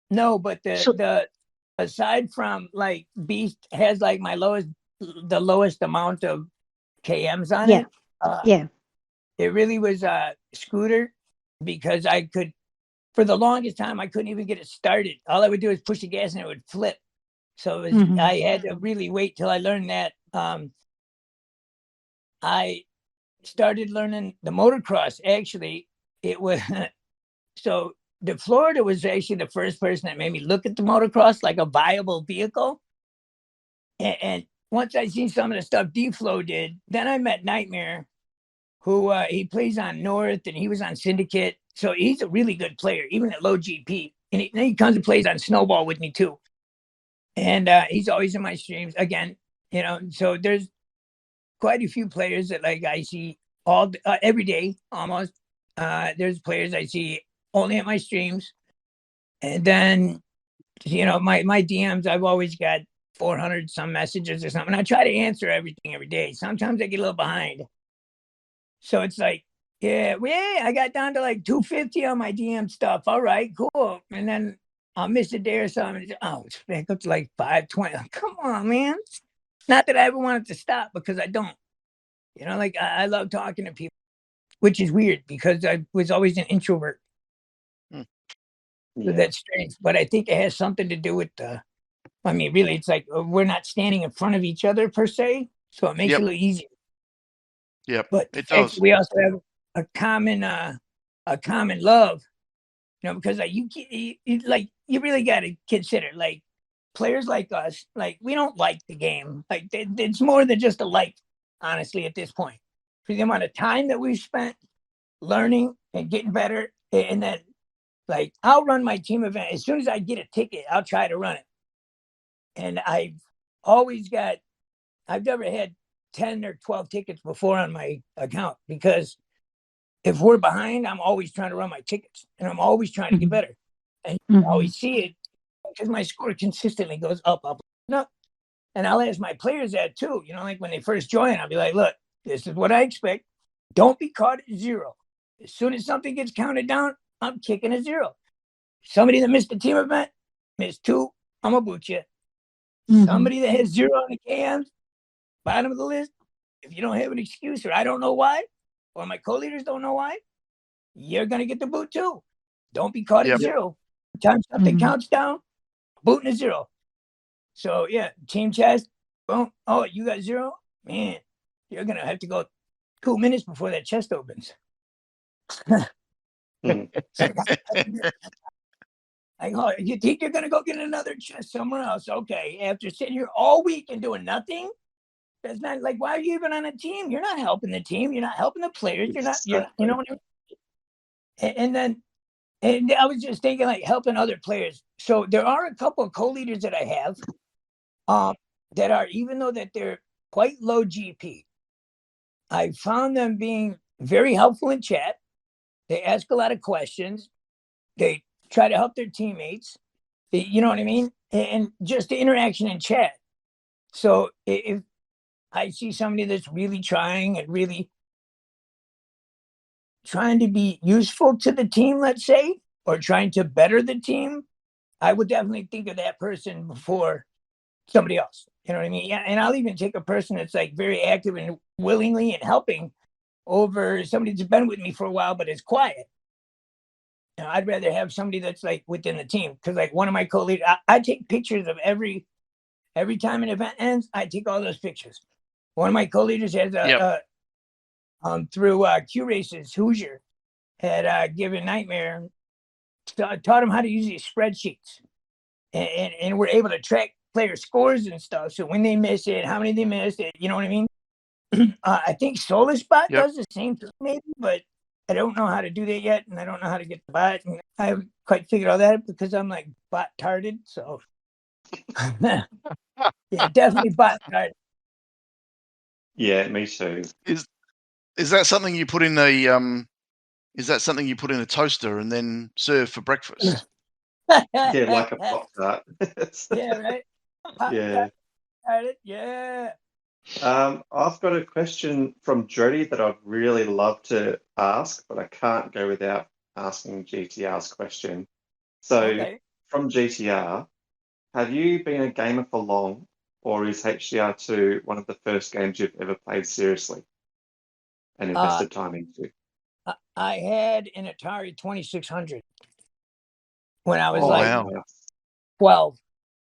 No, but the aside from like Beast has like the lowest amount of KMs on it. Yeah. it really was a scooter, because I could, for the longest time, I couldn't even get it started. All I would do is push the gas and it would flip. So it was, I had to really wait till I learned that. I started learning the motocross. Actually, it was so the Florida was actually the first person that made me look at the motocross like a viable vehicle. And once I seen some of the stuff D-Flow did, then I met Nightmare, who he plays on North, and he was on Syndicate. So he's a really good player, even at low GP. And he comes and plays on Snowball with me too. And he's always in my streams again, so there's quite a few players that like I see all every day almost. There's players I see only at my streams. And then, my DMs, I've always got 400 some messages or something. I try to answer everything every day. Sometimes I get a little behind. So it's like, yeah, I got down to like 250 on my DM stuff. All right, cool. And then I'll miss a day or something. Oh, it's back up to like 520. Come on, man. Not that I ever wanted to stop, because I don't. Like I love talking to people, which is weird because I was always an introvert. Yeah. So that's strange. But I think it has something to do with really, it's like we're not standing in front of each other per se. So it makes it a little easier. Yep, But it does. we also have a common love, because like you really got to consider, like, players like us, like, we don't like the game. Like, it's more than just a like, honestly, at this point, for the amount of time that we've spent learning and getting better. And then, like, I'll run my team event as soon as I get a ticket. I'll try to run it, and I've never had 10 or 12 tickets before on my account, because if we're behind, I'm always trying to run my tickets, and I'm always trying to get better. And you always see it, because my score consistently goes up. And I'll ask my players that too. Like when they first join, I'll be like, look, this is what I expect. Don't be caught at 0. As soon as something gets counted down, I'm kicking a 0. Somebody that missed the team event, missed 2, I'm going to boot you. Somebody that has 0 on the KMs, bottom of the list, if you don't have an excuse, or I don't know why, or my co-leaders don't know why, you're going to get the boot too. Don't be caught at 0. Time something counts down, booting a 0. So yeah, team chest, boom. Oh, you got 0? Man, you're going to have to go 2 minutes before that chest opens. Like, oh, you think you're going to go get another chest somewhere else? Okay, after sitting here all week and doing nothing? That's not, like, why are you even on a team? You're not helping the team. You're not helping the players. You're not, you know what I mean? And I was just thinking, like, helping other players. So there are a couple of co-leaders that I have that are, even though that they're quite low GP, I found them being very helpful in chat. They ask a lot of questions. They try to help their teammates. You know what I mean? And just the interaction in chat. So if I see somebody that's really trying and really trying to be useful to the team, let's say, or trying to better the team, I would definitely think of that person before somebody else. You know what I mean? Yeah, and I'll even take a person that's like very active and willingly and helping over somebody that's been with me for a while but is quiet. I'd rather have somebody that's like within the team, because like one of my co-leaders, I take pictures of every time an event ends. I take all those pictures. One of my co-leaders has through Q Races, Hoosier had given Nightmare, taught him how to use these spreadsheets, and we're able to track player scores and stuff. So when they miss it, how many they missed it, you know what I mean? I think SolarSpot does the same thing, maybe, but I don't know how to do that yet, and I don't know how to get the bot. And I haven't quite figured all that out because I'm like bot-tarded. So yeah, definitely bot-tarded. Yeah, me too. Is that something you put in a toaster and then serve for breakfast? Yeah, like a Pop-Tart. Yeah, right. Yeah. Yeah. I've got a question from Jody that I'd really love to ask, but I can't go without asking GTR's question. So, from GTR, have you been a gamer for long, or is HDR2 one of the first games you've ever played seriously? and invested time into? I had an Atari 2600 when I was Oh, like wow. 12.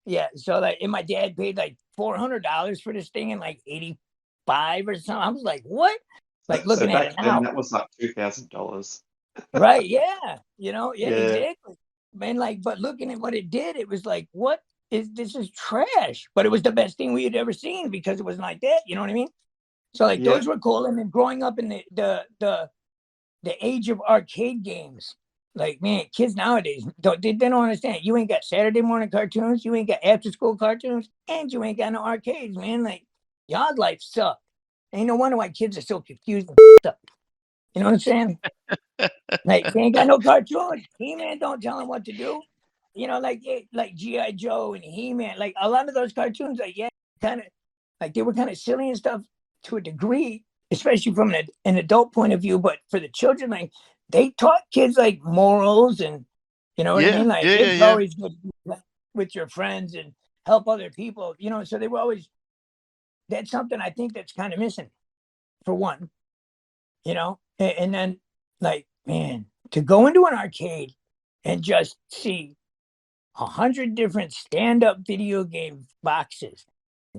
Yeah, so like, and my dad paid like $400 for this thing in like 85 or something. I was like, what? Like So looking at it back then, now. that was like $2,000. Right, yeah. Yeah, Yeah. exactly. Man, like, but looking at what it did, it was like, what this is trash. But it was the best thing we had ever seen because it was like that, you know what I mean? So like Yeah. those were cool. And then growing up in the age of arcade games, like, man, kids nowadays they don't understand. You ain't got Saturday morning cartoons, you ain't got after school cartoons, and you ain't got no arcades, man. Like, y'all's life sucked. Ain't no wonder why kids are so confused and up. You know what I'm saying? Like, they ain't got no cartoons. He-Man don't tell them what to do. You know, like G.I. Joe and He-Man. Like, a lot of those cartoons, like, yeah, kind of, like, they were kind of silly and stuff to a degree, especially from an adult point of view. But for the children, like, they taught kids, like, morals and, you know what I Yeah, mean? Like, yeah, it's yeah. always good with your friends and help other people, you know? So they were always, that's something I think that's kind of missing, for one, you know? And then, like, man, to go into an arcade and just see 100 different stand-up video game boxes.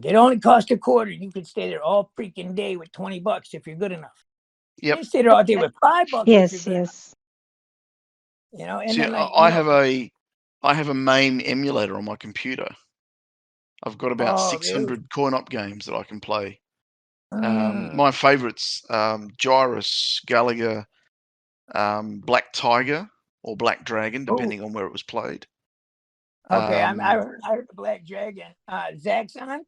It only cost a quarter. You could stay there all freaking day with $20 if you're good enough. Yep. You stay there all day with $5 if you're Yes, good enough. yes. You know, and See, then like I have a MAME emulator on my computer. I've got about oh, really? 600 coin-op games that I can play. Mm, My favorites, Gyrus, Gallagher, Black Tiger or Black Dragon, oh, depending on where it was played. okay. I Um, heard the Black Dragon. Zaxxon?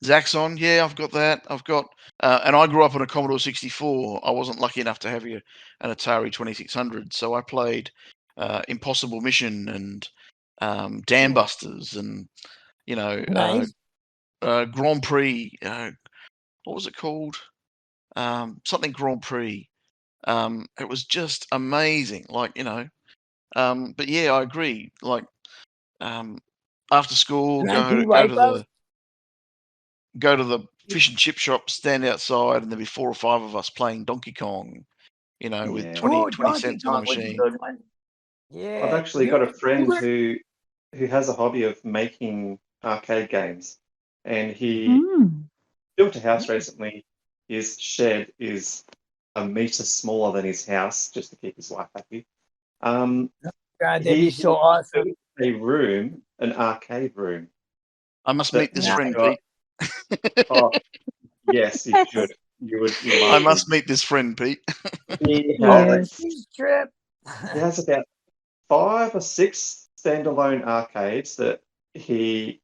Zaxxon, yeah, I've got that. I've got, and I grew up on a Commodore 64. I wasn't lucky enough to have an Atari 2600, so I played Impossible Mission and Dam Busters and, you know, Nice. Grand Prix. What was it called? Something Grand Prix. It was just amazing. Like, you know, but yeah, I agree. Like, after school, Grand Prix go Wipeout? to the fish and chip shop, stand outside, and there'd be 4 or 5 of us playing Donkey Kong, you know, with Yeah. 20 Oh, Donkey cents on the Kong was a machine. good one. Yeah. I've actually got a friend who has a hobby of making arcade games, and he Mm. built a house recently. His shed is a meter smaller than his house, just to keep his wife happy. God, that'd He be so awesome. built a room, an arcade room. I must that meet this has friend, got- Pete. Oh, yes, you should. You would. You I love must him. meet this friend, Pete. He Yes. Overseas trip. has about 5 or 6 standalone arcades that he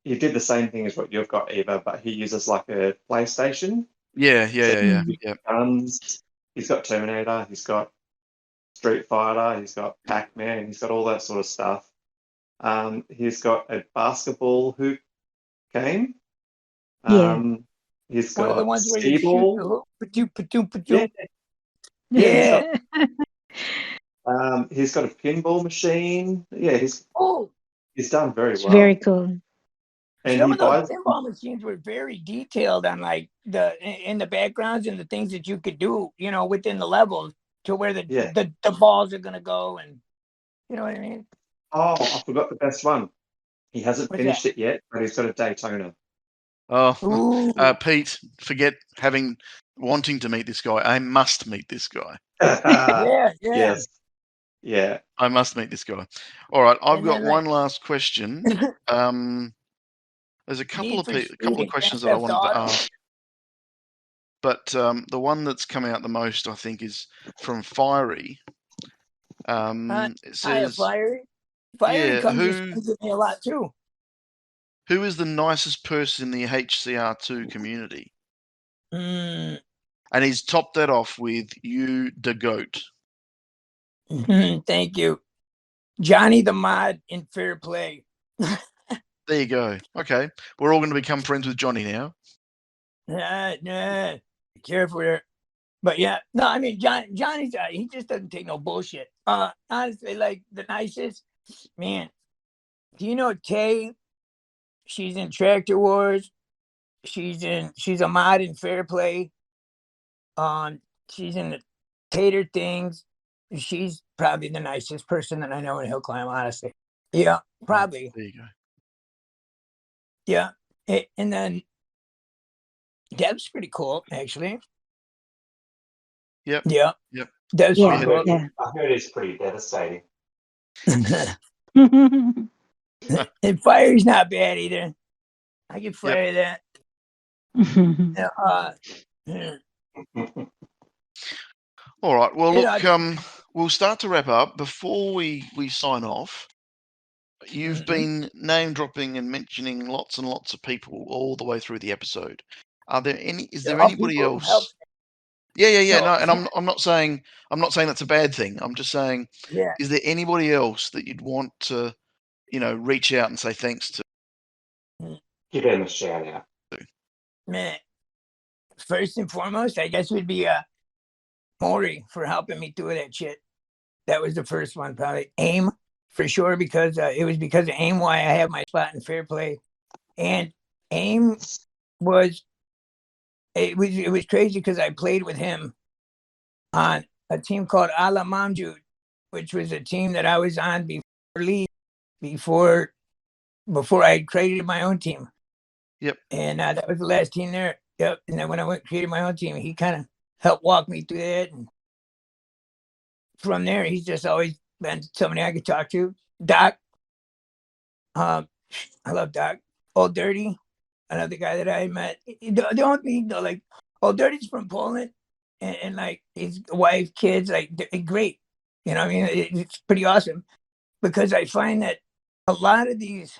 did the same thing as what you've got, Eva, but he uses like a PlayStation. Yeah. Guns. He's got Terminator. He's got Street Fighter. He's got Pac-Man. He's got all that sort of stuff. He's got a basketball hoop game. Yeah. He's One of the got ones where you shoot Skee-Ball. the hoop. Padoop, padoop, Yeah, padoop. yeah. Yeah. He's got a pinball machine. Yeah, he's Oh, done very It's well. very cool. And some he of those buys. pinball machines were very detailed on like in the backgrounds and the things that you could do, you know, within the levels to where Yeah. the balls are gonna go, and you know what I mean. Oh, I forgot the best one. He hasn't What's finished it yet, but he's got a Daytona. Oh, Ooh, Pete, forget wanting to meet this guy. I must meet this guy. yeah. Yes. Yeah. I must meet this guy. All right, I've And got then, one last question. There's a couple Need of for Speed and questions Grand that I Theft wanted to Auto. ask, but the one that's come out the most, I think, is from Fiery. It Hi, says, Fiery. Fiery yeah, comes and spends with me a lot too. who is the nicest person in the HCR2 community? Mm. And he's topped that off with you, the goat. Thank you, Johnny the Mod in Fair Play. There you go. Okay, we're all going to become friends with Johnny now. Nah, be careful there. But yeah, no, I mean Johnny's he just doesn't take no bullshit. Honestly, like the nicest man. Do you know Kay? She's in Tractor Wars. She's a mod in Fair Play. She's in the tater things. She's probably the nicest person that I know in hill climb, honestly. Yeah, probably. There you go. Yeah. And then Deb's pretty cool, actually. Yep. Yeah. Yep. Deb's Yeah, pretty cool. yeah. I heard it's pretty devastating. And fire's not bad either. I can fire that. All right. Well, look, Yeah. we'll start to wrap up. Before we sign off, you've been name dropping and mentioning lots and lots of people all the way through the episode. Is there anybody else? Yeah. No, and I'm not saying that's a bad thing. I'm just saying, is there anybody else that you'd want to, reach out and say thanks to? Give him a shout out. Man, first and foremost, I guess would be Maury for helping me through that shit. That was the first one, probably. AIM, for sure, because it was because of AIM why I have my spot in fair play. And AIM was crazy because I played with him on a team called Ala Mamjud, which was a team that I was on before I created my own team. Yep. And that was the last team there. Yep. And then when I created my own team, he kind of helped walk me through that. And from there, he's just always been somebody I could talk to. Doc. I love Doc. Old Dirty, another guy that I met. The only thing, though, like, Old Dirty's from Poland. And like, his wife, kids, like, they're great. You know what I mean? It's pretty awesome. Because I find that a lot of these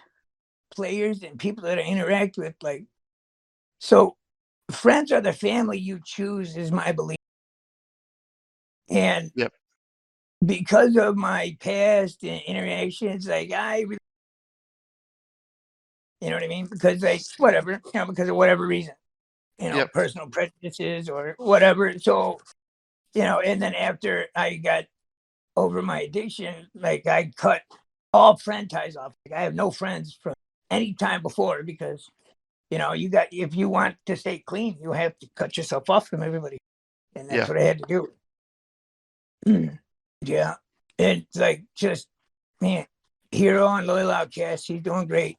players and people that I interact with, like, so friends are the family you choose is my belief. And because of my past and interactions, like, you know what I mean? Because whatever, because of whatever reason, personal prejudices or whatever. So, and then after I got over my addiction, like, I cut all friend ties off. Like, I have no friends from any time before because, if you want to stay clean, you have to cut yourself off from everybody. And that's what I had to do. Yeah. It's like, just, man, Hero and Loyal Outcast, he's doing great.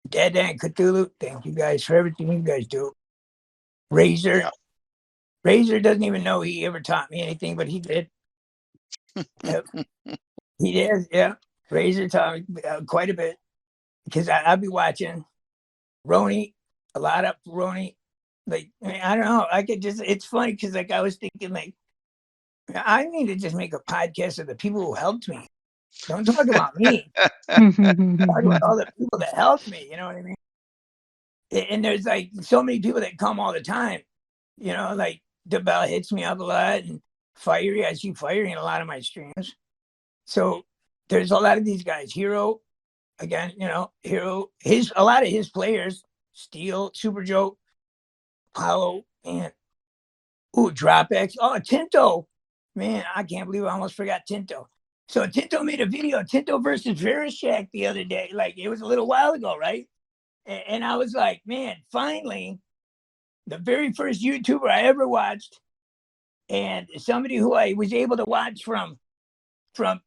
Dead and Cthulhu, thank you guys for everything you guys do. Razor doesn't even know he ever taught me anything, but he did. Yep. He did, yeah. Razor taught me quite a bit because I'll be watching Roni, a lot of Roni. Like, I don't know. It's funny because, like, I was thinking, like, I need to just make a podcast of the people who helped me. Don't talk about me. Talk about all the people that helped me. You know what I mean? And there's, like, so many people that come all the time. Like, DeBell hits me up a lot, and Fiery, I see Fiery in a lot of my streams. So there's a lot of these guys. Hero, again, Hero, a lot of his players, Steel, Super Joe, Apollo, and Drop X. Oh, Tinto. Man, I can't believe I almost forgot Tinto. So Tinto made a video, Tinto versus Verishak, the other day. Like, it was a little while ago, right? And I was like, man, finally, the very first YouTuber I ever watched, and somebody who I was able to watch from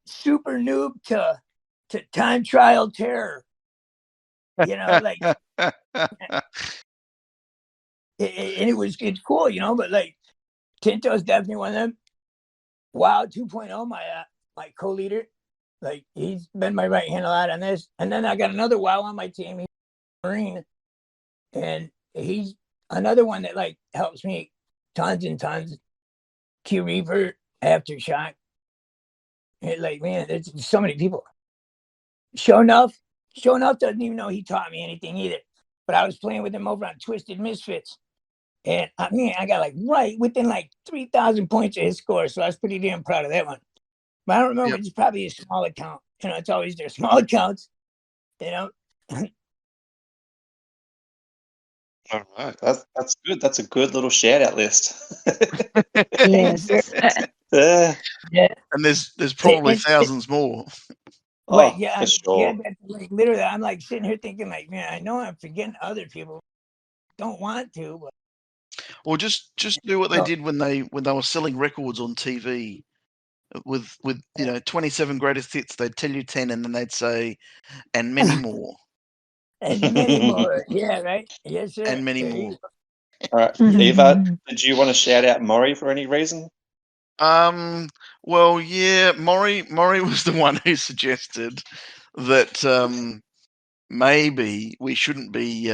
super noob to time trial terror. Like, and it's cool, but like, Tinto's definitely one of them. Wow 2.0, my co-leader, like, he's been my right hand a lot on this. And then I got another WoW on my team, he's Marine, and he's another one that, like, helps me tons and tons. Q Reaper, Aftershock. Like, man, there's so many people. Show Enough doesn't even know he taught me anything either. But I was playing with him over on Twisted Misfits. And I got, like, right within, like, 3,000 points of his score. So I was pretty damn proud of that one. But I don't remember. It's probably a small account. It's always their small accounts. All right, that's good. That's a good little shout out list. Yes. Yeah. And there's probably thousands more. Oh, yeah, for sure. Yeah, like, literally, I'm, like, sitting here thinking, like, man, I know I'm forgetting other people. Don't want to, but Or just do what they So- did when they were selling records on TV with 27 greatest hits. They'd tell you 10, and then they'd say, and many more, And many more. Yeah, right. Yes, sir. and many There you more. go. All right, Eva, did you want to shout out Maury for any reason? Well, yeah, Maury was the one who suggested that maybe we shouldn't be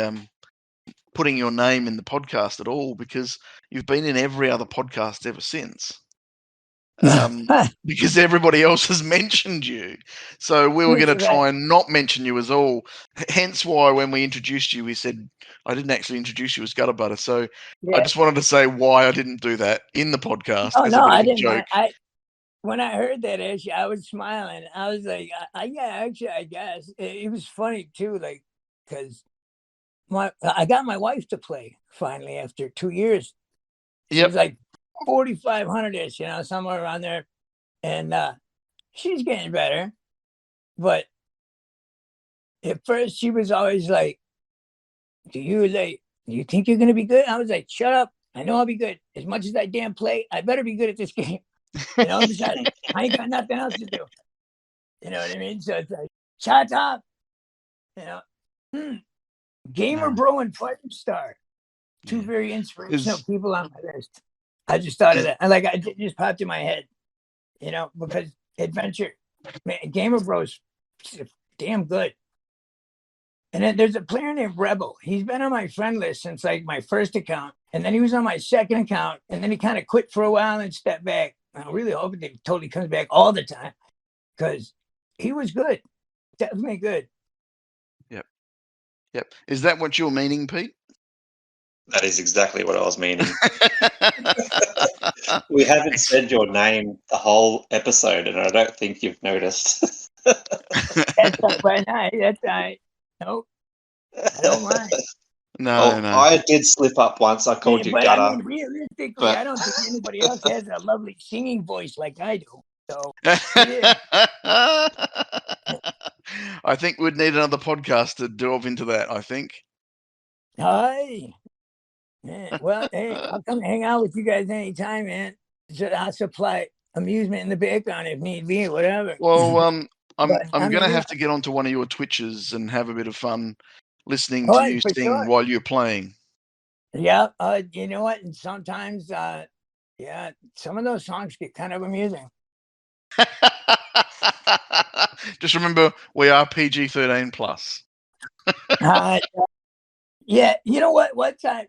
putting your name in the podcast at all, because you've been in every other podcast ever since. Because everybody else has mentioned you. So we were going to try and not mention you as all. Hence why when we introduced you, we said, I didn't actually introduce you as GutterButter. So I just wanted to say why I didn't do that in the podcast as a bit I of a didn't. joke. When I heard that, actually, I was smiling. I was like, yeah, actually, I guess. It was funny, too, like, because I got my wife to play finally after 2 years. She was like 4,500-ish, somewhere around there. And she's getting better. But at first, she was always like, do you think you're going to be good? I was like, shut up. I know I'll be good. As much as I damn play, I better be good at this game. Besides, I ain't got nothing else to do. You know what I mean? So it's like, shut up. Gamer Bro and Fighting Star. Two very inspirational people on my list. I just thought of that. It just popped in my head. Because adventure, man, Gamer Bro's damn good. And then there's a player named Rebel. He's been on my friend list since like my first account. And then he was on my second account. And then he kind of quit for a while and stepped back. I'm really hoping that he totally comes back all the time, because he was good. Definitely good. Yep. Is that what you're meaning, Pete? That is exactly what I was meaning. We haven't said your name the whole episode, and I don't think you've noticed. That's not right. That's right. Nope. I don't mind. No. I did slip up once. I called you Gutter. I mean, realistically, I don't think anybody else has a lovely singing voice like I do. So, yeah. I think we'd need another podcast to delve into that, I think. Hi. Yeah. Well, hey, I'll come hang out with you guys anytime, man. So I'll supply amusement in the background if need be, whatever. Well, I'm going to have to get onto one of your Twitches and have a bit of fun listening to you sing while you're playing. Yeah, you know what? And sometimes, some of those songs get kind of amusing. Just remember, we are PG-13 plus. Yeah, you know what? What time?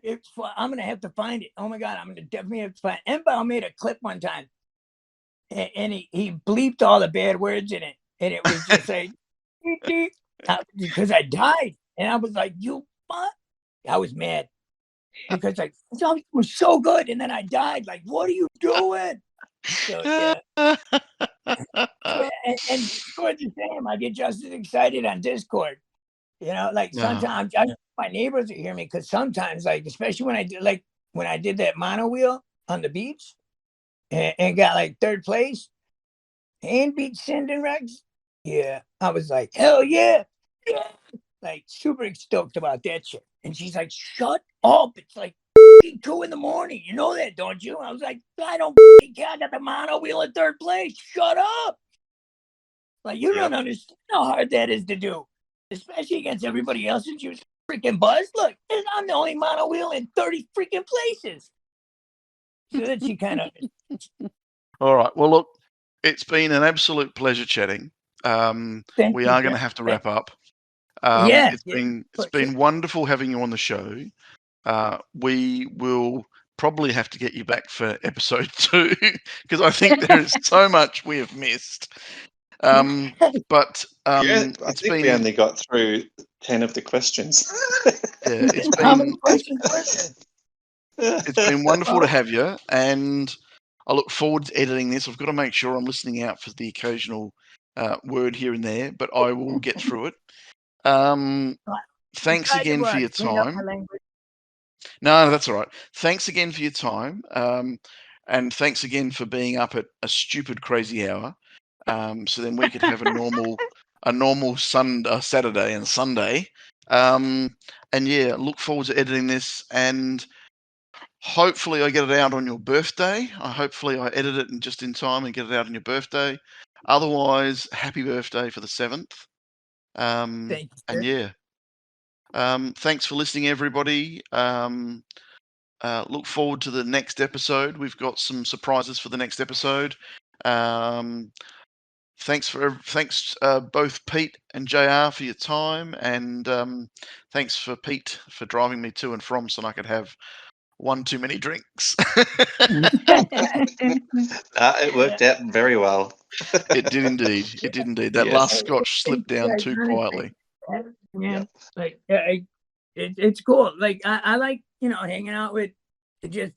I'm gonna have to find it. Oh my god, I'm gonna definitely have to find it. Embao made a clip one time, and he bleeped all the bad words in it, and it was just like because I died, and I was like, "You what?" I was mad because like it was so good, and then I died. Like, what are you doing? So yeah. And Discord's the same. I get just as excited on Discord. Sometimes my neighbors will hear me, because sometimes, like, especially when I did that mono wheel on the beach and got like third place and beat Sinden Rex. Yeah, I was like, hell yeah, like super stoked about that shit. And she's like, shut up! It's like 2 in the morning. You know that, don't you? I was like, I don't care. I got the mono wheel in third place. Shut up! Like, you don't understand how hard that is to do, especially against everybody else. And she was freaking buzzed. Look, I'm the only mono wheel in 30 freaking places. So that she kind of. All right. Well, look, it's been an absolute pleasure chatting. We are going to have to wrap up. It's been wonderful having you on the show. We will probably have to get you back for episode 2, because I think there is so much we have missed. But I think we only got through 10 of the questions. Yeah, How many questions were there? It's been wonderful to have you, and I look forward to editing this. I've got to make sure I'm listening out for the occasional word here and there, but I will get through it. Thanks again for your time. No, that's all right. Thanks again for your time, and thanks again for being up at a stupid, crazy hour. So then we could have a normal Saturday and Sunday. And yeah, look forward to editing this, and Hopefully I get it out on your birthday. Hopefully I edit it just in time and get it out on your birthday. Otherwise, happy birthday for the 7th. Thank you, And sir. yeah, thanks for listening, everybody. Look forward to the next episode. We've got some surprises for the next episode. Thanks both Pete and JR for your time, and thanks for Pete for driving me to and from so I could have one too many drinks. It worked out very well. It did indeed. It did indeed. That Yes. last scotch slipped down too quietly. Yeah, Yep. like it's cool. Like I like hanging out with just.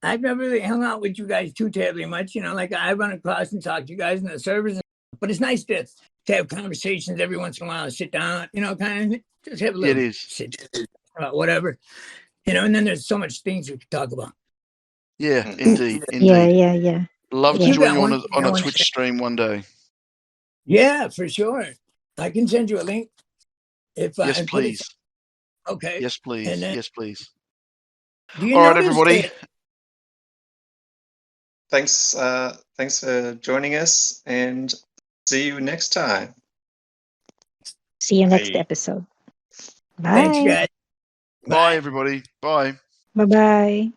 I've never really hung out with you guys too terribly much. Like I run across and talk to you guys in the servers, but it's nice to have conversations every once in a while. Sit down, kind of just have a little. It is. Sit, whatever, and then there's so much things we could talk about. Yeah, indeed. Yeah. Love to You join got you one on thing a I wanna Twitch say. stream one day. Yeah, for sure. I can send you a link if Yes, and put it. please. Okay. Yes, please. And then, yes, please. do you All right, notice everybody. that- Thanks for joining us, and see you next time. See you next Bye. episode. Thanks, Bye. guys. Bye, everybody. Bye. Bye-bye.